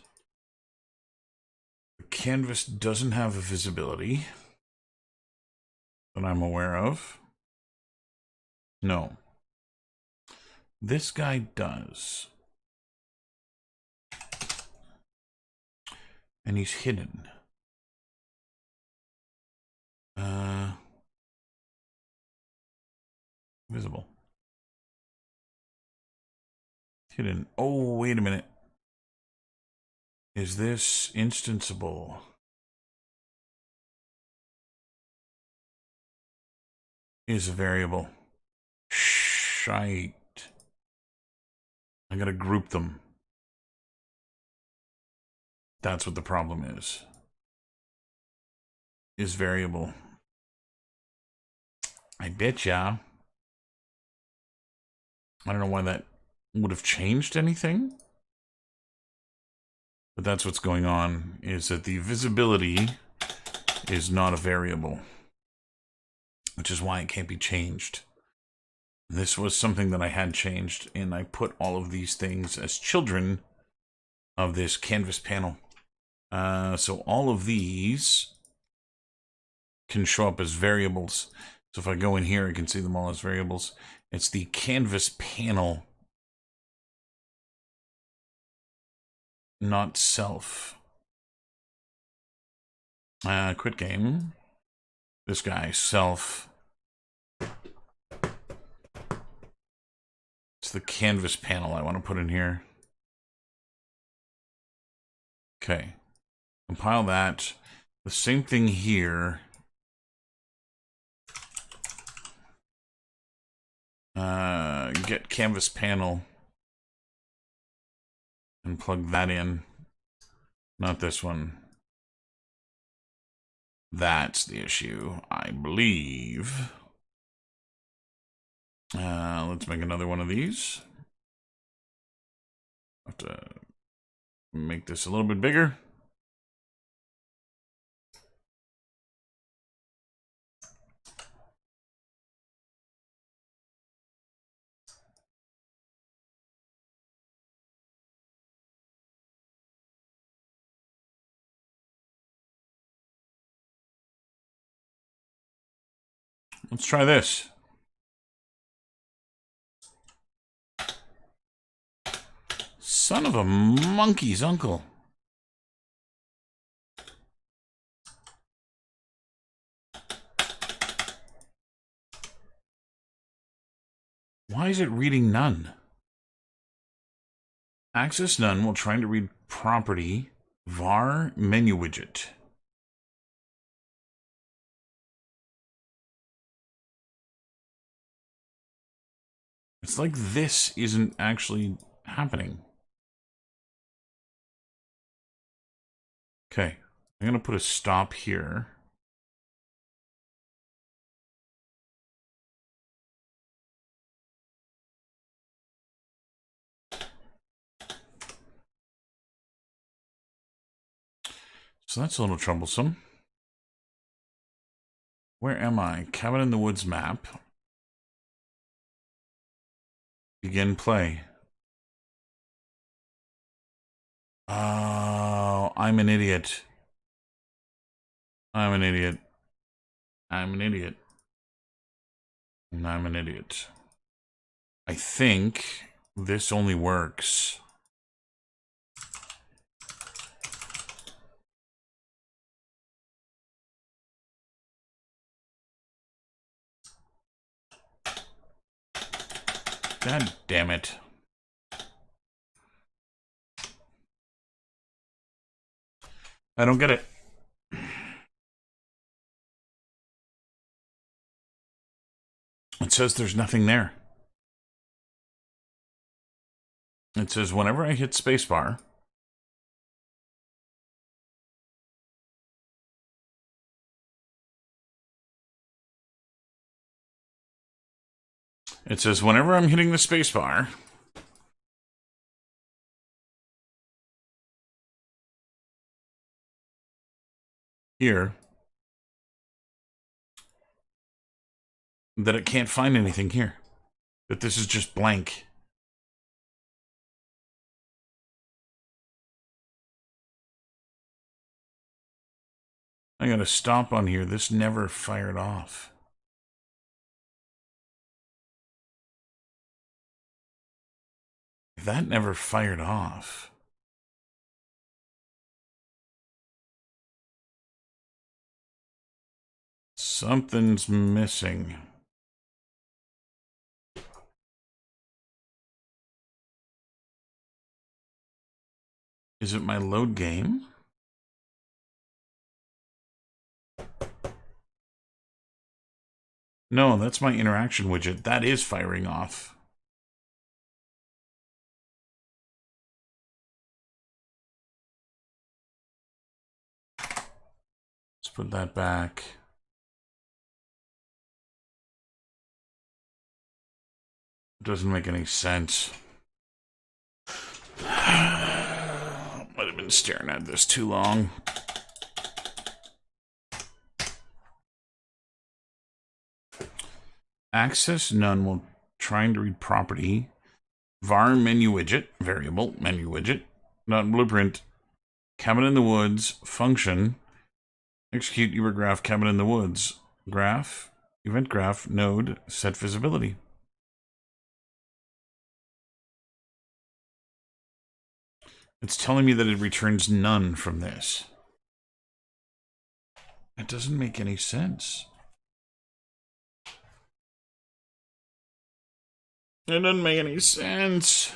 The canvas doesn't have a visibility that I'm aware of. No. This guy does. And he's hidden. Visible. Hidden. Oh, wait a minute. Is this instanceable? Is a variable. Shite. I gotta group them. That's what the problem is. Is variable. I betcha. I don't know why that would have changed anything. But that's what's going on, is that the visibility is not a variable. Which is why it can't be changed. This was something that I had changed, and I put all of these things as children of this canvas panel. So all of these can show up as variables. So if I go in here, I can see them all as variables. It's the canvas panel, not self. Quit game. This guy, self. It's the canvas panel I want to put in here. Okay. Compile that. The same thing here. Get canvas panel. And plug that in. Not this one. That's the issue, I believe. Let's make another one of these. Have to make this a little bit bigger. Let's try this. Son of a monkey's uncle. Why is it reading none? Access none while trying to read property var menu widget. It's like this isn't actually happening. Okay, I'm gonna put a stop here. So that's a little troublesome. Where am I? Cabin in the Woods map. Begin play. Oh, I'm an idiot. I'm an idiot. I'm an idiot. And I'm an idiot. I think this only works. God damn it. I don't get it. It says there's nothing there. It says whenever I hit spacebar, it says whenever I'm hitting the spacebar, here, that it can't find anything here. That this is just blank. I gotta stop on here. This never fired off. That never fired off. Something's missing. Is it my load game? No, that's my interaction widget. That is firing off. Let's put that back. Doesn't make any sense. Might have been staring at this too long. Access none will trying to read property. Var menu widget, variable, menu widget, not blueprint, cabin in the woods, function, execute uber graph, cabin in the woods, graph, event graph, node, set visibility. It's telling me that it returns none from this. It doesn't make any sense. It doesn't make any sense.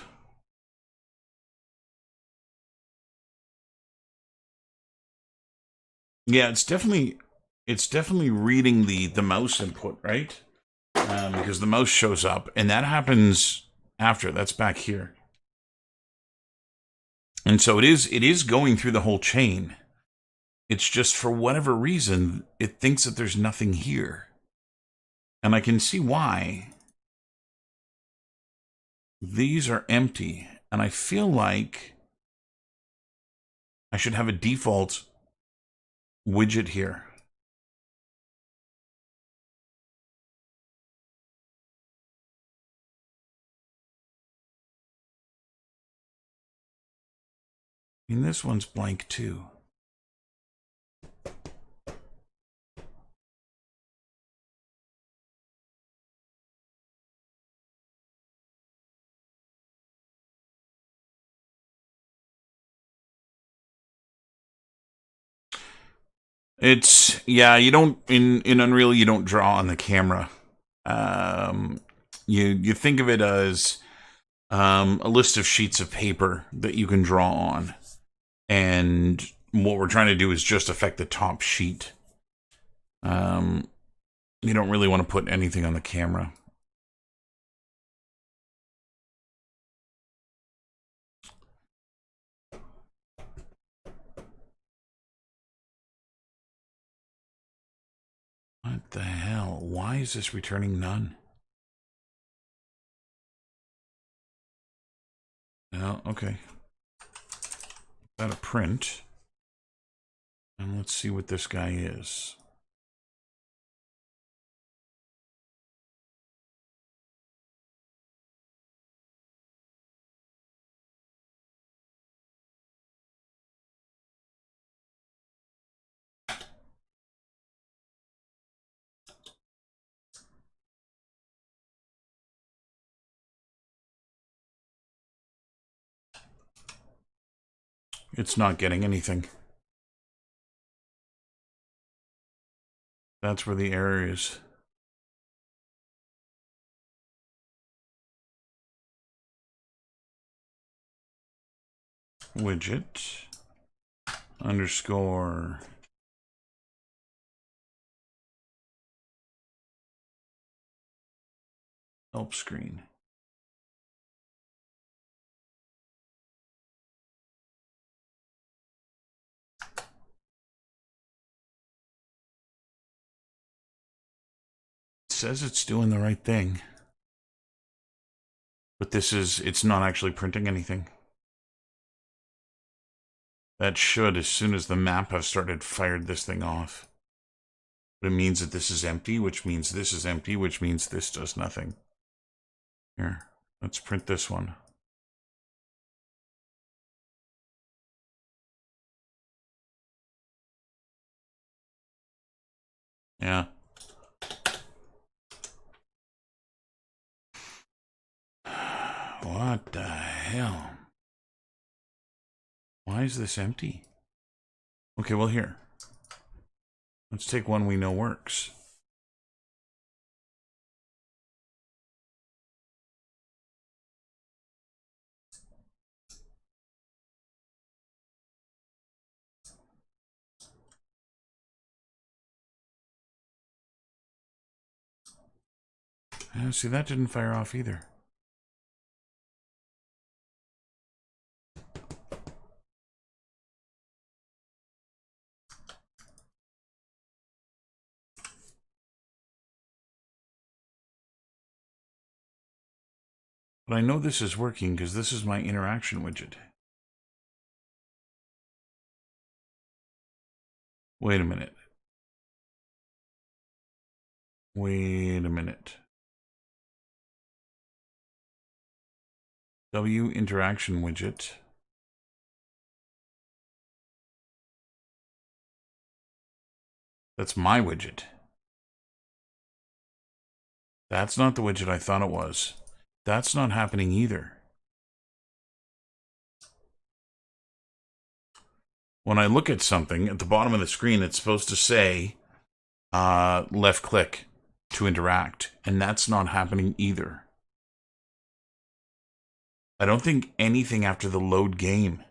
Yeah, it's definitely reading the mouse input, right? Because the mouse shows up, and that happens after. That's back here, and so it is going through the whole chain. It's just for whatever reason it thinks that there's nothing here, and I can see why. These are empty, and I feel like I should have a default widget here. I mean, this one's blank too. It's, yeah, you don't, in Unreal, you don't draw on the camera. You think of it as a list of sheets of paper that you can draw on. And what we're trying to do is just affect the top sheet. You don't really want to put anything on the camera. What the hell? Why is this returning none? No, okay. Got a print. And let's see what this guy is. It's not getting anything. That's where the error is. Widget underscore help screen. It says it's doing the right thing. But it's not actually printing anything. That should, as soon as the map has started, fired this thing off. But it means that this is empty, which means this is empty, which means this does nothing. Here, let's print this one. Yeah. What the hell? Why is this empty? Okay, well, here. Let's take one we know works. See, that didn't fire off either. But I know this is working because this is my interaction widget. Wait a minute. Wait a minute. W interaction widget. That's my widget. That's not the widget I thought it was. That's not happening either. When I look at something at the bottom of the screen, it's supposed to say left click to interact, and that's not happening either. I don't think anything after the load game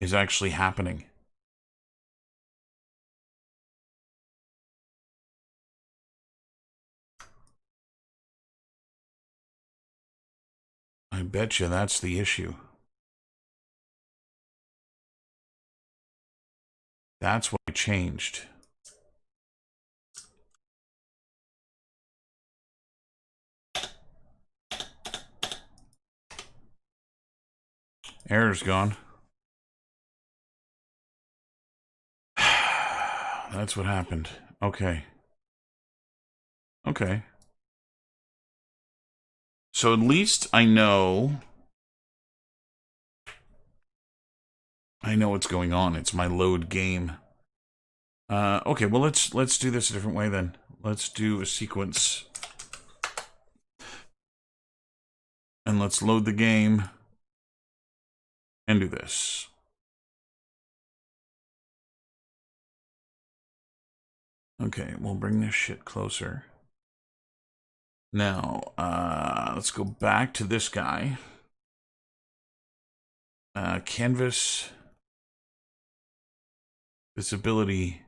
is actually happening. I bet you that's the issue. That's what I changed. Error's gone. That's what happened. Okay. Okay. So at least I know what's going on. It's my load game. Okay, well let's do this a different way then. Let's do a sequence. And let's load the game and do this. Okay, we'll bring this shit closer. Now, let's go back to this guy. Canvas visibility.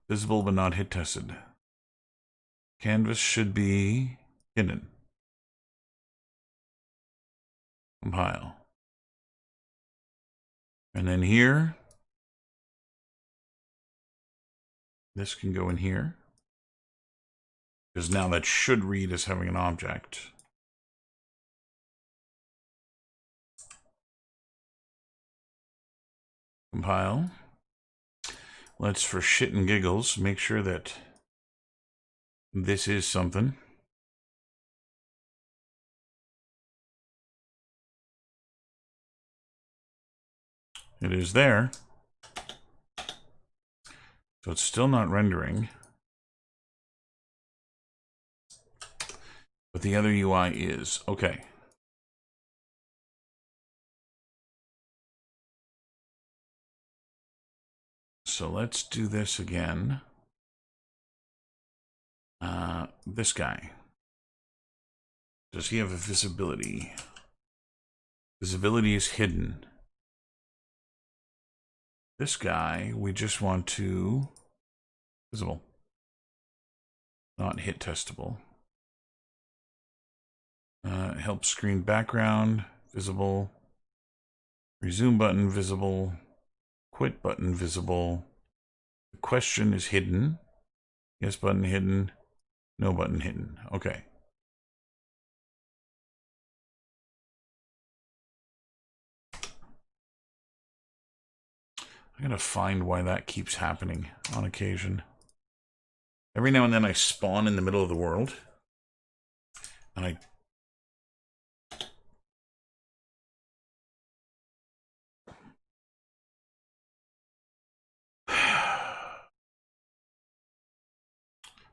Visible but not hit tested. Canvas should be hidden. Compile. And then here, this can go in here. Because now that should read as having an object. Compile. Let's, for shit and giggles, make sure that this is something. It is there. So it's still not rendering. But the other UI is. Okay. So let's do this again. This guy. Does he have a visibility? Visibility is hidden. This guy, we just want to visible. Not hit testable. Help screen background, visible. Resume button, visible. Quit button, visible. The question is hidden. Yes button hidden. No button hidden. Okay. I gotta find why that keeps happening on occasion. Every now and then I spawn in the middle of the world. And I...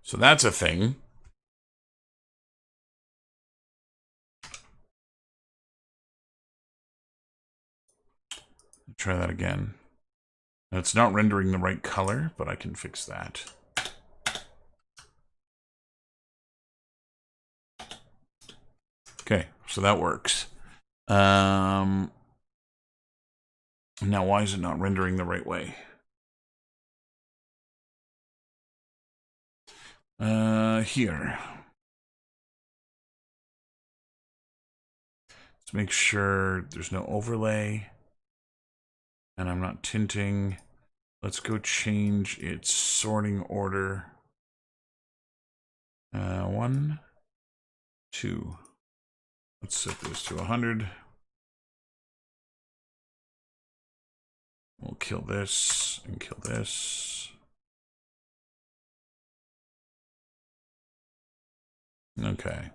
So that's a thing. Try that again. Now, it's not rendering the right color, but I can fix that. Okay, so that works. Now, why is it not rendering the right way? Here. Let's make sure there's no overlay. And I'm not tinting. Let's go change its sorting order. 1, 2. Let's set this to 100. We'll kill this and kill this. Okay.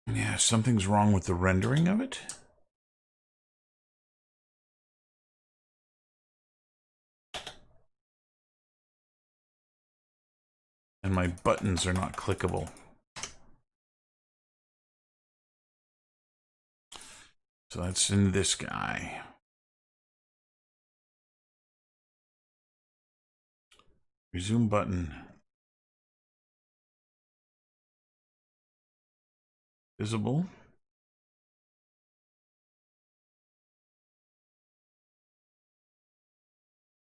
Yeah, something's wrong with the rendering of it. And my buttons are not clickable. So that's in this guy. Resume button. Visible.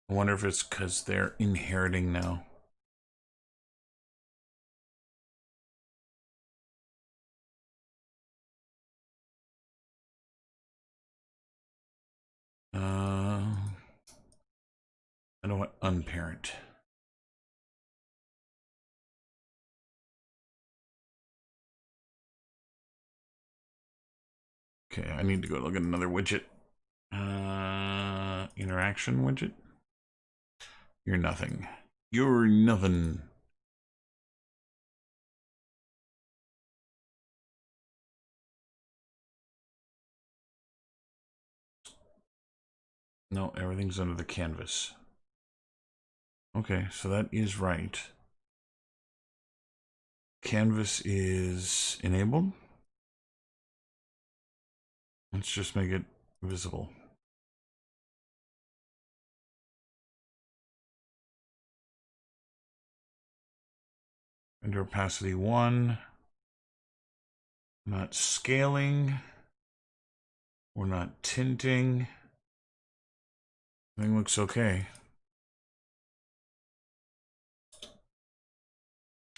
I wonder if it's because they're inheriting now. I don't want unparent. Okay, I need to go look at another widget. Interaction widget. You're nothing. You're nothing. No, everything's under the canvas. Okay, so that is right. Canvas is enabled. Let's just make it visible. Render opacity 1. Not scaling. We're not tinting. Everything looks okay.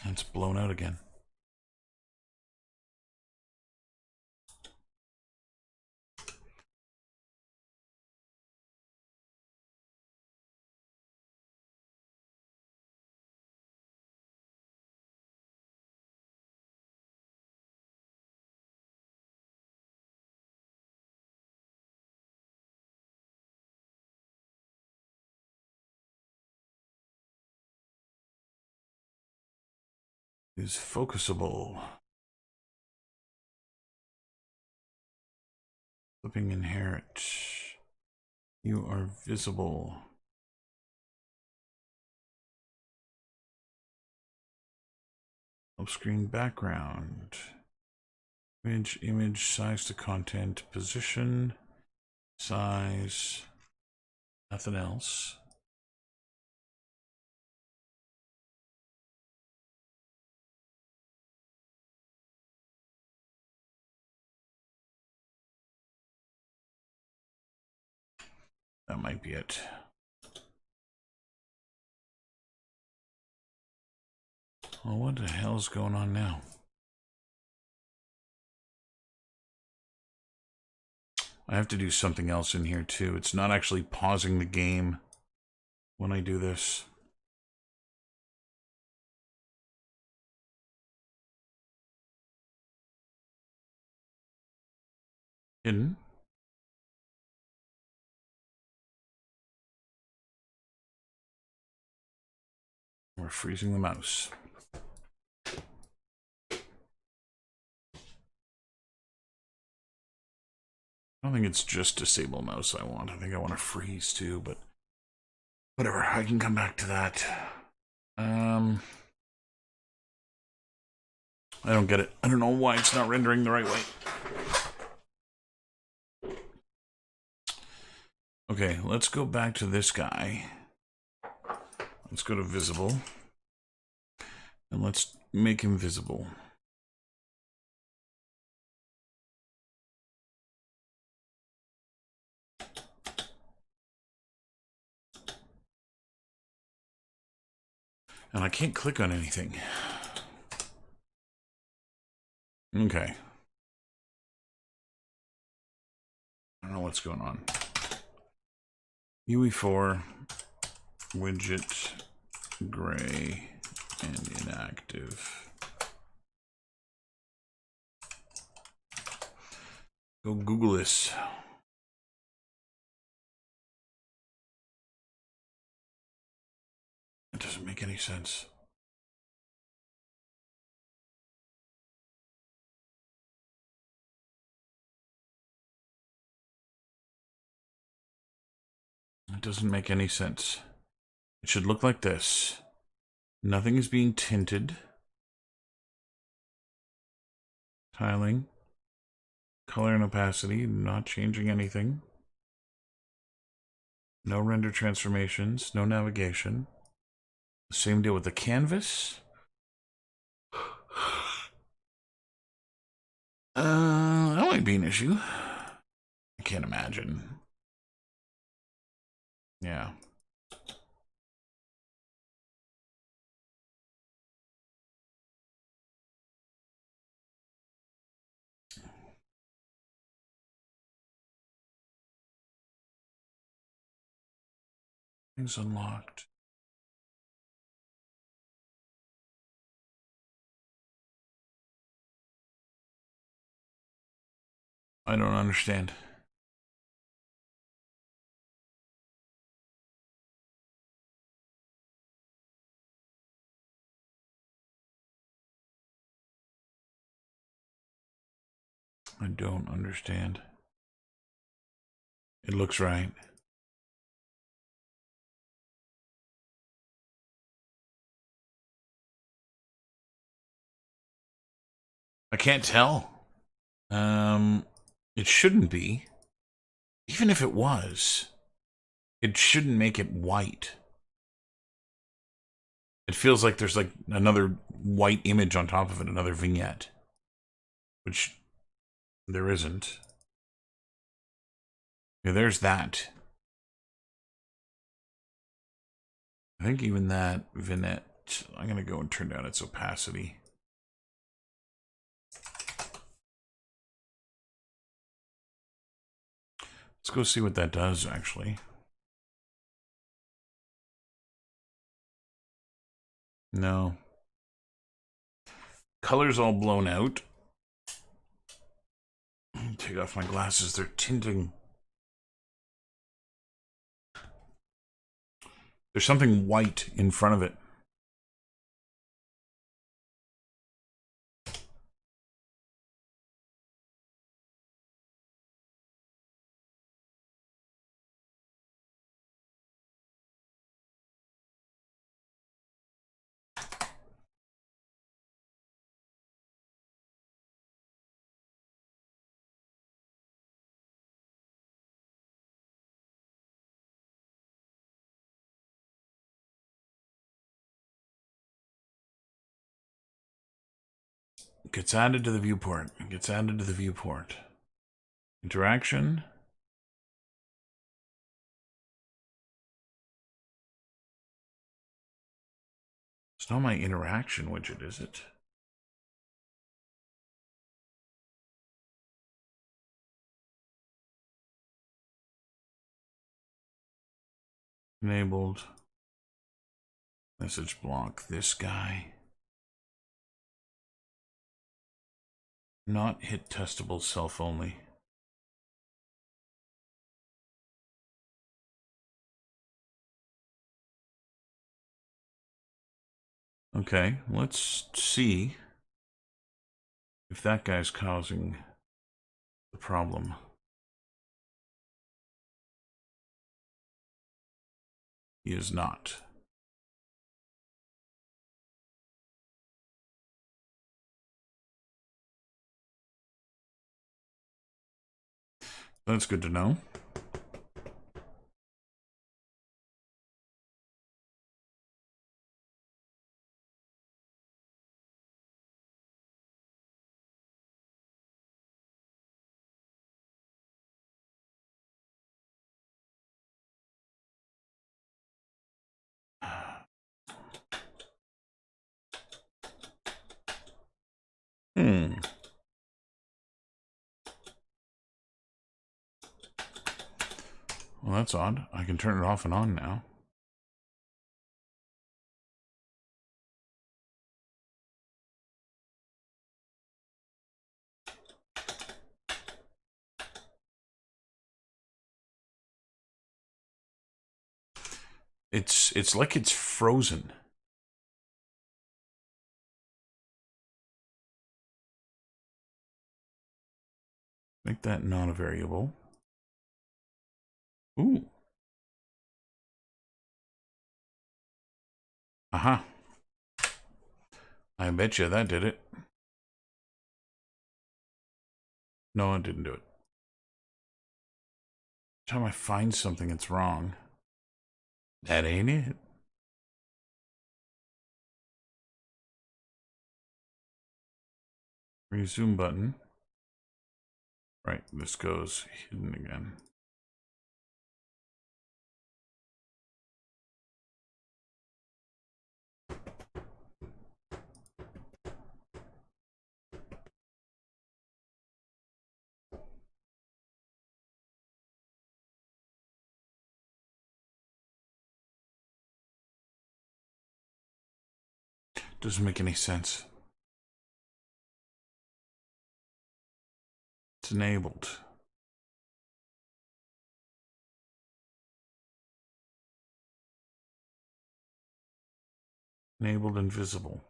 It's blown out again. Is focusable. Flipping inherit. You are visible. Screen background. Image, size to content, position, size, nothing else. That might be it. Well, what the hell is going on now? I have to do something else in here too. It's not actually pausing the game when I do this. Hidden. We're freezing the mouse. I don't think it's just disable mouse I want. I think I want to freeze too, but whatever. I can come back to that. I don't get it. I don't know why it's not rendering the right way. Okay, let's go back to this guy. Let's go to visible. And let's make him visible. And I can't click on anything. Okay. I don't know what's going on. UE4, widget, gray, and inactive. Go Google this. It doesn't make any sense. It doesn't make any sense. It should look like this. Nothing is being tinted. Tiling. Color and opacity, not changing anything. No render transformations, no navigation. Same deal with the canvas. That might be an issue. I can't imagine. Yeah. Things unlocked. I don't understand. I don't understand. It looks right. I can't tell. It shouldn't be. Even if it was, it shouldn't make it white. It feels like there's like another white image on top of it, another vignette. Which there isn't. Yeah, there's that. I think even that vignette, I'm going to go and turn down its opacity. Let's go see what that does, actually. No. Color's all blown out. Take off my glasses, they're tinting. There's something white in front of it. Gets added to the viewport. Gets added to the viewport. Interaction. It's not my interaction widget, is it? Enabled. Message block. This guy. Not hit testable self only. Okay, let's see if that guy's causing the problem. He is not. That's good to know. Well, that's odd. I can turn it off and on now. It's like it's frozen. Make that not a variable. Ooh. Aha. I bet you that did it. No, it didn't do it. Every time I find something that's wrong, that ain't it. Resume button. Right, this goes hidden again. Doesn't make any sense. It's enabled. Enabled invisible.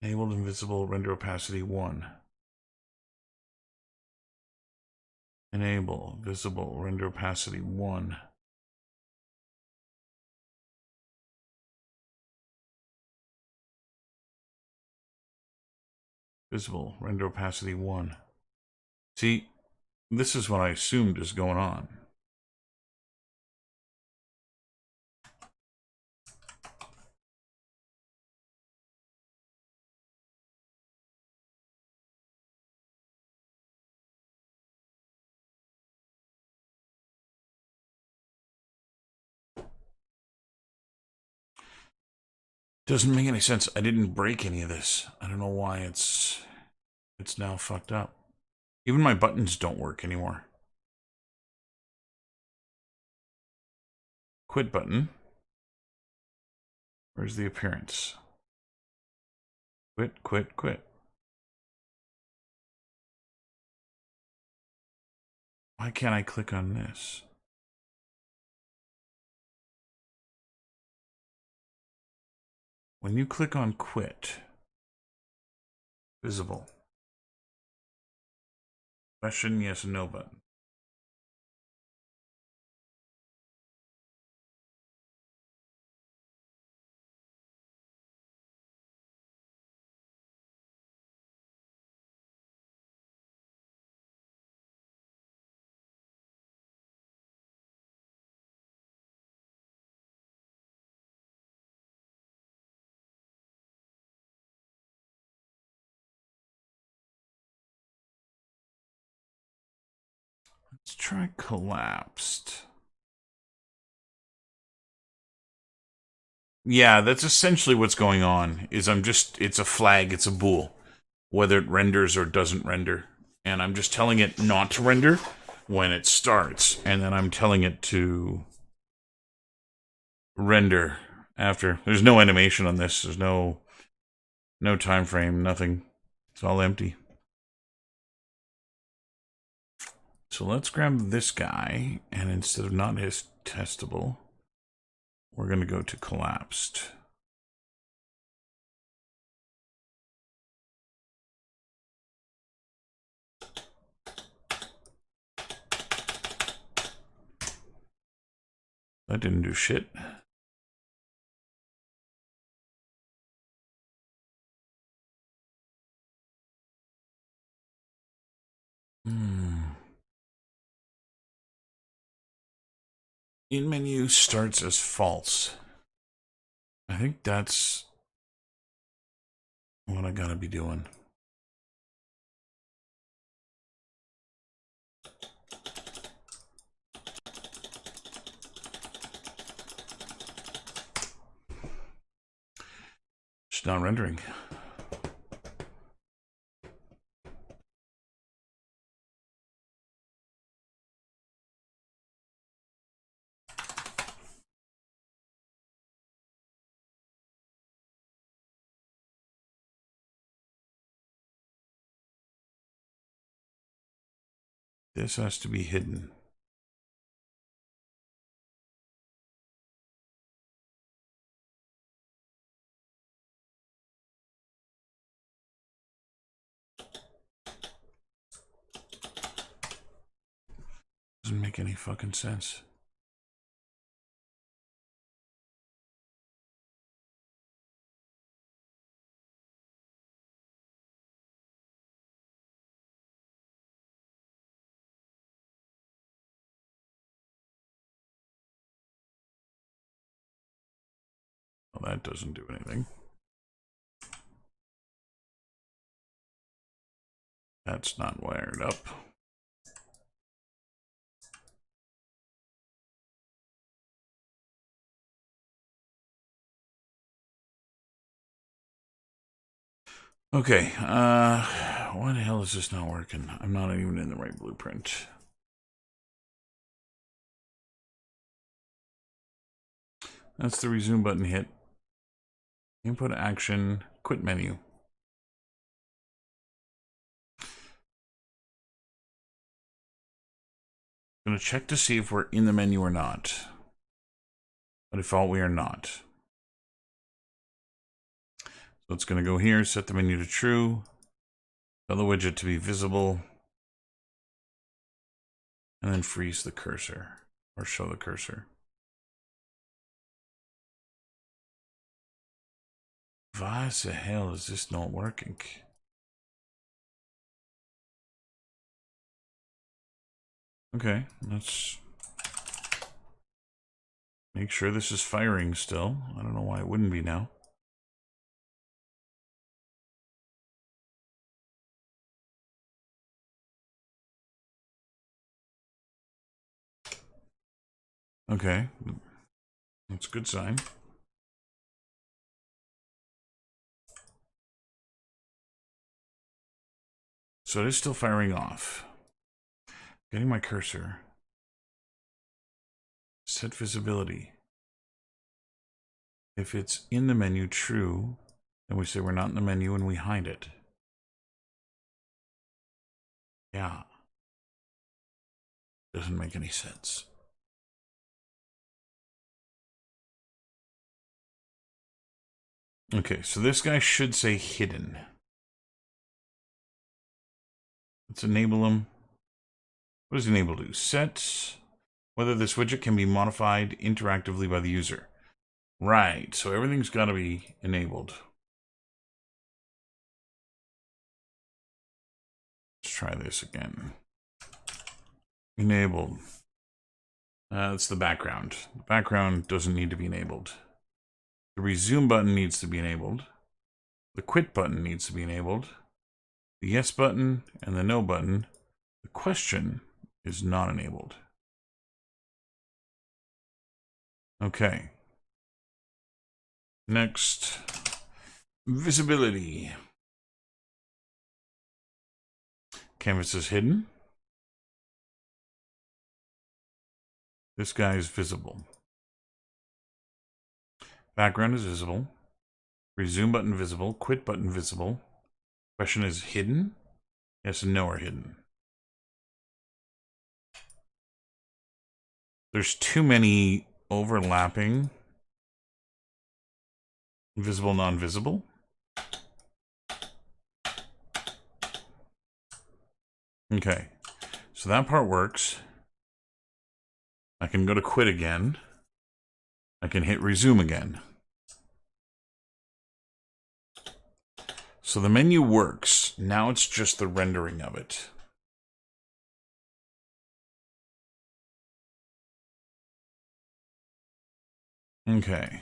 Enabled invisible render opacity 1. Enable visible render opacity 1. Visible render opacity 1. See, this is what I assumed is going on. Doesn't make any sense. I didn't break any of this. I don't know why it's now fucked up. Even my buttons don't work anymore. Quit button. Where's the appearance? Quit, quit, quit. Why can't I click on this? When you click on quit, visible. Question, yes, no button. Let's try collapsed. Yeah, that's essentially what's going on. Is it's a flag, it's a bool, whether it renders or doesn't render. And I'm just telling it not to render when it starts, and then I'm telling it to render after. There's no animation on this. There's no time frame, nothing. It's all empty. So let's grab this guy, and instead of not his testable, we're going to go to collapsed. That didn't do shit. In menu starts as false. I think that's what I gotta be doing. It's not rendering. This has to be hidden. Doesn't make any fucking sense. Well, that doesn't do anything. That's not wired up. Okay, why the hell is this not working? I'm not even in the right blueprint. That's the resume button hit. Input action, quit menu. I'm going to check to see if we're in the menu or not. By default, we are not. So it's going to go here, set the menu to true, tell the widget to be visible, and then freeze the cursor, or show the cursor. Why the hell is this not working? Okay, let's make sure this is firing still. I don't know why it wouldn't be now. Okay, that's a good sign. So it is still firing off. Getting my cursor. Set visibility. If it's in the menu, true, then we say we're not in the menu and we hide it. Yeah. Doesn't make any sense. Okay, so this guy should say hidden. Let's enable him. What does enable do? Set whether this widget can be modified interactively by the user. Right, so everything's got to be enabled. Let's try this again. Enabled. That's the background. The background doesn't need to be enabled. The resume button needs to be enabled. The quit button needs to be enabled. The yes button and the no button. The question is not enabled. Okay. Next, visibility. Canvas is hidden. This guy is visible. Background is visible. Resume button visible. Quit button visible. Question is hidden. Yes and no are hidden. There's too many overlapping visible, non-visible. Okay, so that part works. I can go to quit again. I can hit resume again. So the menu works. Now it's just the rendering of it. Okay.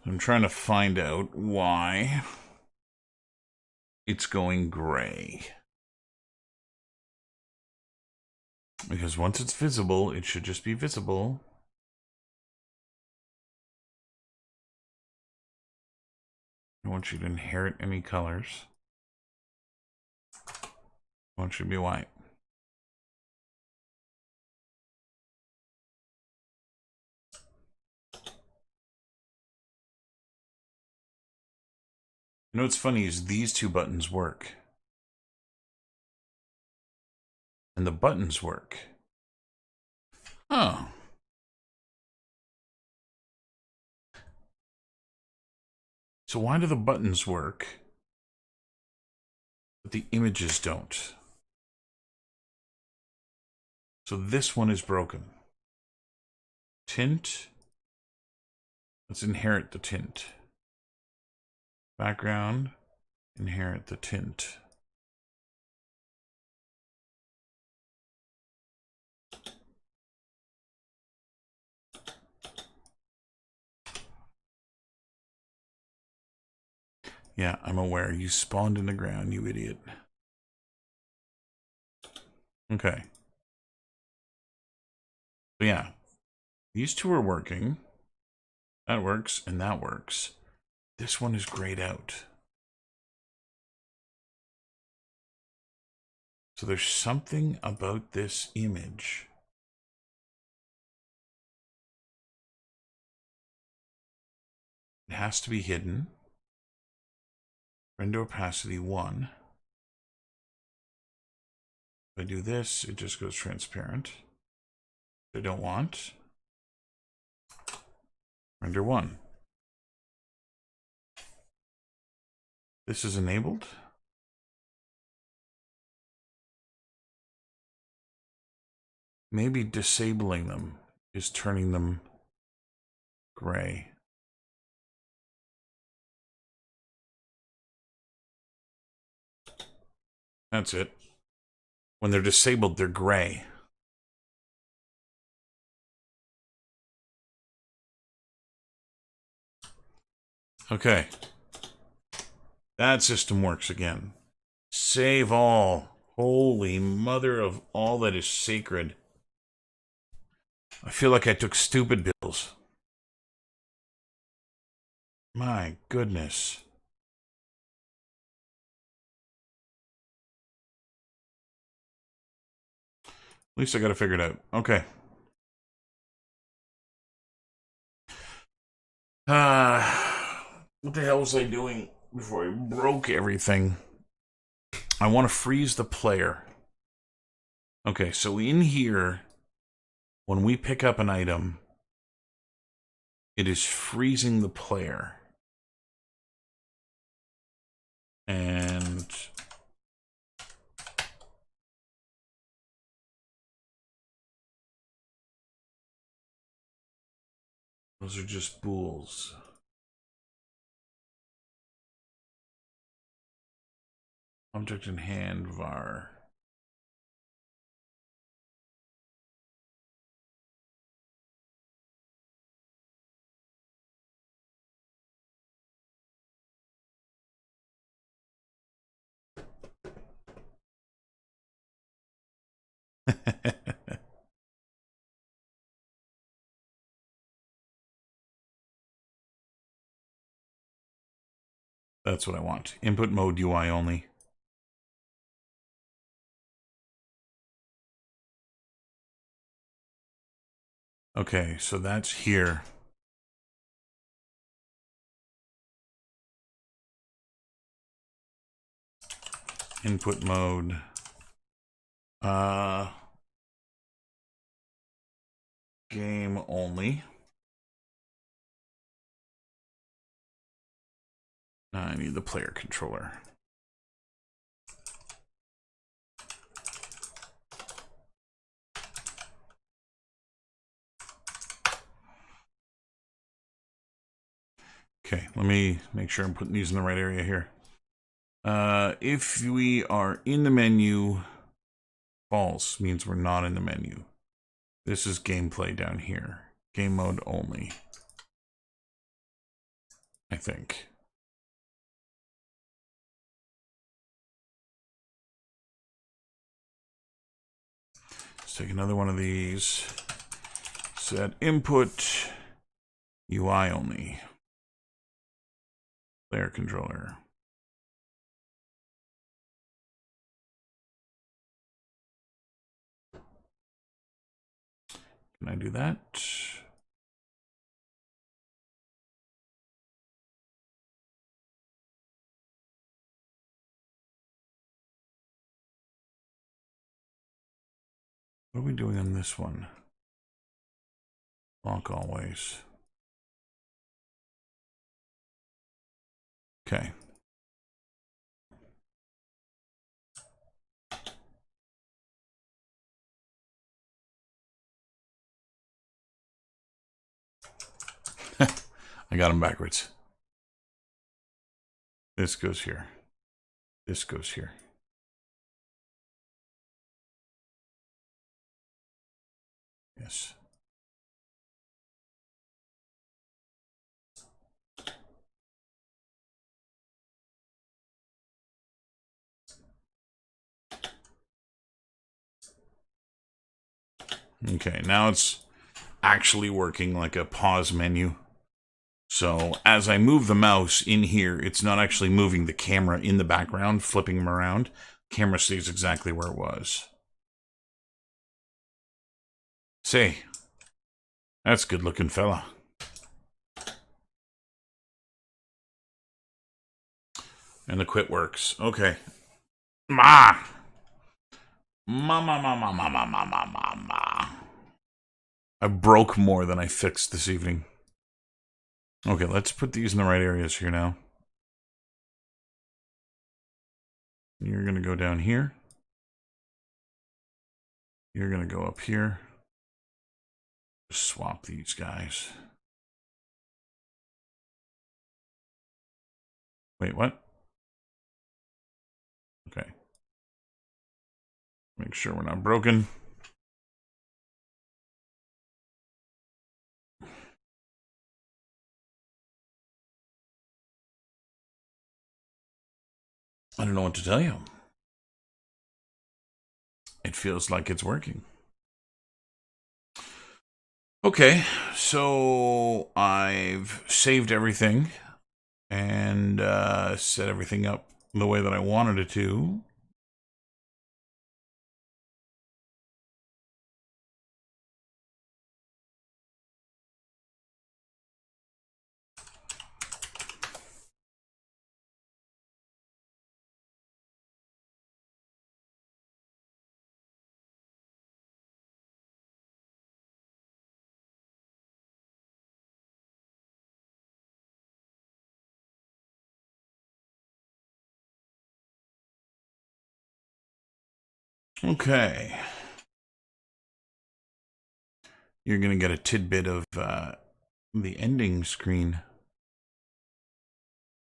I'm trying to find out why it's going gray. Because once it's visible, it should just be visible. I want you to inherit any colors. I want you to be white. You know what's funny is these two buttons work. And the buttons work. Oh. So why do the buttons work, but the images don't? So this one is broken. Tint. Let's inherit the tint. Background. Inherit the tint. Yeah, I'm aware. You spawned in the ground, you idiot. Okay. So yeah, these two are working. That works, and that works. This one is grayed out. So there's something about this image. It has to be hidden. Render opacity 1. If I do this, it just goes transparent. I don't want. Render 1. This is enabled. Maybe disabling them is turning them gray. That's it. When they're disabled, they're gray. Okay. That system works again. Save all. Holy mother of all that is sacred. I feel like I took stupid pills. My goodness. At least I got to figure it out. Okay. What the hell was I doing before I broke everything? I want to freeze the player. Okay, so in here, when we pick up an item, it is freezing the player. And those are just bools. Object in hand, var. That's what I want. Input mode UI only. Okay, so that's here. Input mode. Game only. I need the player controller. Okay, let me make sure I'm putting these in the right area here. If we are in the menu, false means we're not in the menu. This is gameplay down here. Game mode only. I think. Let's take another one of these. Set input UI only. Player controller. Can I do that? What are we doing on this one? Lock always. Okay. I got them backwards. This goes here. This goes here. Yes. Okay, now it's actually working like a pause menu. So as I move the mouse in here, it's not actually moving the camera in the background, flipping them around. Camera stays exactly where it was. Say, that's a good looking fella. And the quit works. Okay. Ma! Ma. I broke more than I fixed this evening. Okay, let's put these in the right areas here now. You're going to go down here. You're going to go up here. Just swap these guys. Wait, what? Okay. Make sure we're not broken. I don't know what to tell you. It feels like it's working. Okay, so I've saved everything and set everything up the way that I wanted it to. Okay. You're going to get a tidbit of the ending screen.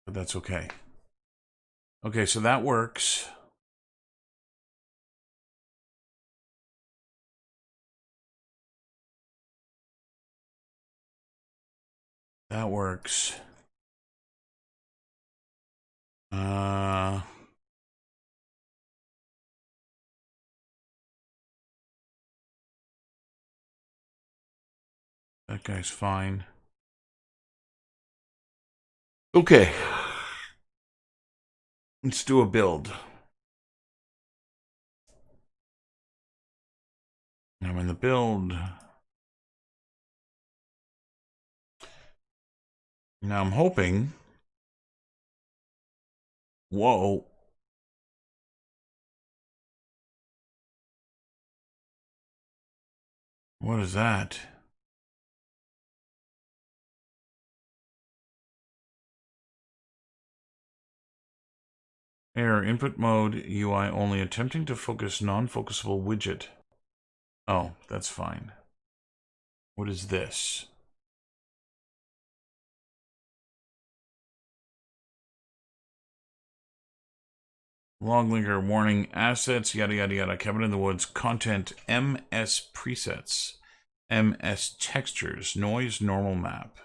But that's okay. Okay, so that works. That works. That guy's fine. Okay. Let's do a build. I'm in the build. Now I'm hoping. Whoa. What is that? Error, input mode, UI only, attempting to focus non-focusable widget. Oh, that's fine. What is this? Log linker, warning, assets, yada yada yada, cabin in the woods, content, MS presets, MS textures, noise, normal map.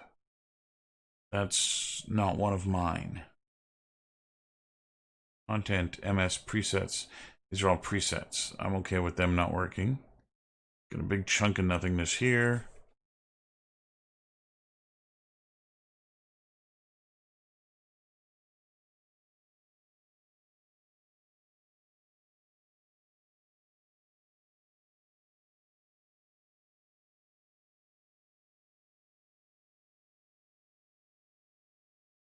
That's not one of mine. Content, MS presets. These are all presets. I'm okay with them not working. Got a big chunk of nothingness here.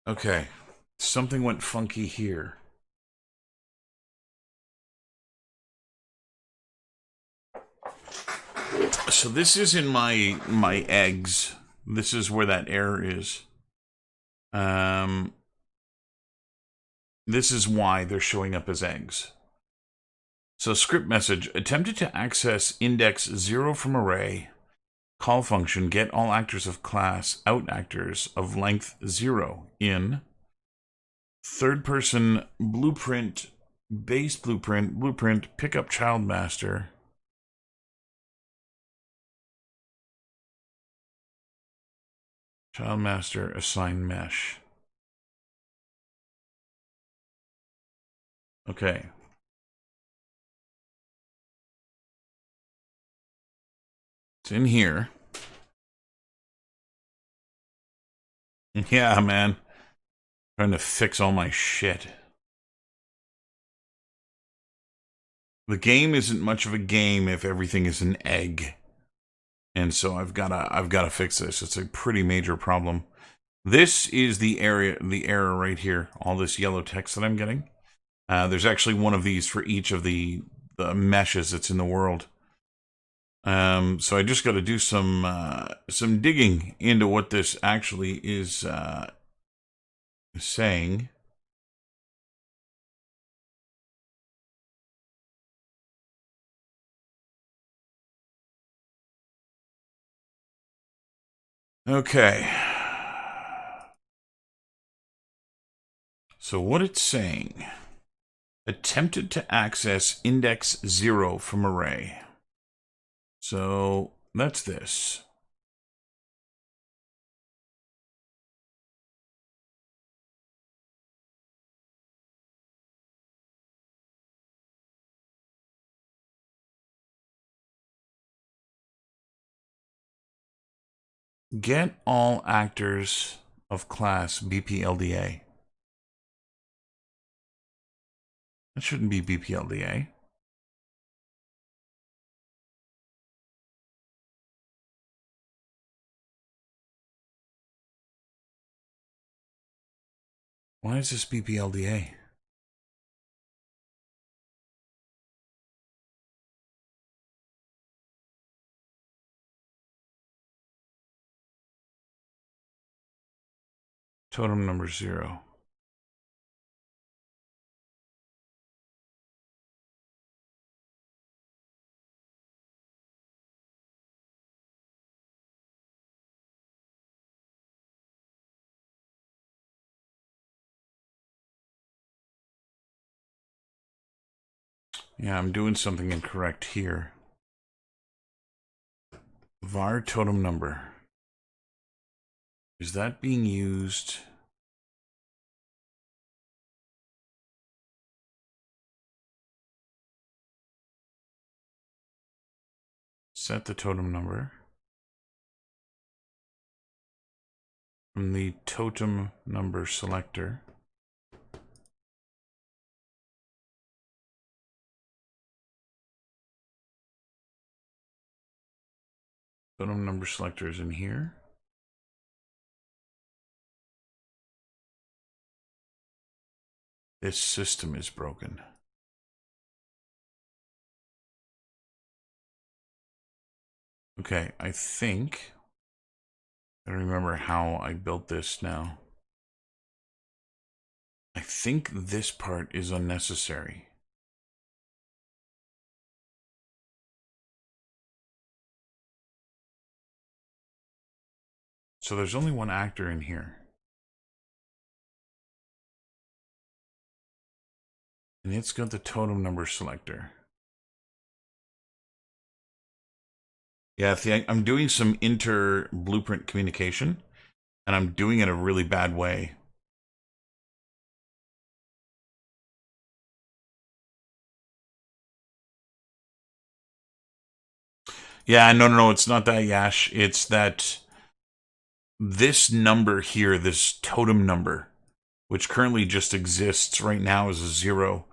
Okay. Something went funky here. So this is in my eggs. This is where that error is. This is why they're showing up as eggs. So script message, attempted to access index 0 from array. Call function, get all actors of class, out actors of length 0 in third person blueprint, base blueprint, pickup child master. Child master, assign mesh. Okay. It's in here. Yeah, man. Trying to fix all my shit. The game isn't much of a game if everything is an egg. And so I've gotta fix this. It's a pretty major problem. This is the error right here. All this yellow text that I'm getting. There's actually one of these for each of the meshes that's in the world. So I just got to do some digging into what this actually is saying. Okay. So what it's saying, attempted to access index 0 from array. So that's this. Get all actors of class BPLDA. That shouldn't be BPLDA. Why is this BPLDA? Totem number 0. Yeah, I'm doing something incorrect here. var totem number. Is that being used? Set the totem number from the totem number selector. Totem number selector is in here. This system is broken. Okay, I think I don't remember how I built this now. I think this part is unnecessary. So there's only one actor in here. And it's got the totem number selector. Yeah, I'm doing some inter-blueprint communication, and I'm doing it a really bad way. Yeah, no, it's not that, Yash. It's that this number here, this totem number, which currently just exists right now as a 0,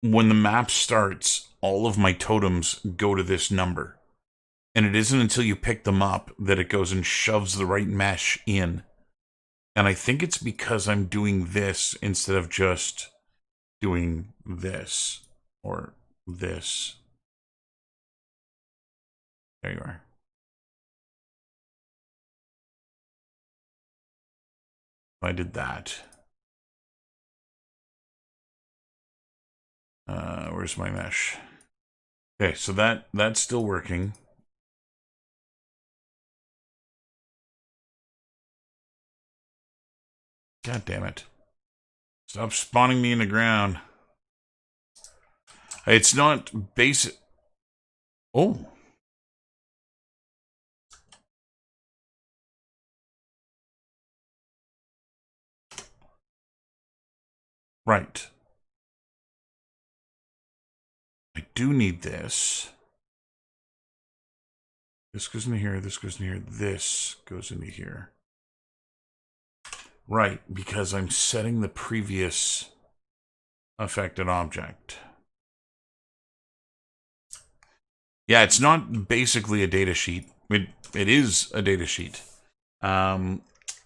when the map starts, all of my totems go to this number. And it isn't until you pick them up that it goes and shoves the right mesh in. And I think it's because I'm doing this instead of just doing this or this. There you are. If I did that. Where's my mesh? Okay, so that's still working. God damn it. Stop spawning me in the ground. It's not basic. Oh. Right. I do need this. This goes into here, this goes into here, this goes into here. Right, because I'm setting the previous affected object. Yeah, it's not basically a data sheet. It is a data sheet.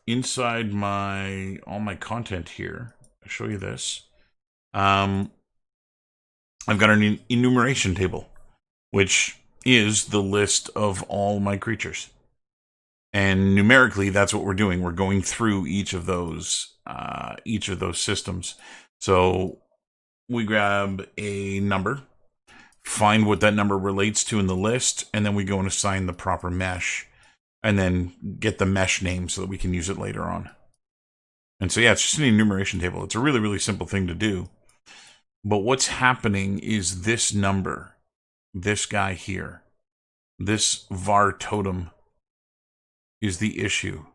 Inside all my content here, I'll show you this. I've got an enumeration table, which is the list of all my creatures. And numerically, that's what we're doing. We're going through each of those systems. So we grab a number, find what that number relates to in the list, and then we go and assign the proper mesh, and then get the mesh name so that we can use it later on. And so, yeah, it's just an enumeration table. It's a really, really simple thing to do. But what's happening is this number, this guy here, this var totem is the issue.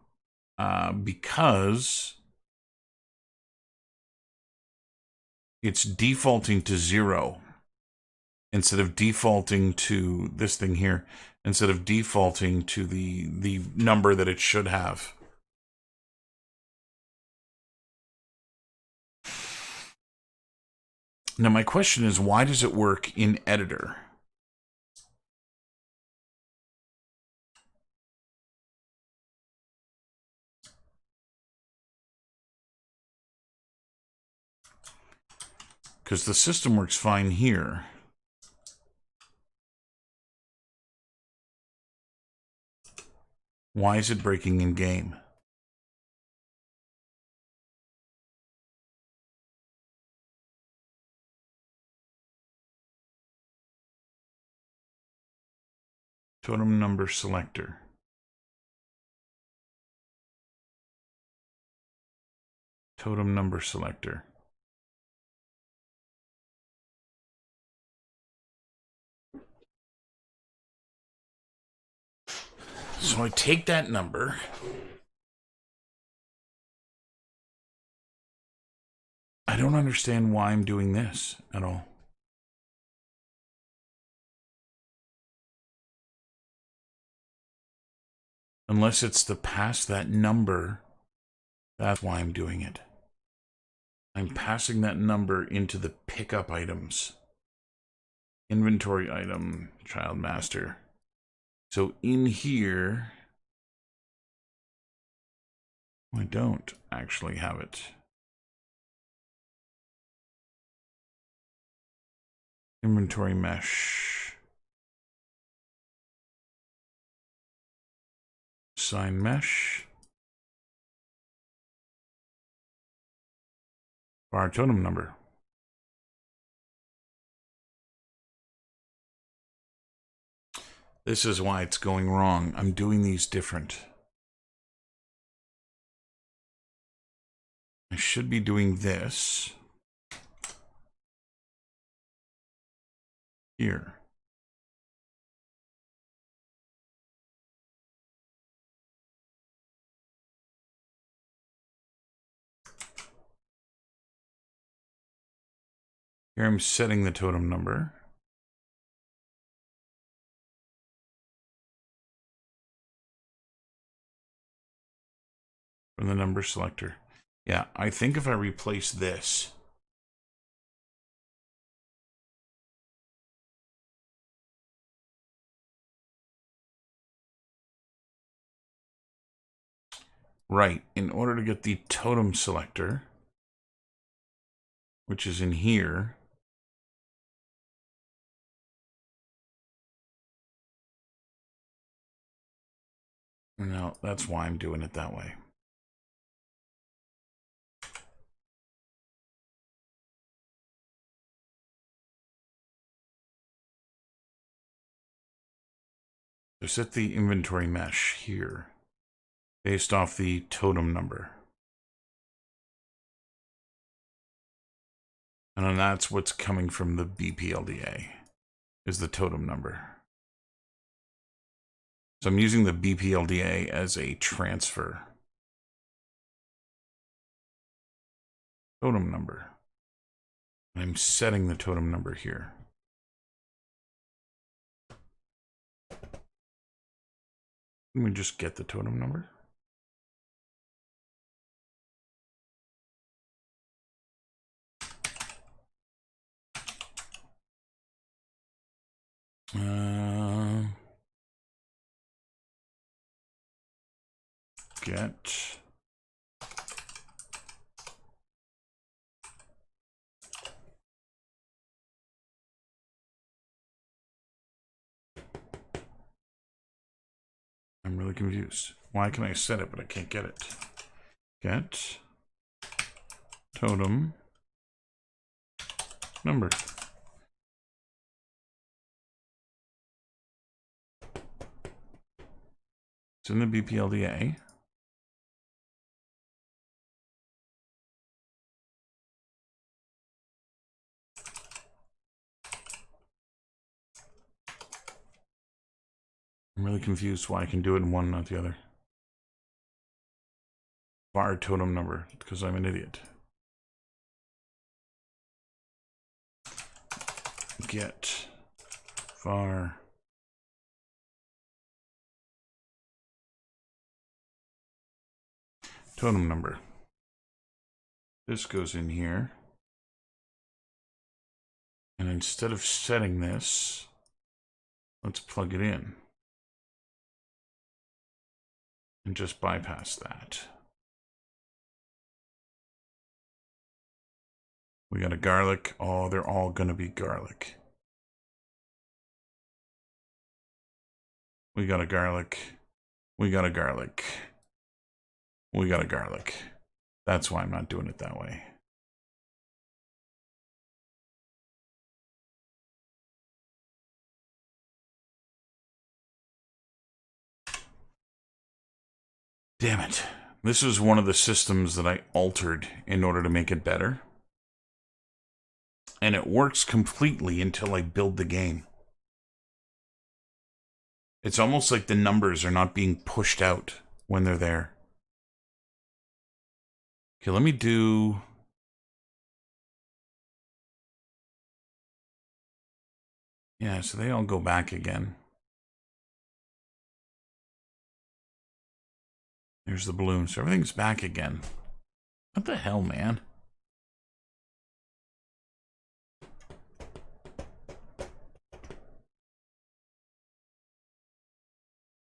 Because it's defaulting to 0 instead of defaulting to this thing here, instead of defaulting to the number that it should have. Now, my question is, why does it work in editor? Because the system works fine here. Why is it breaking in game? Totem number selector. Totem number selector. So I take that number. I don't understand why I'm doing this at all. Unless it's to pass that number, that's why I'm doing it. I'm passing that number into the pickup items. Inventory item, child master. So in here, I don't actually have it. Inventory mesh. Assign mesh. Var totem number. This is why it's going wrong. I'm doing these different. I should be doing this here. Here I'm setting the totem number. From the number selector. Yeah, I think if I replace this. Right, in order to get the totem selector, which is in here, No, that's why I'm doing it that way. So set the inventory mesh here based off the totem number. And then that's what's coming from the BPLDA, is the totem number. So I'm using the BPLDA as a transfer. Totem number. I'm setting the totem number here. Let me just get the totem number. Get I'm really confused. Why can I set it but I can't get it? Get totem number. It's in the BPLDA. I'm really confused why I can do it in one, not the other. Var totem number, because I'm an idiot. Get var totem number. This goes in here. And instead of setting this, let's plug it in. And just bypass that. We got a garlic. Oh, they're all going to be garlic. We got a garlic. We got a garlic. We got a garlic. That's why I'm not doing it that way. Damn it. This was one of the systems that I altered in order to make it better. And it works completely until I build the game. It's almost like the numbers are not being pushed out when they're there. Okay, let me do... Yeah, so they all go back again. There's the balloon. So everything's back again. What the hell, man?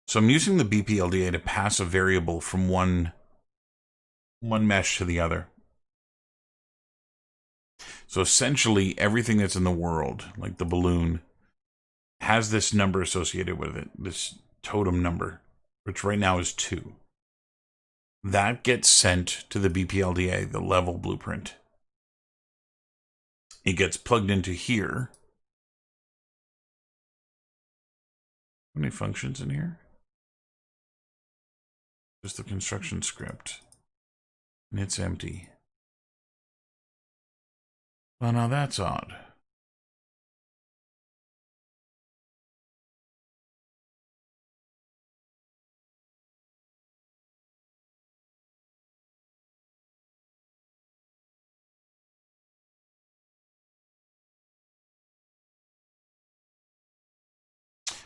So I'm using the BPLDA to pass a variable from one mesh to the other. So essentially, everything that's in the world, like the balloon, has this number associated with it, this totem number, which right now is 2. That gets sent to the BPLDA, the level blueprint. It gets plugged into here. How many functions in here? Just the construction script. And it's empty. Well, now that's odd.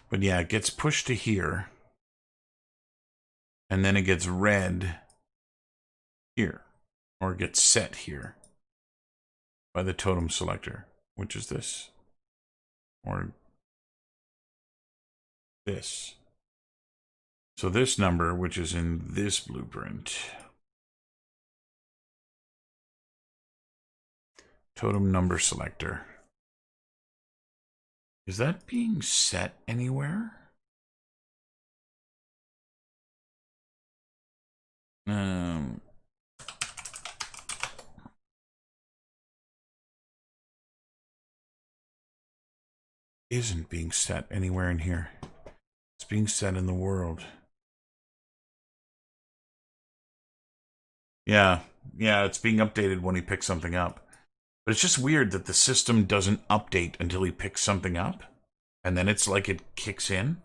But yeah, it gets pushed to here. And then it gets read here. Or it gets set here. By the totem selector. Which is this. Or this. So this number, which is in this blueprint. Totem number selector. Is that being set anywhere? Um, isn't being set anywhere in here. It's being set in the world. Yeah, it's being updated when he picks something up. But it's just weird that the system doesn't update until he picks something up. And then it's like it kicks in.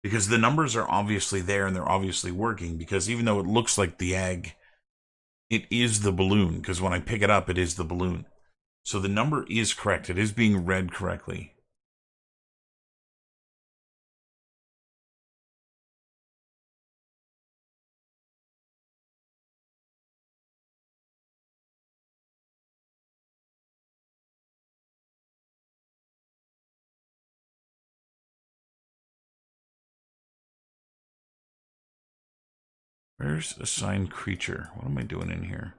Because the numbers are obviously there and they're obviously working. Because even though it looks like the egg, it is the balloon. Because when I pick it up, it is the balloon. So the number is correct. It is being read correctly. Where's assigned creature? What am I doing in here?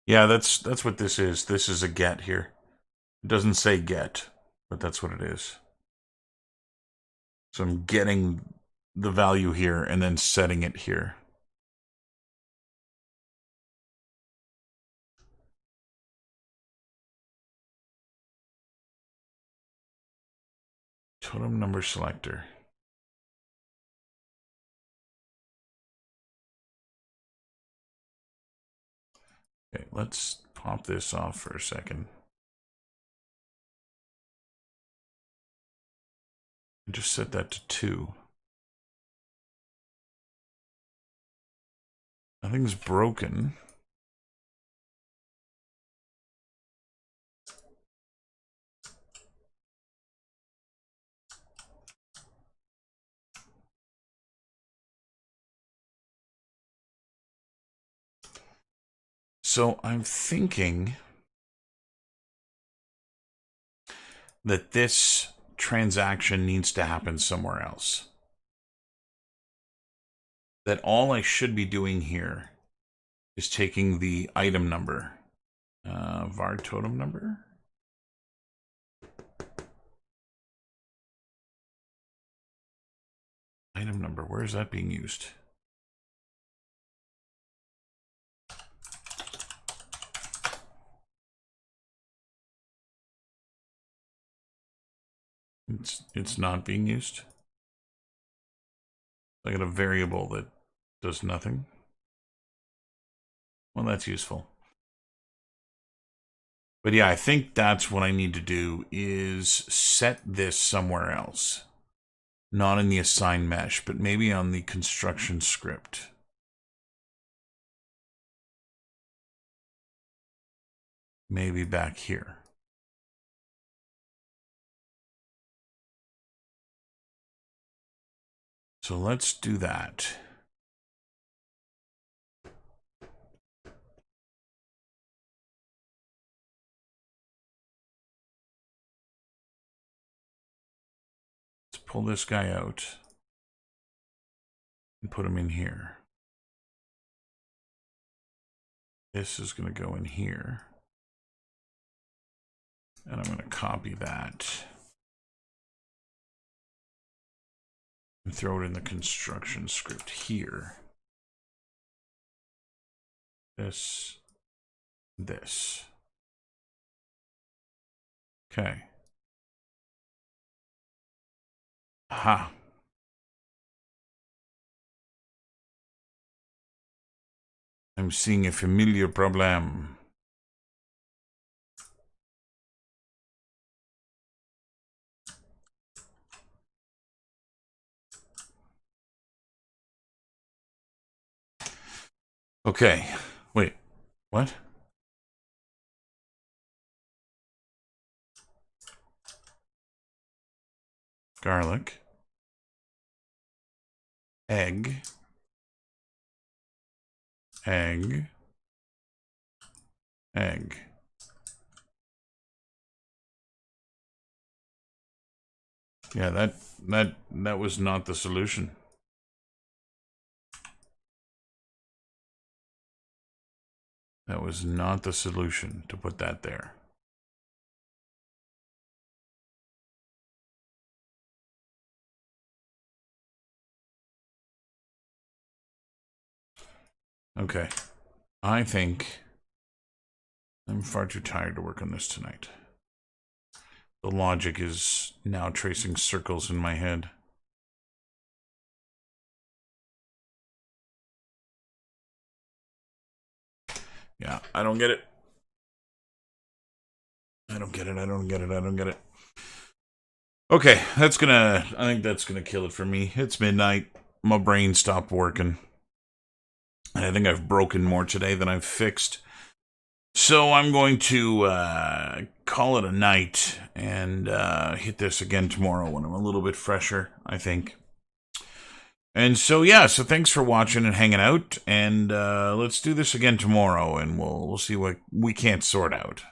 Yeah, that's what this is. This is a get here. It doesn't say get, but that's what it is. So I'm getting the value here and then setting it here. Totem number selector. Okay, let's pop this off for a second. And just set that to 2. Nothing's broken. So I'm thinking that this transaction needs to happen somewhere else. That all I should be doing here is taking the item number. Var totem number? Item number, where is that being used? It's not being used. I got a variable that does nothing. Well, that's useful. But yeah, I think that's what I need to do is set this somewhere else. Not in the assign mesh, but maybe on the construction script. Maybe back here. So let's do that. Let's pull this guy out and put him in here. This is going to go in here. And I'm going to copy that and throw it in the construction script here. This. Okay. Aha. I'm seeing a familiar problem. Okay. Wait. What? Garlic. Egg. Egg. Egg. Yeah, that was not the solution. That was not the solution to put that there. Okay. I think I'm far too tired to work on this tonight. The logic is now tracing circles in my head. Yeah, I don't get it. I don't get it. Okay, I think that's gonna kill it for me. It's midnight. My brain stopped working. And I think I've broken more today than I've fixed. So I'm going to call it a night and hit this again tomorrow when I'm a little bit fresher, I think. And so yeah, so thanks for watching and hanging out, and let's do this again tomorrow, and we'll see what we can't sort out.